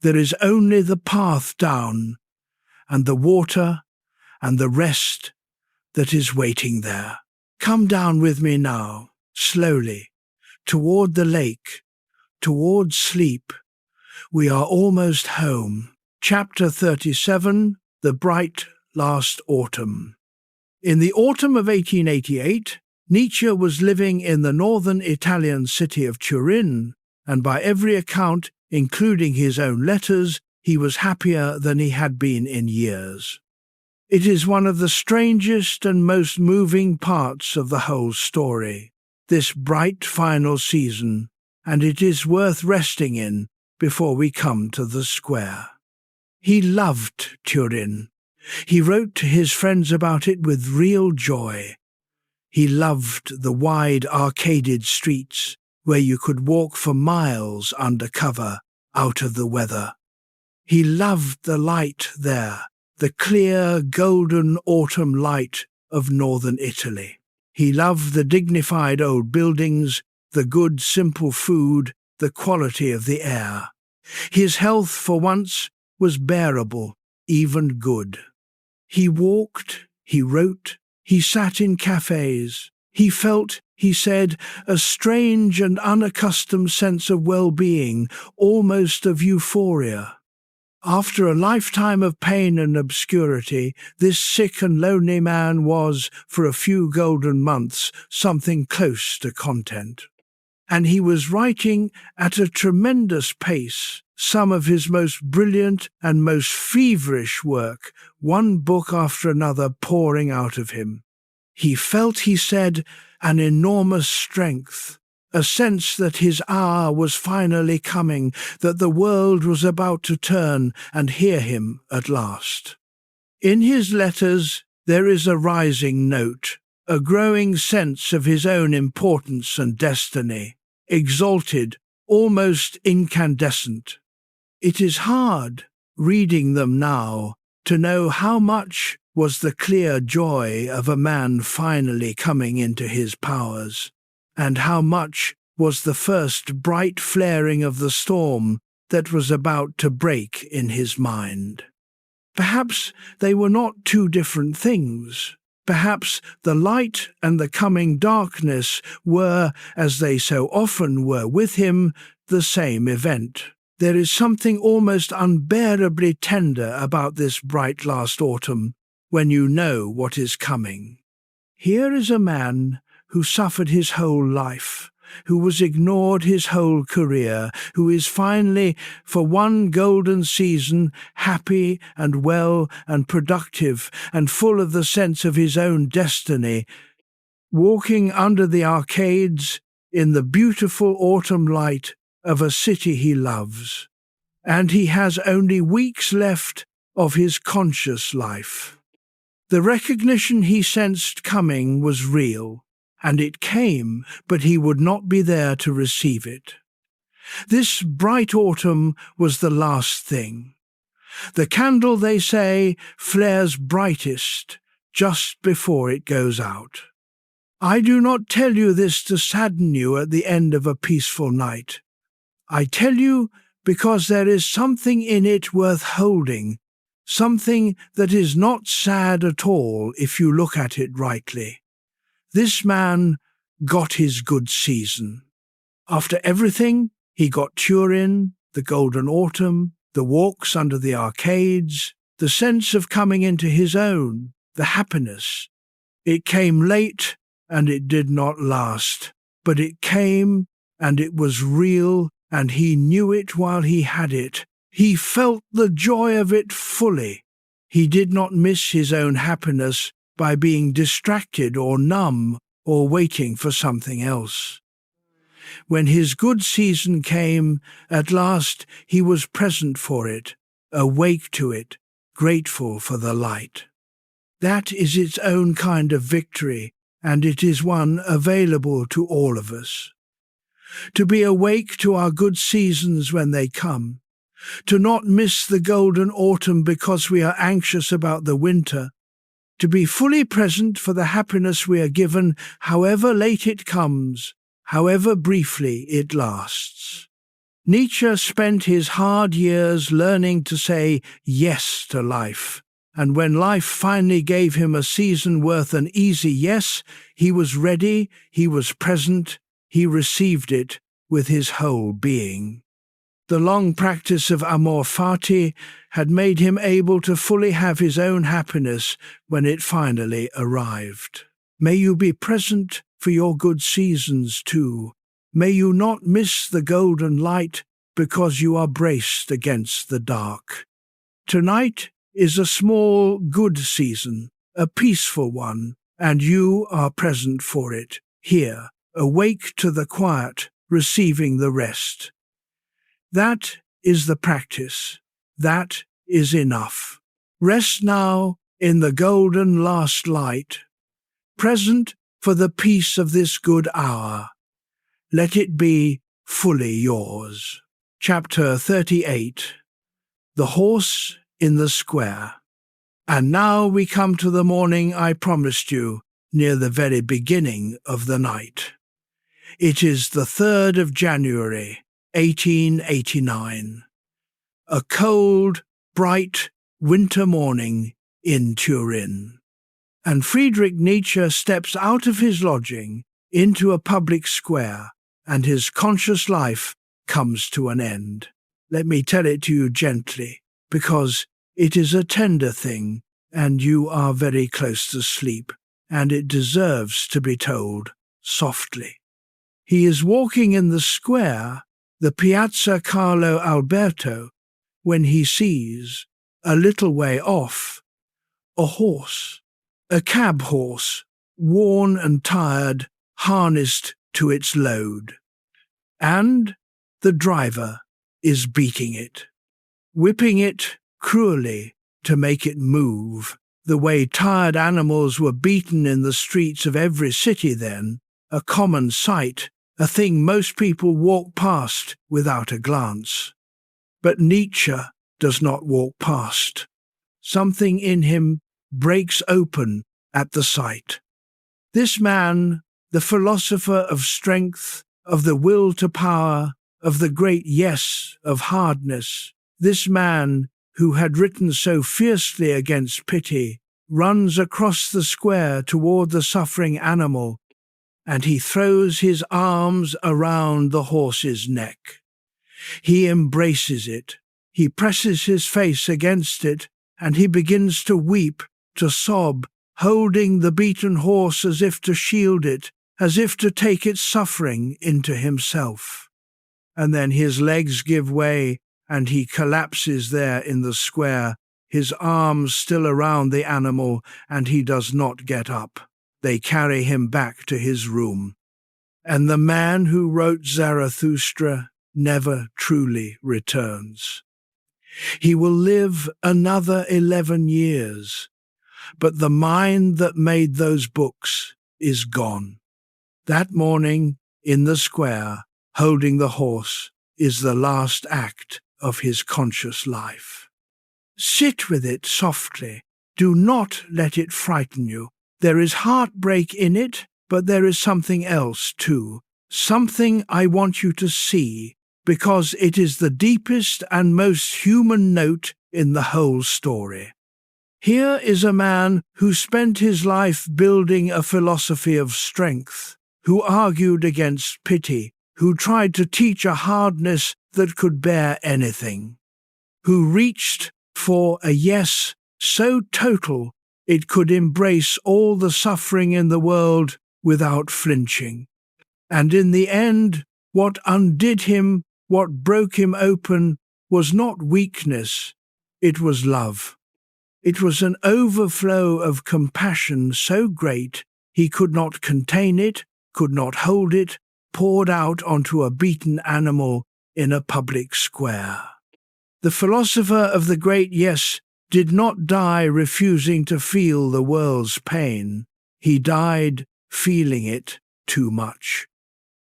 There is only the path down, and the water, and the rest that is waiting there. Come down with me now, slowly, toward the lake, toward sleep. We are almost home. Chapter 37, The Bright Last Autumn. In the autumn of 1888, Nietzsche was living in the northern Italian city of Turin, and by every account, including his own letters, he was happier than he had been in years. It is one of the strangest and most moving parts of the whole story, this bright final season, and it is worth resting in before we come to the square. He loved Turin. He wrote to his friends about it with real joy. He loved the wide arcaded streets where you could walk for miles under cover, out of the weather. He loved the light there, the clear golden autumn light of northern Italy. He loved the dignified old buildings, the good simple food, the quality of the air. His health for once was bearable, even good. He walked, he wrote, he sat in cafes. He felt, he said, a strange and unaccustomed sense of well-being, almost of euphoria. After a lifetime of pain and obscurity, this sick and lonely man was, for a few golden months, something close to content. And he was writing at a tremendous pace some of his most brilliant and most feverish work, one book after another pouring out of him. He felt, he said, an enormous strength, a sense that his hour was finally coming, that the world was about to turn and hear him at last. In his letters there is a rising note, a growing sense of his own importance and destiny, exalted, almost incandescent. It is hard, reading them now, to know how much was the clear joy of a man finally coming into his powers, and how much was the first bright flaring of the storm that was about to break in his mind. Perhaps they were not two different things. Perhaps the light and the coming darkness were, as they so often were with him, the same event. There is something almost unbearably tender about this bright last autumn, when you know what is coming. Here is a man who suffered his whole life, who was ignored his whole career, who is finally, for one golden season, happy and well and productive and full of the sense of his own destiny, walking under the arcades in the beautiful autumn light of a city he loves. And he has only weeks left of his conscious life. The recognition he sensed coming was real, and it came, but he would not be there to receive it. This bright autumn was the last thing. The candle, they say, flares brightest just before it goes out. I do not tell you this to sadden you at the end of a peaceful night. I tell you because there is something in it worth holding, something that is not sad at all if you look at it rightly. This man got his good season. After everything, he got Turin, the golden autumn, the walks under the arcades, the sense of coming into his own, the happiness. It came late, and it did not last, but it came, and it was real, and he knew it while he had it. He felt the joy of it fully. He did not miss his own happiness by being distracted or numb or waiting for something else. When his good season came, at last he was present for it, awake to it, grateful for the light. That is its own kind of victory, and it is one available to all of us. To be awake to our good seasons when they come, to not miss the golden autumn because we are anxious about the winter, to be fully present for the happiness we are given, however late it comes, however briefly it lasts. Nietzsche spent his hard years learning to say yes to life, and when life finally gave him a season worth an easy yes, he was ready, he was present, he received it with his whole being. The long practice of amor fati had made him able to fully have his own happiness when it finally arrived. May you be present for your good seasons too. May you not miss the golden light because you are braced against the dark. Tonight is a small good season, a peaceful one, and you are present for it, here, awake to the quiet, receiving the rest. That is the practice. That is enough. Rest now in the golden last light, present for the peace of this good hour. Let it be fully yours. Chapter 38. The Horse in the Square. And now we come to the morning I promised you, near the very beginning of the night. It is the 3rd of January, 1889. A cold, bright winter morning in Turin. And Friedrich Nietzsche steps out of his lodging into a public square, and his conscious life comes to an end. Let me tell it to you gently, because it is a tender thing, and you are very close to sleep, and it deserves to be told softly. He is walking in the square, the Piazza Carlo Alberto, when he sees, a little way off, a horse, a cab horse, worn and tired, harnessed to its load. And the driver is beating it, whipping it cruelly to make it move, the way tired animals were beaten in the streets of every city then, a common sight, a thing most people walk past without a glance. But Nietzsche does not walk past. Something in him breaks open at the sight. This man, the philosopher of strength, of the will to power, of the great yes of hardness, this man who had written so fiercely against pity, runs across the square toward the suffering animal, and he throws his arms around the horse's neck. He embraces it, he presses his face against it, and he begins to weep, to sob, holding the beaten horse as if to shield it, as if to take its suffering into himself. And then his legs give way, and he collapses there in the square, his arms still around the animal, and he does not get up. They carry him back to his room. And the man who wrote Zarathustra never truly returns. He will live another 11 years, but the mind that made those books is gone. That morning, in the square, holding the horse, is the last act of his conscious life. Sit with it softly. Do not let it frighten you. There is heartbreak in it, but there is something else too. Something I want you to see, because it is the deepest and most human note in the whole story. Here is a man who spent his life building a philosophy of strength, who argued against pity, who tried to teach a hardness that could bear anything, who reached for a yes so total it could embrace all the suffering in the world without flinching. And in the end, what undid him, what broke him open, was not weakness, it was love. It was an overflow of compassion so great He could not contain it, could not hold it, poured out onto a beaten animal in a public square. The philosopher of the great yes did not die refusing to feel the world's pain. He died feeling it too much.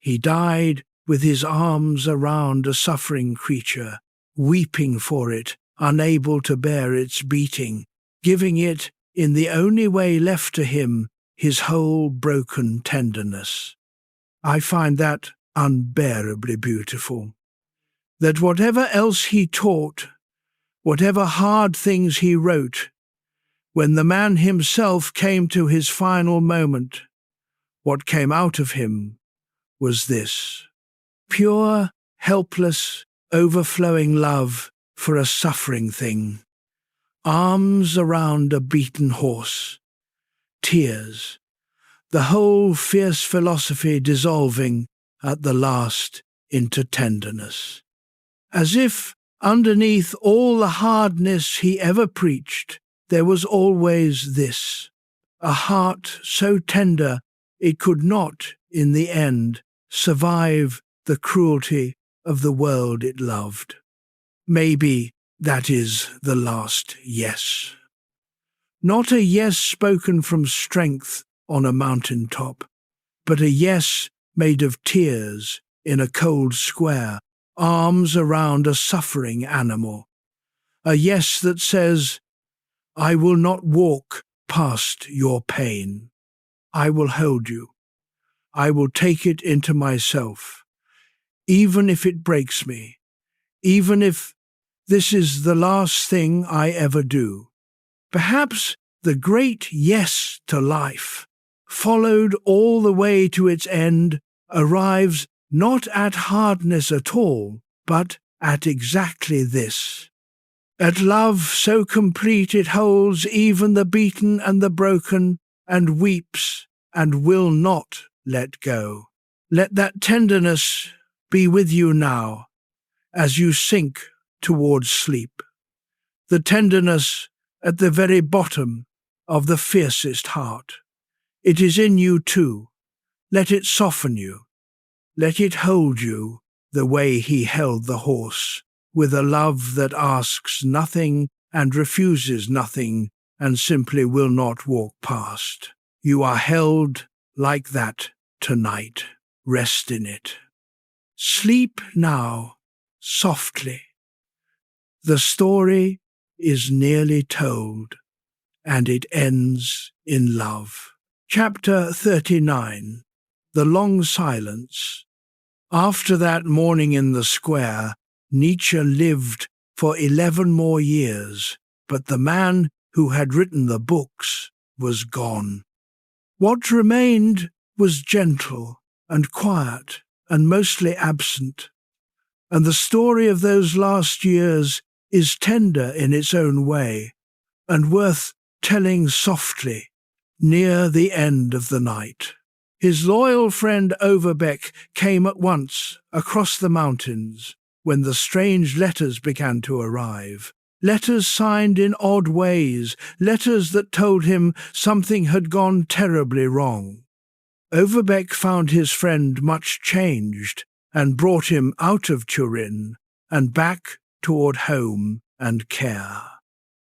He died with his arms around a suffering creature, weeping for it, unable to bear its beating, giving it, in the only way left to him, his whole broken tenderness. I find that unbearably beautiful. That whatever else he taught, whatever hard things he wrote, when the man himself came to his final moment, what came out of him was this: pure, helpless, overflowing love for a suffering thing, arms around a beaten horse, tears, the whole fierce philosophy dissolving at the last into tenderness. As if underneath all the hardness he ever preached, there was always this, a heart so tender it could not, in the end, survive the cruelty of the world it loved. Maybe that is the last yes. Not a yes spoken from strength on a mountaintop, but a yes made of tears in a cold square, arms around a suffering animal. A yes that says, I will not walk past your pain. I will hold you. I will take it into myself, even if it breaks me, even if this is the last thing I ever do. Perhaps the great yes to life, followed all the way to its end, arrives not at hardness at all, but at exactly this. At love so complete it holds even the beaten and the broken, and weeps and will not let go. Let that tenderness be with you now, as you sink towards sleep. The tenderness at the very bottom of the fiercest heart. It is in you too. Let it soften you. Let it hold you the way he held the horse, with a love that asks nothing and refuses nothing and simply will not walk past. You are held like that tonight. Rest in it. Sleep now, softly. The story is nearly told, and it ends in love. Chapter 39. The Long Silence. After that morning in the square, Nietzsche lived for 11 more years, but the man who had written the books was gone. What remained was gentle and quiet and mostly absent, and the story of those last years is tender in its own way and worth telling softly near the end of the night. His loyal friend Overbeck came at once across the mountains when the strange letters began to arrive. Letters signed in odd ways, letters that told him something had gone terribly wrong. Overbeck found his friend much changed and brought him out of Turin and back toward home and care.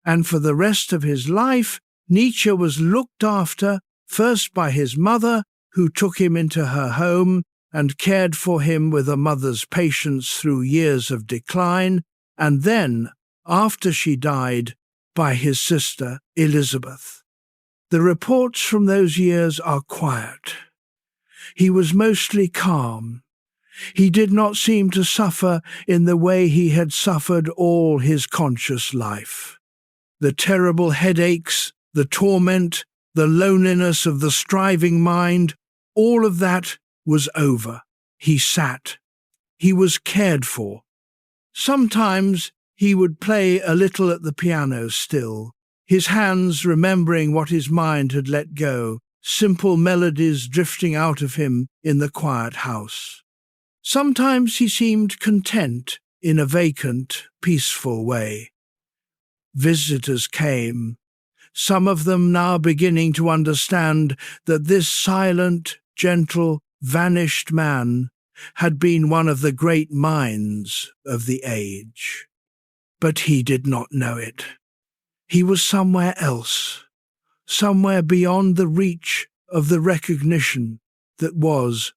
And for the rest of his life, Nietzsche was looked after first by his mother, who took him into her home and cared for him with a mother's patience through years of decline, and then, after she died, by his sister Elizabeth. The reports from those years are quiet. He was mostly calm. He did not seem to suffer in the way he had suffered all his conscious life. The terrible headaches, the torment, the loneliness of the striving mind, all of that was over. He sat. He was cared for. Sometimes he would play a little at the piano still, his hands remembering what his mind had let go, simple melodies drifting out of him in the quiet house. Sometimes he seemed content in a vacant, peaceful way. Visitors came. some of them now beginning to understand that this silent, gentle, vanished man had been one of the great minds of the age. But he did not know it. He was somewhere else, somewhere beyond the reach of the recognition that was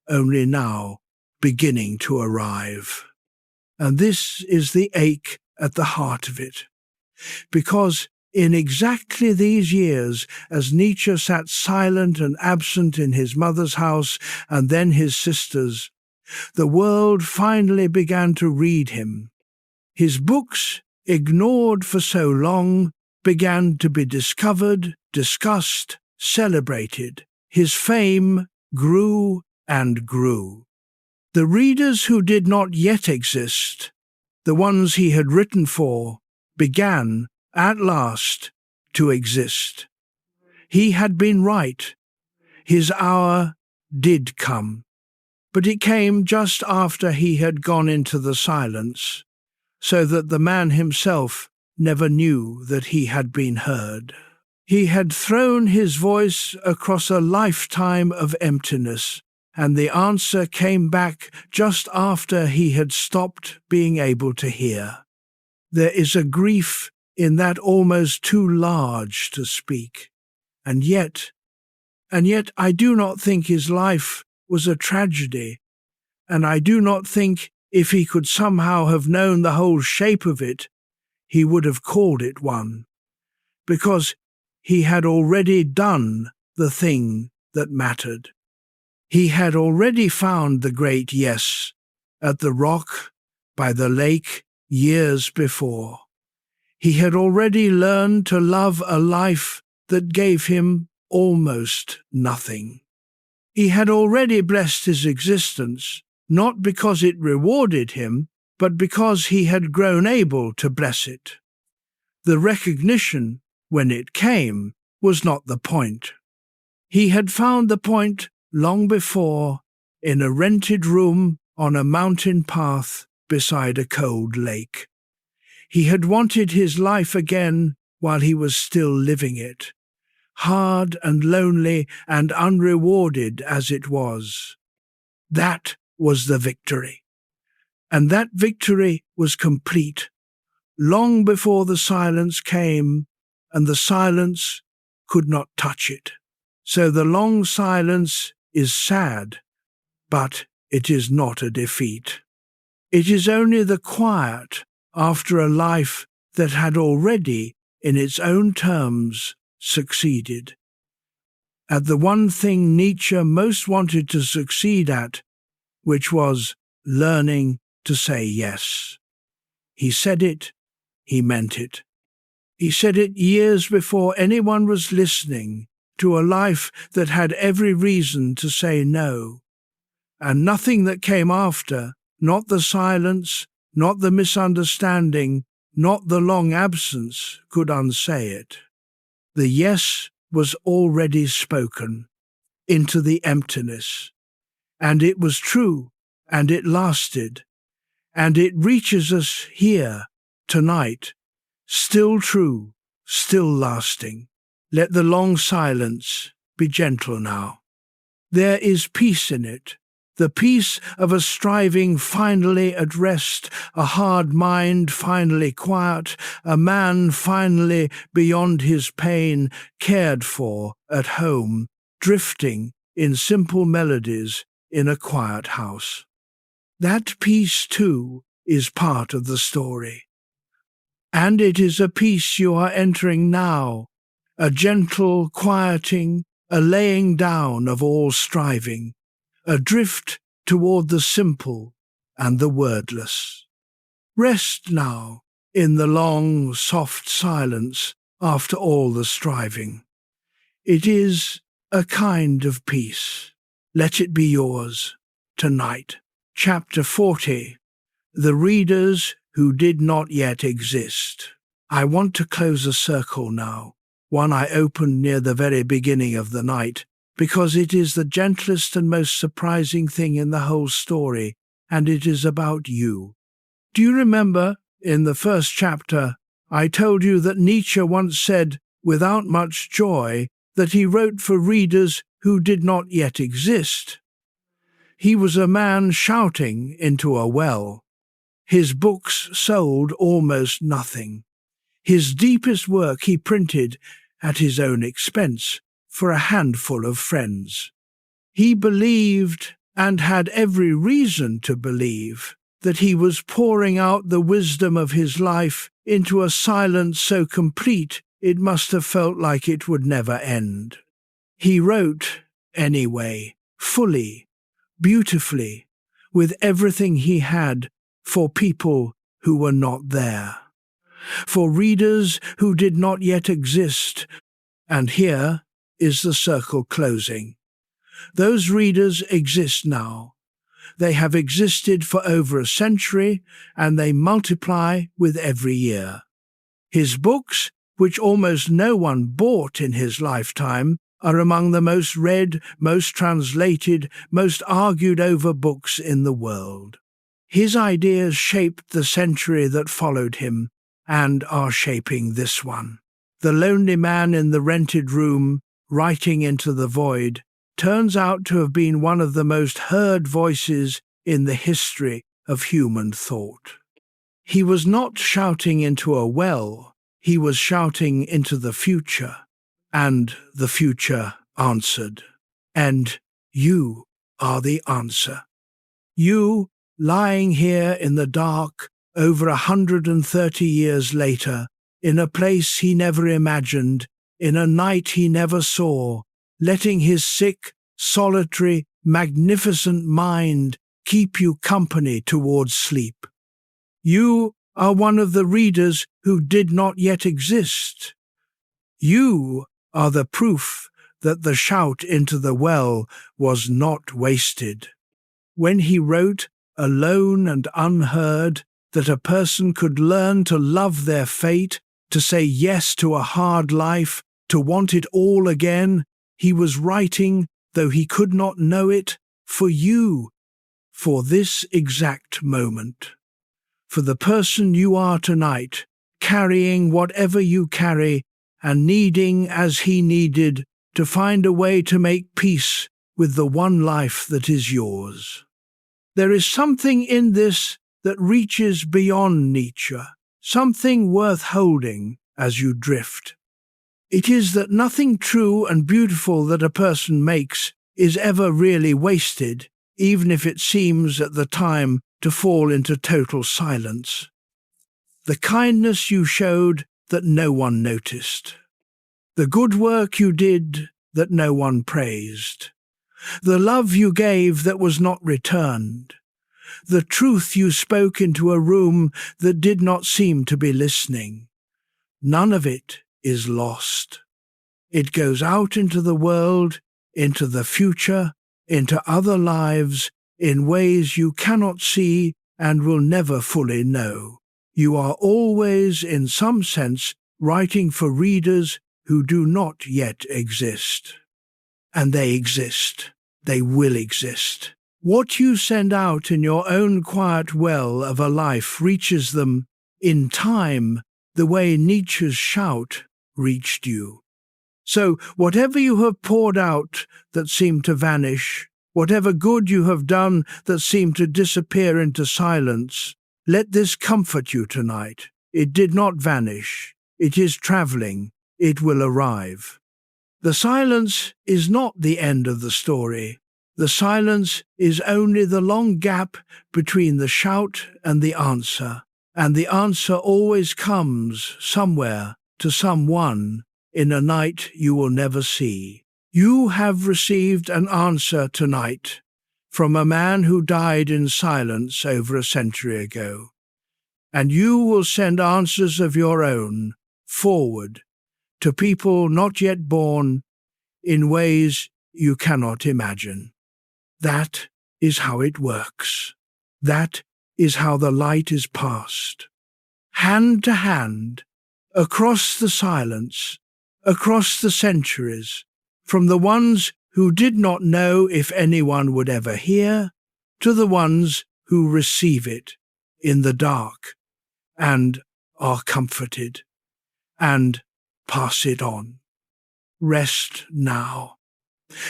only now beginning to arrive. And this is the ache at the heart of it, because in exactly these years, as Nietzsche sat silent and absent in his mother's house and then his sister's, the world finally began to read him. His books, ignored for so long, began to be discovered, discussed, celebrated. His fame grew and grew. The readers who did not yet exist, the ones he had written for, began, at last, to exist. He had been right. His hour did come. But it came just after he had gone into the silence, so that the man himself never knew that he had been heard. He had thrown his voice across a lifetime of emptiness, and the answer came back just after he had stopped being able to hear. There is a grief in that almost too large to speak, and yet I do not think his life was a tragedy, and I do not think if he could somehow have known the whole shape of it, he would have called it one, because he had already done the thing that mattered. He had already found the great yes at the rock by the lake years before. He had already learned to love a life that gave him almost nothing. He had already blessed his existence, not because it rewarded him, but because he had grown able to bless it. The recognition, when it came, was not the point. He had found the point long before, in a rented room on a mountain path beside a cold lake. He had wanted his life again while he was still living it, hard and lonely and unrewarded as it was. That was the victory. And that victory was complete, long before the silence came, and the silence could not touch it. So the long silence is sad, but it is not a defeat. It is only the quiet after a life that had already, in its own terms, succeeded. At the one thing Nietzsche most wanted to succeed at, which was learning to say yes. He said it, he meant it. He said it years before anyone was listening to a life that had every reason to say no. And nothing that came after, not the silence, not the misunderstanding, not the long absence, could unsay it. The yes was already spoken into the emptiness, and it was true, and it lasted, and it reaches us here, tonight, still true, still lasting. Let the long silence be gentle now. There is peace in it, the peace of a striving finally at rest, a hard mind finally quiet, a man finally beyond his pain, cared for at home, drifting in simple melodies in a quiet house. That peace, too, is part of the story. And it is a peace you are entering now, a gentle quieting, a laying down of all striving, a drift toward the simple and the wordless. Rest now in the long, soft silence after all the striving. It is a kind of peace. Let it be yours tonight. Chapter 40. The Readers Who Did Not Yet Exist. I want to close a circle now, one I opened near the very beginning of the night, because it is the gentlest and most surprising thing in the whole story, and it is about you. Do you remember, in the first chapter, I told you that Nietzsche once said without much joy, that he wrote for readers who did not yet exist. He was a man shouting into a well. His books sold almost nothing. His deepest work he printed at his own expense for a handful of friends. He believed, and had every reason to believe, that he was pouring out the wisdom of his life into a silence so complete it must have felt like it would never end. He wrote, anyway, fully, beautifully, with everything he had, for people who were not there, for readers who did not yet exist. And here is the circle closing. Those readers exist now. They have existed for over a century, and they multiply with every year. His books, which almost no one bought in his lifetime, are among the most read, most translated, most argued over books in the world. His ideas shaped the century that followed him, and are shaping this one. The lonely man in the rented room, writing into the void, turns out to have been one of the most heard voices in the history of human thought. He was not shouting into a well, he was shouting into the future, and the future answered. And you are the answer. You, lying here in the dark over 130 years later, in a place he never imagined, in a night he never saw, letting his sick, solitary, magnificent mind keep you company towards sleep. You are one of the readers who did not yet exist. You are the proof that the shout into the well was not wasted. When he wrote, alone and unheard, that a person could learn to love their fate, to say yes to a hard life, to want it all again, he was writing, though he could not know it, for you, for this exact moment. For the person you are tonight, carrying whatever you carry, and needing, as he needed, to find a way to make peace with the one life that is yours. There is something in this that reaches beyond Nietzsche, something worth holding as you drift. It is that nothing true and beautiful that a person makes is ever really wasted, even if it seems at the time to fall into total silence. The kindness you showed that no one noticed. The good work you did that no one praised. The love you gave that was not returned. The truth you spoke into a room that did not seem to be listening. None of it is lost. It goes out into the world, into the future, into other lives, in ways you cannot see and will never fully know. You are always, in some sense, writing for readers who do not yet exist. And they exist. They will exist. What you send out in your own quiet well of a life reaches them, in time, the way Nietzsche's shout reached you. So whatever you have poured out that seemed to vanish, whatever good you have done that seemed to disappear into silence, let this comfort you tonight. It did not vanish. It is traveling. It will arrive. The silence is not the end of the story. The silence is only the long gap between the shout and the answer answer always comes somewhere to someone in a night you will never see. You have received an answer tonight from a man who died in silence over a century ago, and you will send answers of your own forward to people not yet born in ways you cannot imagine. That is how it works. That is how the light is passed. Hand to hand, across the silence, across the centuries, from the ones who did not know if anyone would ever hear, to the ones who receive it in the dark and are comforted, and pass it on. Rest now.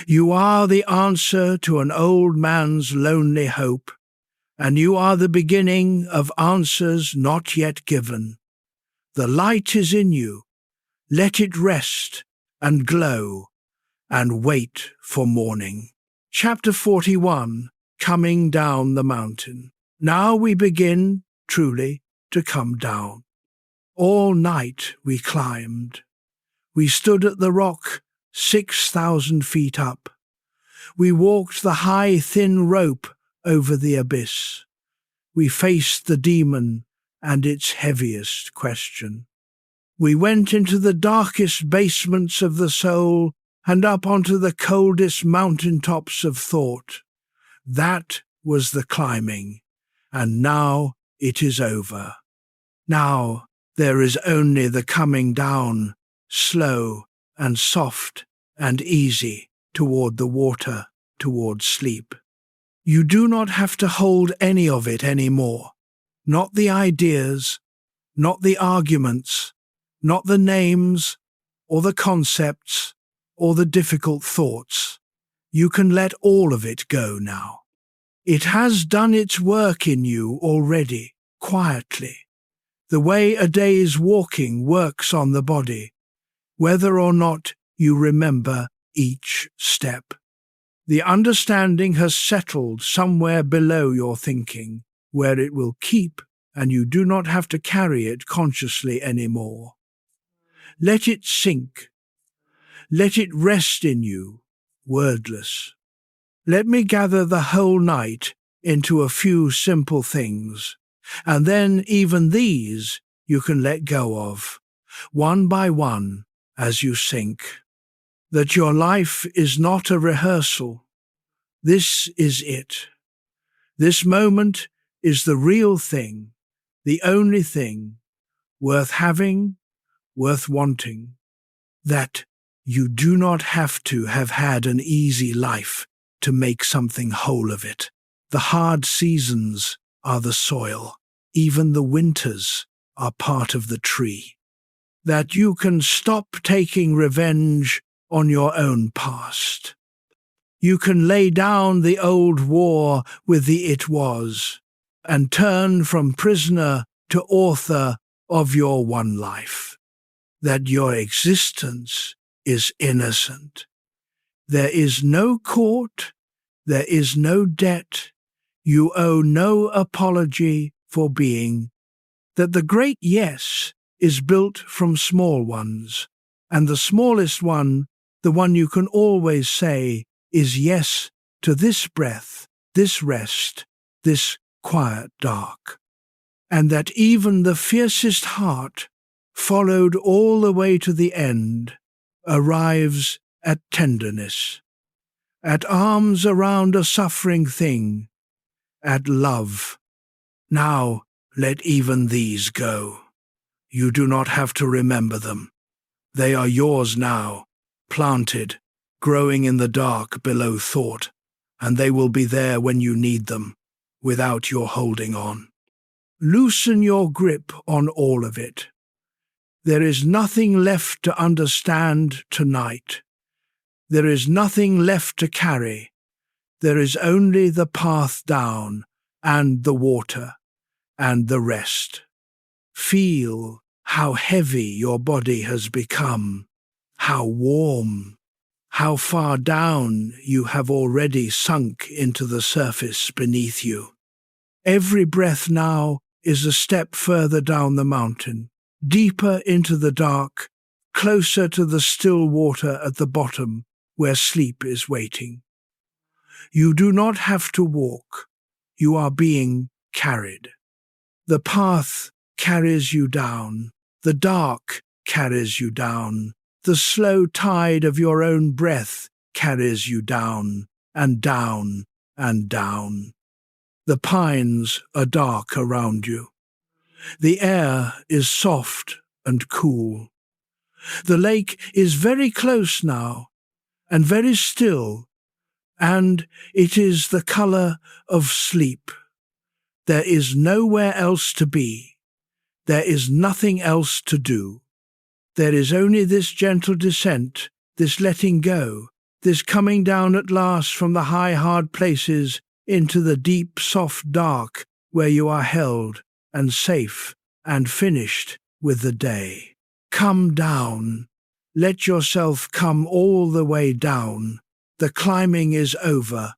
You are the answer to an old man's lonely hope, and you are the beginning of answers not yet given. The light is in you. Let it rest and glow and wait for morning. Chapter 41, Coming Down the Mountain. Now we begin, truly, to come down. All night we climbed. We stood at the rock 6,000 feet up. We walked the high, thin rope over the abyss. We faced the demon and its heaviest question. We went into the darkest basements of the soul and up onto the coldest mountaintops of thought. That was the climbing, and now it is over. Now there is only the coming down, slow and soft and easy toward the water, toward sleep. You do not have to hold any of it anymore. Not the ideas, not the arguments, not the names, or the concepts, or the difficult thoughts. You can let all of it go now. It has done its work in you already, quietly. The way a day's walking works on the body, whether or not you remember each step. The understanding has settled somewhere below your thinking, where it will keep, and you do not have to carry it consciously anymore. Let it sink. Let it rest in you, wordless. Let me gather the whole night into a few simple things, and then even these you can let go of, one by one, as you sink. That your life is not a rehearsal. This is it. This moment is the real thing, the only thing, worth having, worth wanting. That you do not have to have had an easy life to make something whole of it. The hard seasons are the soil. Even the winters are part of the tree. That you can stop taking revenge on your own past. You can lay down the old war with the it was, and turn from prisoner to author of your one life. That your existence is innocent. There is no court, there is no debt, you owe no apology for being. That the great yes is built from small ones, and the smallest one, the one you can always say, is yes to this breath, this rest, this quiet dark. And that even the fiercest heart, followed all the way to the end, arrives at tenderness, at arms around a suffering thing, at love. Now let even these go. You do not have to remember them. They are yours now, planted, growing in the dark below thought, and they will be there when you need them, without your holding on. Loosen your grip on all of it. There is nothing left to understand tonight. There is nothing left to carry. There is only the path down, and the water, and the rest. Feel how heavy your body has become, how warm, how far down you have already sunk into the surface beneath you. Every breath now is a step further down the mountain, deeper into the dark, closer to the still water at the bottom where sleep is waiting. You do not have to walk, you are being carried. The path carries you down, the dark carries you down, the slow tide of your own breath carries you down, and down, and down. The pines are dark around you. The air is soft and cool. The lake is very close now, and very still, and it is the color of sleep. There is nowhere else to be. There is nothing else to do. There is only this gentle descent, this letting go, this coming down at last from the high, hard places into the deep, soft dark where you are held and safe and finished with the day. Come down. Let yourself come all the way down. The climbing is over.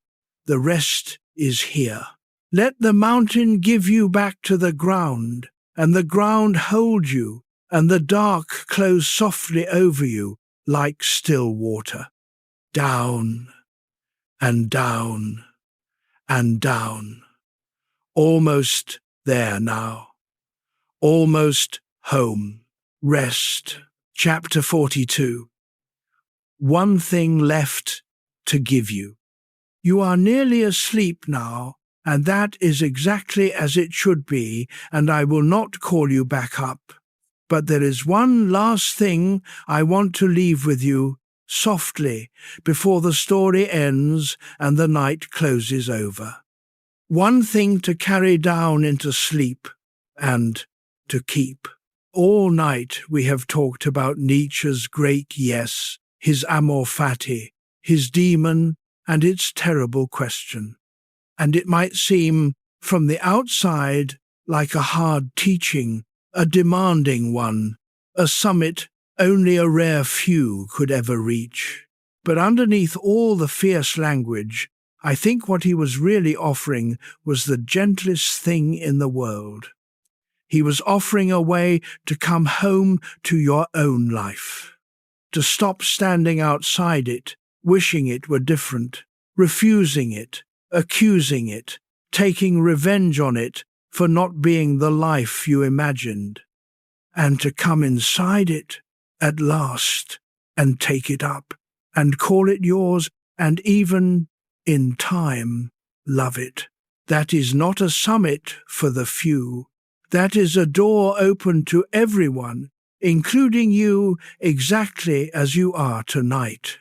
The rest is here. Let the mountain give you back to the ground, and the ground hold you, and the dark close softly over you like still water. Down, and down, and down. Almost there now. Almost home. Rest. Chapter 42. One thing left to give you. You are nearly asleep now, and that is exactly as it should be, and I will not call you back up. But there is one last thing I want to leave with you, softly, before the story ends and the night closes over. One thing to carry down into sleep and to keep. All night we have talked about Nietzsche's great yes, his amor fati, his demon, and its terrible question. And it might seem, from the outside, like a hard teaching, a demanding one, a summit only a rare few could ever reach. But underneath all the fierce language, I think what he was really offering was the gentlest thing in the world. He was offering a way to come home to your own life, to stop standing outside it, wishing it were different, refusing it, accusing it, taking revenge on it for not being the life you imagined, and to come inside it at last and take it up and call it yours and even, in time, love it. That is not a summit for the few. That is a door open to everyone, including you exactly as you are tonight.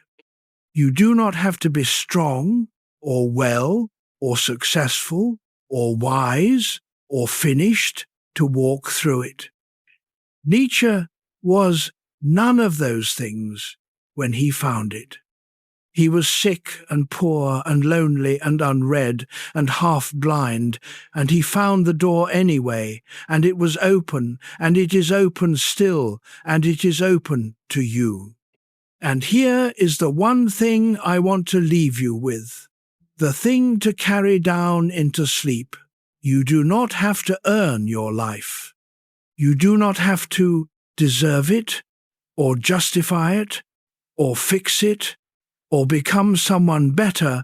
You do not have to be strong, or well, or successful, or wise, or finished to walk through it. Nietzsche was none of those things when he found it. He was sick and poor and lonely and unread and half-blind, and he found the door anyway, and it was open, and it is open still, and it is open to you. And here is the one thing I want to leave you with, the thing to carry down into sleep. You do not have to earn your life. You do not have to deserve it, or justify it, or fix it, or become someone better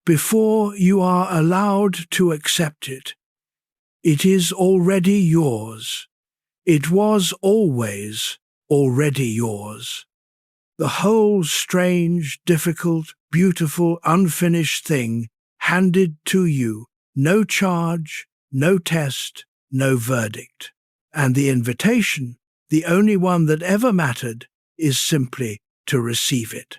before you are allowed to accept it. It is already yours. It was always already yours. The whole strange, difficult, beautiful, unfinished thing handed to you, no charge, no test, no verdict. And the invitation, the only one that ever mattered, is simply to receive it.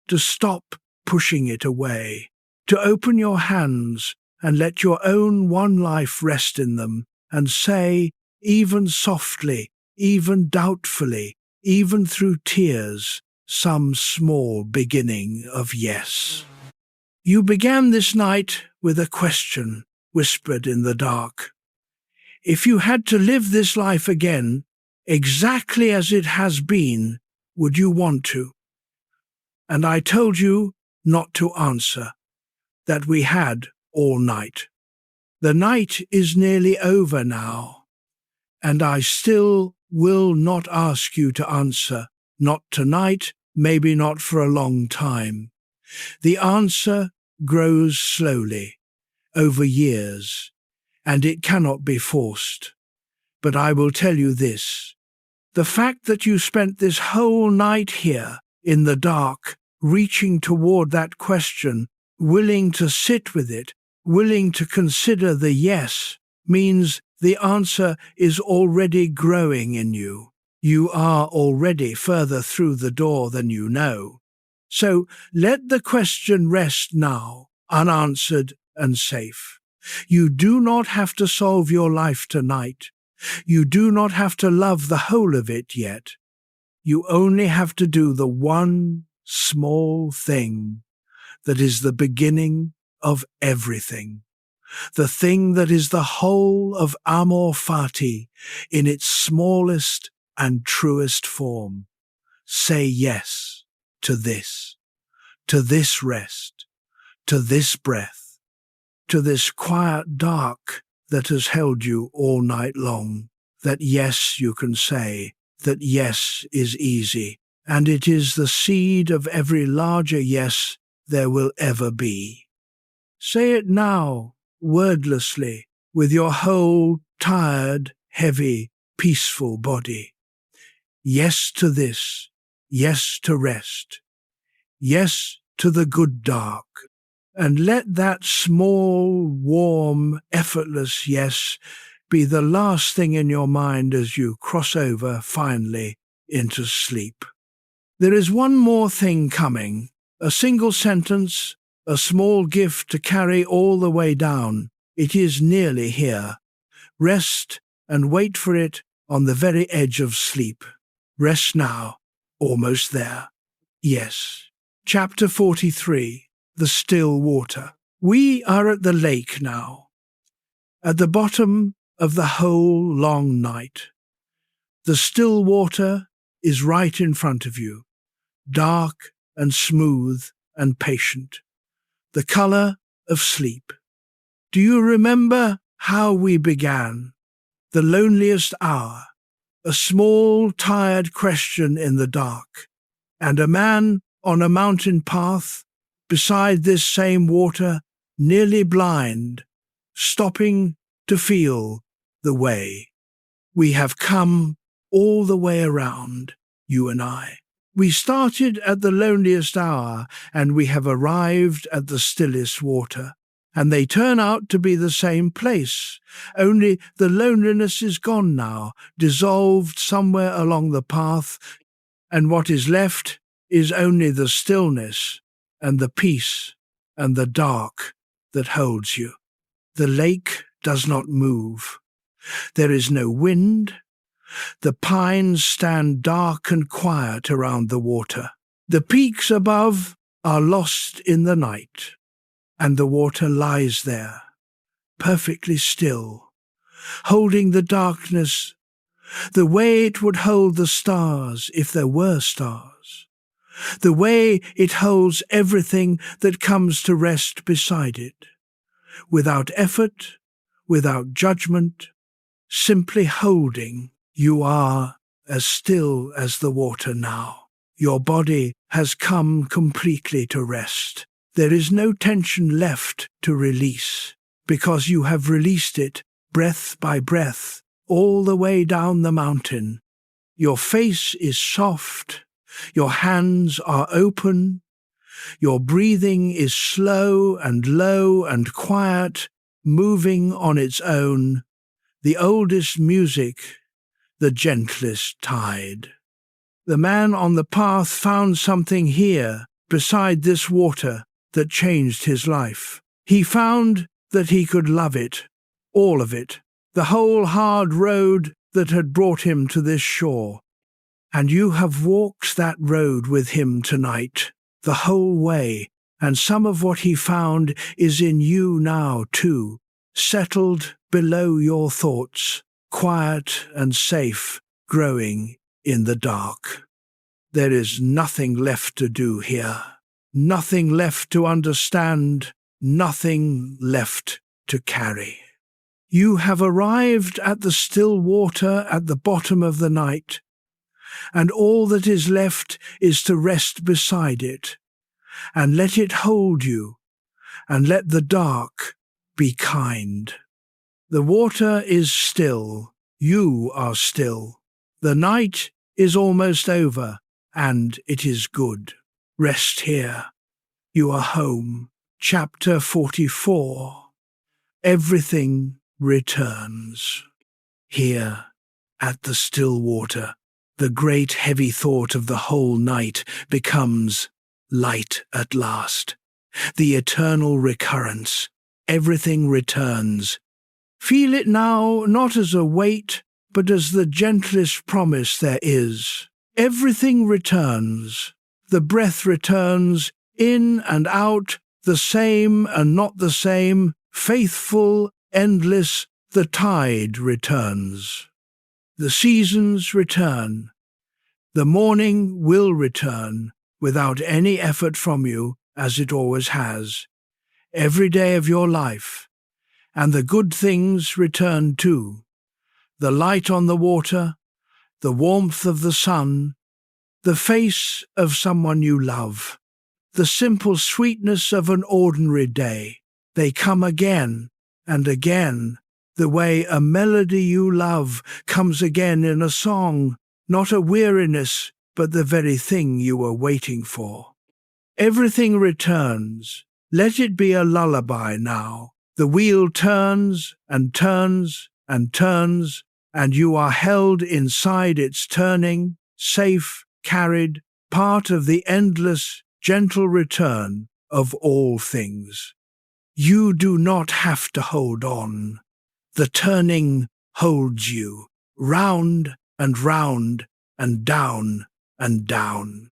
To stop pushing it away, to open your hands and let your own one life rest in them, and say, even softly, even doubtfully, even through tears, some small beginning of yes. You began this night with a question whispered in the dark. If you had to live this life again, exactly as it has been, would you want to? And I told you not to answer, that we had all night. The night is nearly over now, and I still will not ask you to answer, not tonight, maybe not for a long time. The answer grows slowly, over years, and it cannot be forced. But I will tell you this. The fact that you spent this whole night here, in the dark, reaching toward that question, willing to sit with it, willing to consider the yes, means the answer is already growing in you. You are already further through the door than you know. So let the question rest now, unanswered and safe. You do not have to solve your life tonight. You do not have to love the whole of it yet. You only have to do the one small thing that is the beginning of everything. The thing that is the whole of amor fati in its smallest and truest form. Say yes to this rest, to this breath, to this quiet dark that has held you all night long. That yes you can say, that yes is easy, and it is the seed of every larger yes there will ever be. Say it now, wordlessly, with your whole tired, heavy, peaceful body. Yes to this, yes to rest, yes to the good dark, and let that small, warm, effortless yes be the last thing in your mind as you cross over, finally, into sleep. There is one more thing coming, a single sentence, a small gift to carry all the way down. It is nearly here. Rest and wait for it on the very edge of sleep. Rest now, almost there. Yes. Chapter 43, The Still Water. We are at the lake now, at the bottom of the whole long night. The still water is right in front of you, dark and smooth and patient, the color of sleep. Do you remember how we began? The loneliest hour, a small, tired question in the dark, and a man on a mountain path beside this same water, nearly blind, stopping to feel the way. We have come all the way around, you and I. We started at the loneliest hour, and we have arrived at the stillest water. And they turn out to be the same place, only the loneliness is gone now, dissolved somewhere along the path, and what is left is only the stillness and the peace and the dark that holds you. The lake does not move. There is no wind. The pines stand dark and quiet around the water. The peaks above are lost in the night, and the water lies there, perfectly still, holding the darkness the way it would hold the stars if there were stars, the way it holds everything that comes to rest beside it, without effort, without judgment, simply holding. You are as still as the water now. Your body has come completely to rest. There is no tension left to release, because you have released it breath by breath, all the way down the mountain. Your face is soft, your hands are open, your breathing is slow and low and quiet, moving on its own, the oldest music, the gentlest tide. The man on the path found something here, beside this water, that changed his life. He found that he could love it, all of it, the whole hard road that had brought him to this shore. And you have walked that road with him tonight, the whole way, and some of what he found is in you now too, settled below your thoughts, quiet and safe, growing in the dark. There is nothing left to do here. Nothing left to understand, nothing left to carry. You have arrived at the still water at the bottom of the night, and all that is left is to rest beside it, and let it hold you, and let the dark be kind. The water is still, you are still. The night is almost over, and it is good. Rest here. You are home. Chapter 44. Everything returns. Here, at the still water, the great heavy thought of the whole night becomes light at last. The eternal recurrence. Everything returns. Feel it now not as a weight, but as the gentlest promise there is. Everything returns. The breath returns, in and out, the same and not the same, faithful, endless, the tide returns. The seasons return. The morning will return, without any effort from you, as it always has, every day of your life. And the good things return too. The light on the water, the warmth of the sun, the face of someone you love, the simple sweetness of an ordinary day. They come again and again, the way a melody you love comes again in a song, not a weariness, but the very thing you were waiting for. Everything returns. Let it be a lullaby now. The wheel turns and turns and turns, and you are held inside its turning, safe, carried, part of the endless, gentle return of all things. You do not have to hold on. The turning holds you, round and round and down and down.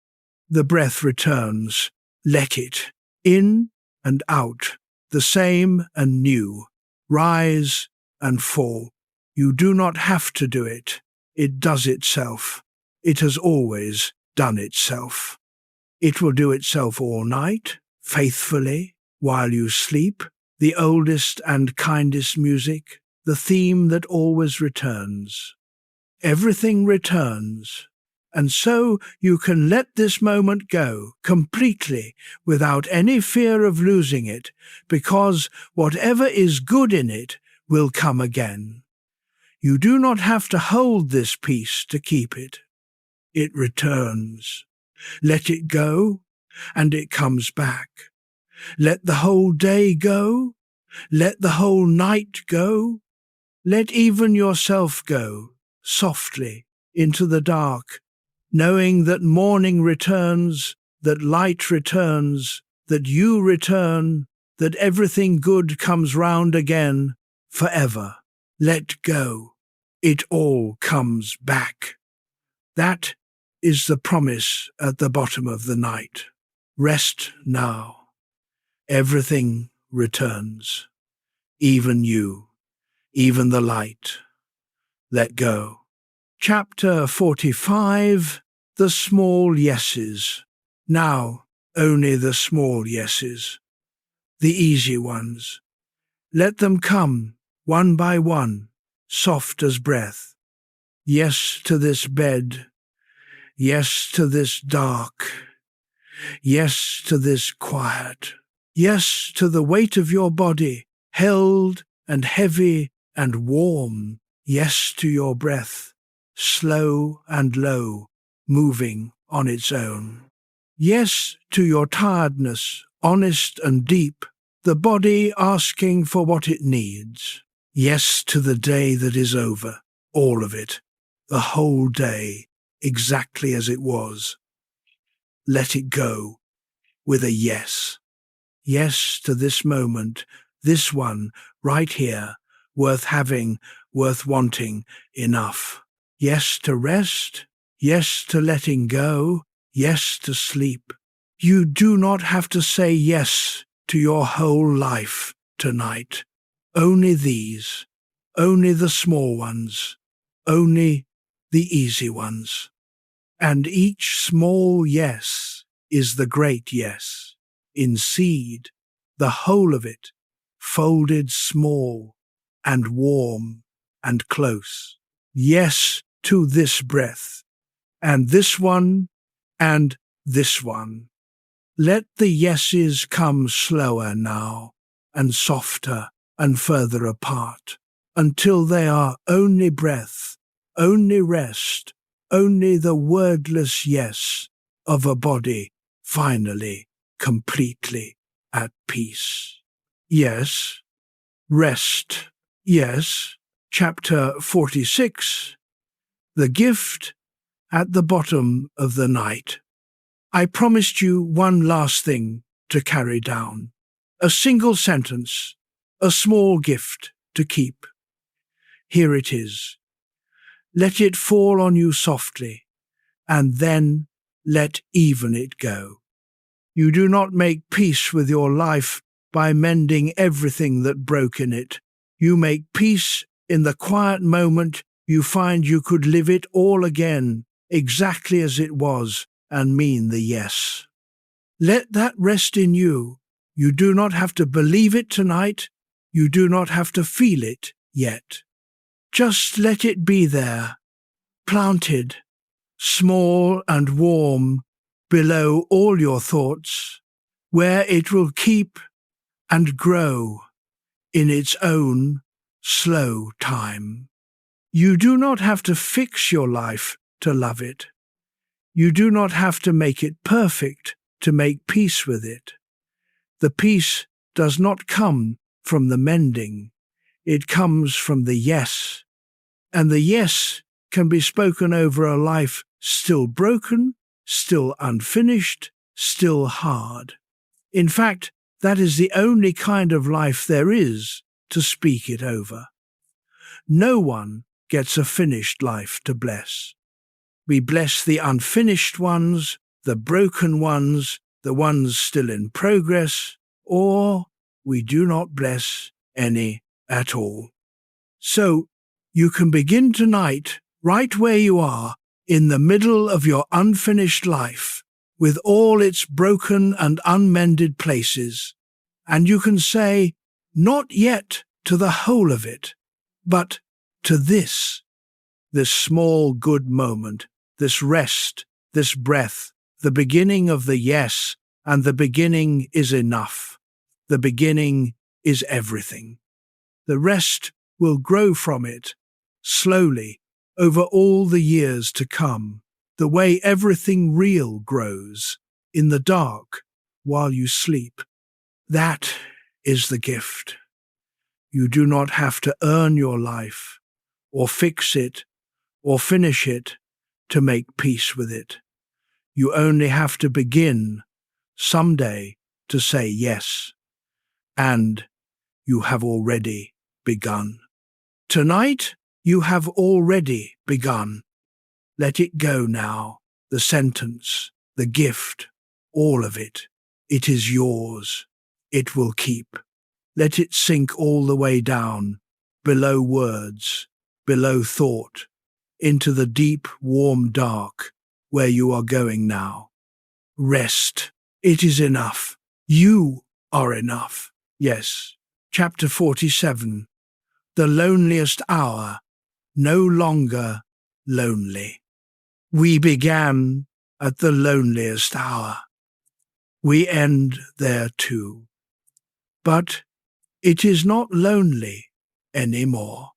The breath returns. Let it, in and out, the same and new, rise and fall. You do not have to do it. It does itself. It has always done itself. It will do itself all night, faithfully, while you sleep, the oldest and kindest music, the theme that always returns. Everything returns, and so you can let this moment go completely without any fear of losing it, because whatever is good in it will come again. You do not have to hold this peace to keep it. It returns. Let it go, and it comes back. Let the whole day go. Let the whole night go. Let even yourself go, softly, into the dark, knowing that morning returns, that light returns, that you return, that everything good comes round again, forever. Let go. It all comes back. That is the promise at the bottom of the night. Rest now. Everything returns. Even you, even the light. Let go. Chapter 45, The Small Yeses. Now, only the small yeses. The easy ones. Let them come, one by one, soft as breath. Yes to this bed. Yes to this dark. Yes to this quiet. Yes to the weight of your body, held and heavy and warm. Yes to your breath, slow and low, moving on its own. Yes to your tiredness, honest and deep, the body asking for what it needs. Yes to the day that is over, all of it, the whole day, exactly as it was. Let it go with a yes. Yes to this moment, this one, right here, worth having, worth wanting, enough. Yes to rest, yes to letting go, yes to sleep. You do not have to say yes to your whole life tonight. Only these, only the small ones, only the easy ones. And each small yes is the great yes, in seed, the whole of it, folded small and warm and close. Yes to this breath, and this one, and this one. Let the yeses come slower now, and softer and further apart, until they are only breath, only rest, only the wordless yes of a body finally, completely at peace. Yes, rest. Yes, chapter 46, The Gift at the Bottom of the Night. I promised you one last thing to carry down, a single sentence, a small gift to keep. Here it is. Let it fall on you softly, and then let even it go. You do not make peace with your life by mending everything that broke in it. You make peace in the quiet moment you find you could live it all again, exactly as it was, and mean the yes. Let that rest in you. You do not have to believe it tonight. You do not have to feel it yet. Just let it be there, planted, small and warm, below all your thoughts, where it will keep and grow in its own slow time. You do not have to fix your life to love it. You do not have to make it perfect to make peace with it. The peace does not come from the mending. It comes from the yes. And the yes can be spoken over a life still broken, still unfinished, still hard. In fact, that is the only kind of life there is to speak it over. No one gets a finished life to bless. We bless the unfinished ones, the broken ones, the ones still in progress, or we do not bless any at all. So, you can begin tonight, right where you are, in the middle of your unfinished life, with all its broken and unmended places, and you can say, not yet to the whole of it, but to this small good moment, this rest, this breath, the beginning of the yes, and the beginning is enough. The beginning is everything. The rest will grow from it, slowly, over all the years to come, the way everything real grows, in the dark, while you sleep. That is the gift. You do not have to earn your life, or fix it, or finish it, to make peace with it. You only have to begin, someday, to say yes. And you have already begun. Tonight, you have already begun. Let it go now, the sentence, the gift, all of it. It is yours. It will keep. Let it sink all the way down, below words, below thought, into the deep, warm dark where you are going now. Rest. It is enough. You are enough. Yes. Chapter 47. The Loneliest Hour. No longer lonely. We began at the loneliest hour. We end there too. But it is not lonely anymore.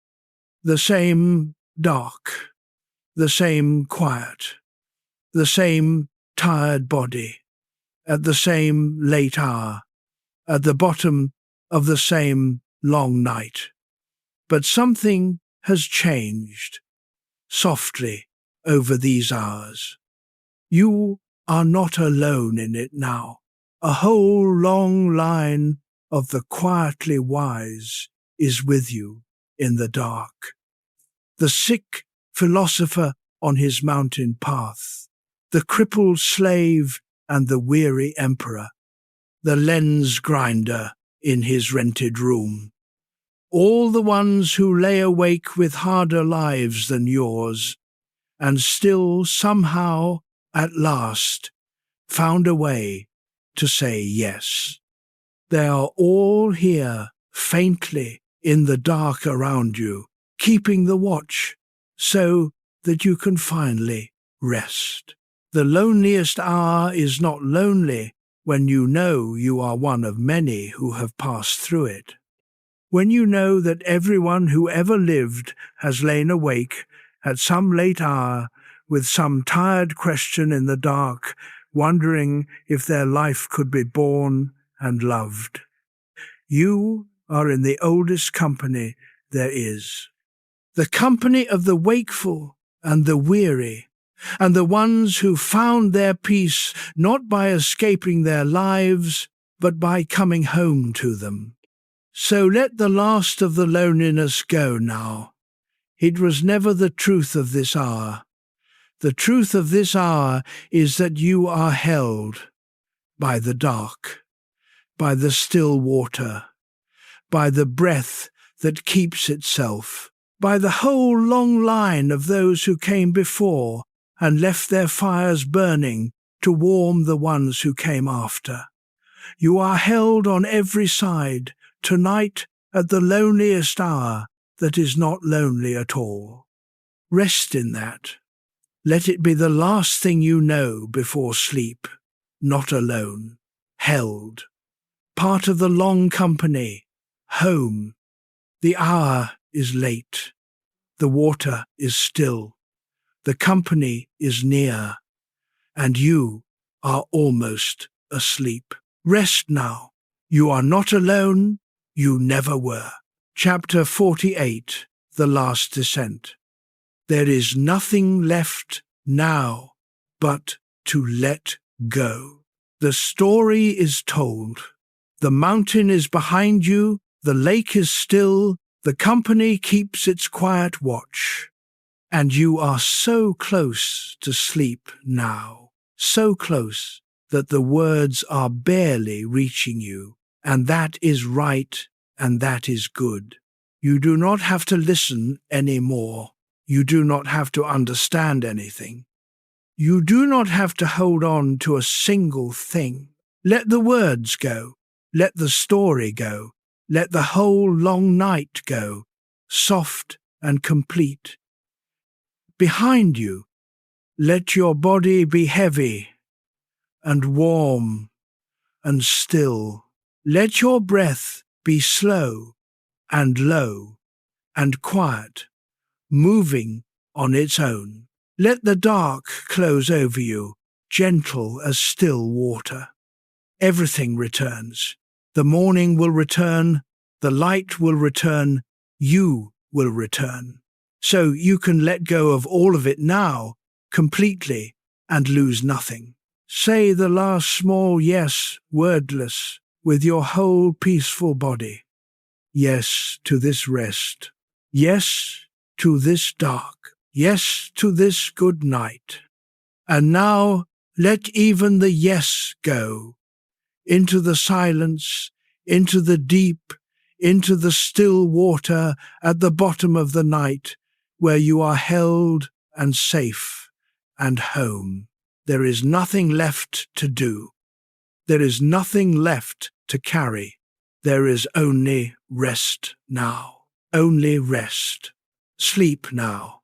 The same dark, the same quiet, the same tired body, at the same late hour, at the bottom of the same long night. But something has changed, softly, over these hours. You are not alone in it now. A whole long line of the quietly wise is with you in the dark. The sick philosopher on his mountain path, the crippled slave and the weary emperor, the lens grinder in his rented room. All the ones who lay awake with harder lives than yours, and still somehow, at last, found a way to say yes. They are all here, faintly, in the dark around you, keeping the watch, so that you can finally rest. The loneliest hour is not lonely when you know you are one of many who have passed through it. When you know that everyone who ever lived has lain awake at some late hour with some tired question in the dark, wondering if their life could be born and loved. You are in the oldest company there is. The company of the wakeful and the weary, and the ones who found their peace not by escaping their lives, but by coming home to them. So let the last of the loneliness go now. It was never the truth of this hour. The truth of this hour is that you are held by the dark, by the still water, by the breath that keeps itself, by the whole long line of those who came before and left their fires burning to warm the ones who came after. You are held on every side, tonight at the loneliest hour that is not lonely at all. Rest in that. Let it be the last thing you know before sleep. Not alone. Held. Part of the long company. Home. The hour is late. The water is still. The company is near. And you are almost asleep. Rest now. You are not alone. You never were. Chapter 48. The Last Descent. There is nothing left now but to let go. The story is told. The mountain is behind you, the lake is still, the company keeps its quiet watch. And you are so close to sleep now, so close that the words are barely reaching you, and that is right and that is good. You do not have to listen anymore. You do not have to understand anything. You do not have to hold on to a single thing. Let the words go. Let the story go. Let the whole long night go, soft and complete. Behind you, let your body be heavy and warm and still. Let your breath be slow and low and quiet, moving on its own. Let the dark close over you, gentle as still water. Everything returns. The morning will return, the light will return, you will return. So you can let go of all of it now, completely, and lose nothing. Say the last small yes, wordless, with your whole peaceful body. Yes to this rest. Yes to this dark. Yes to this good night. And now let even the yes go. Into the silence, into the deep, into the still water at the bottom of the night, where you are held and safe and home. There is nothing left to do. There is nothing left to carry. There is only rest now. Only rest. Sleep now.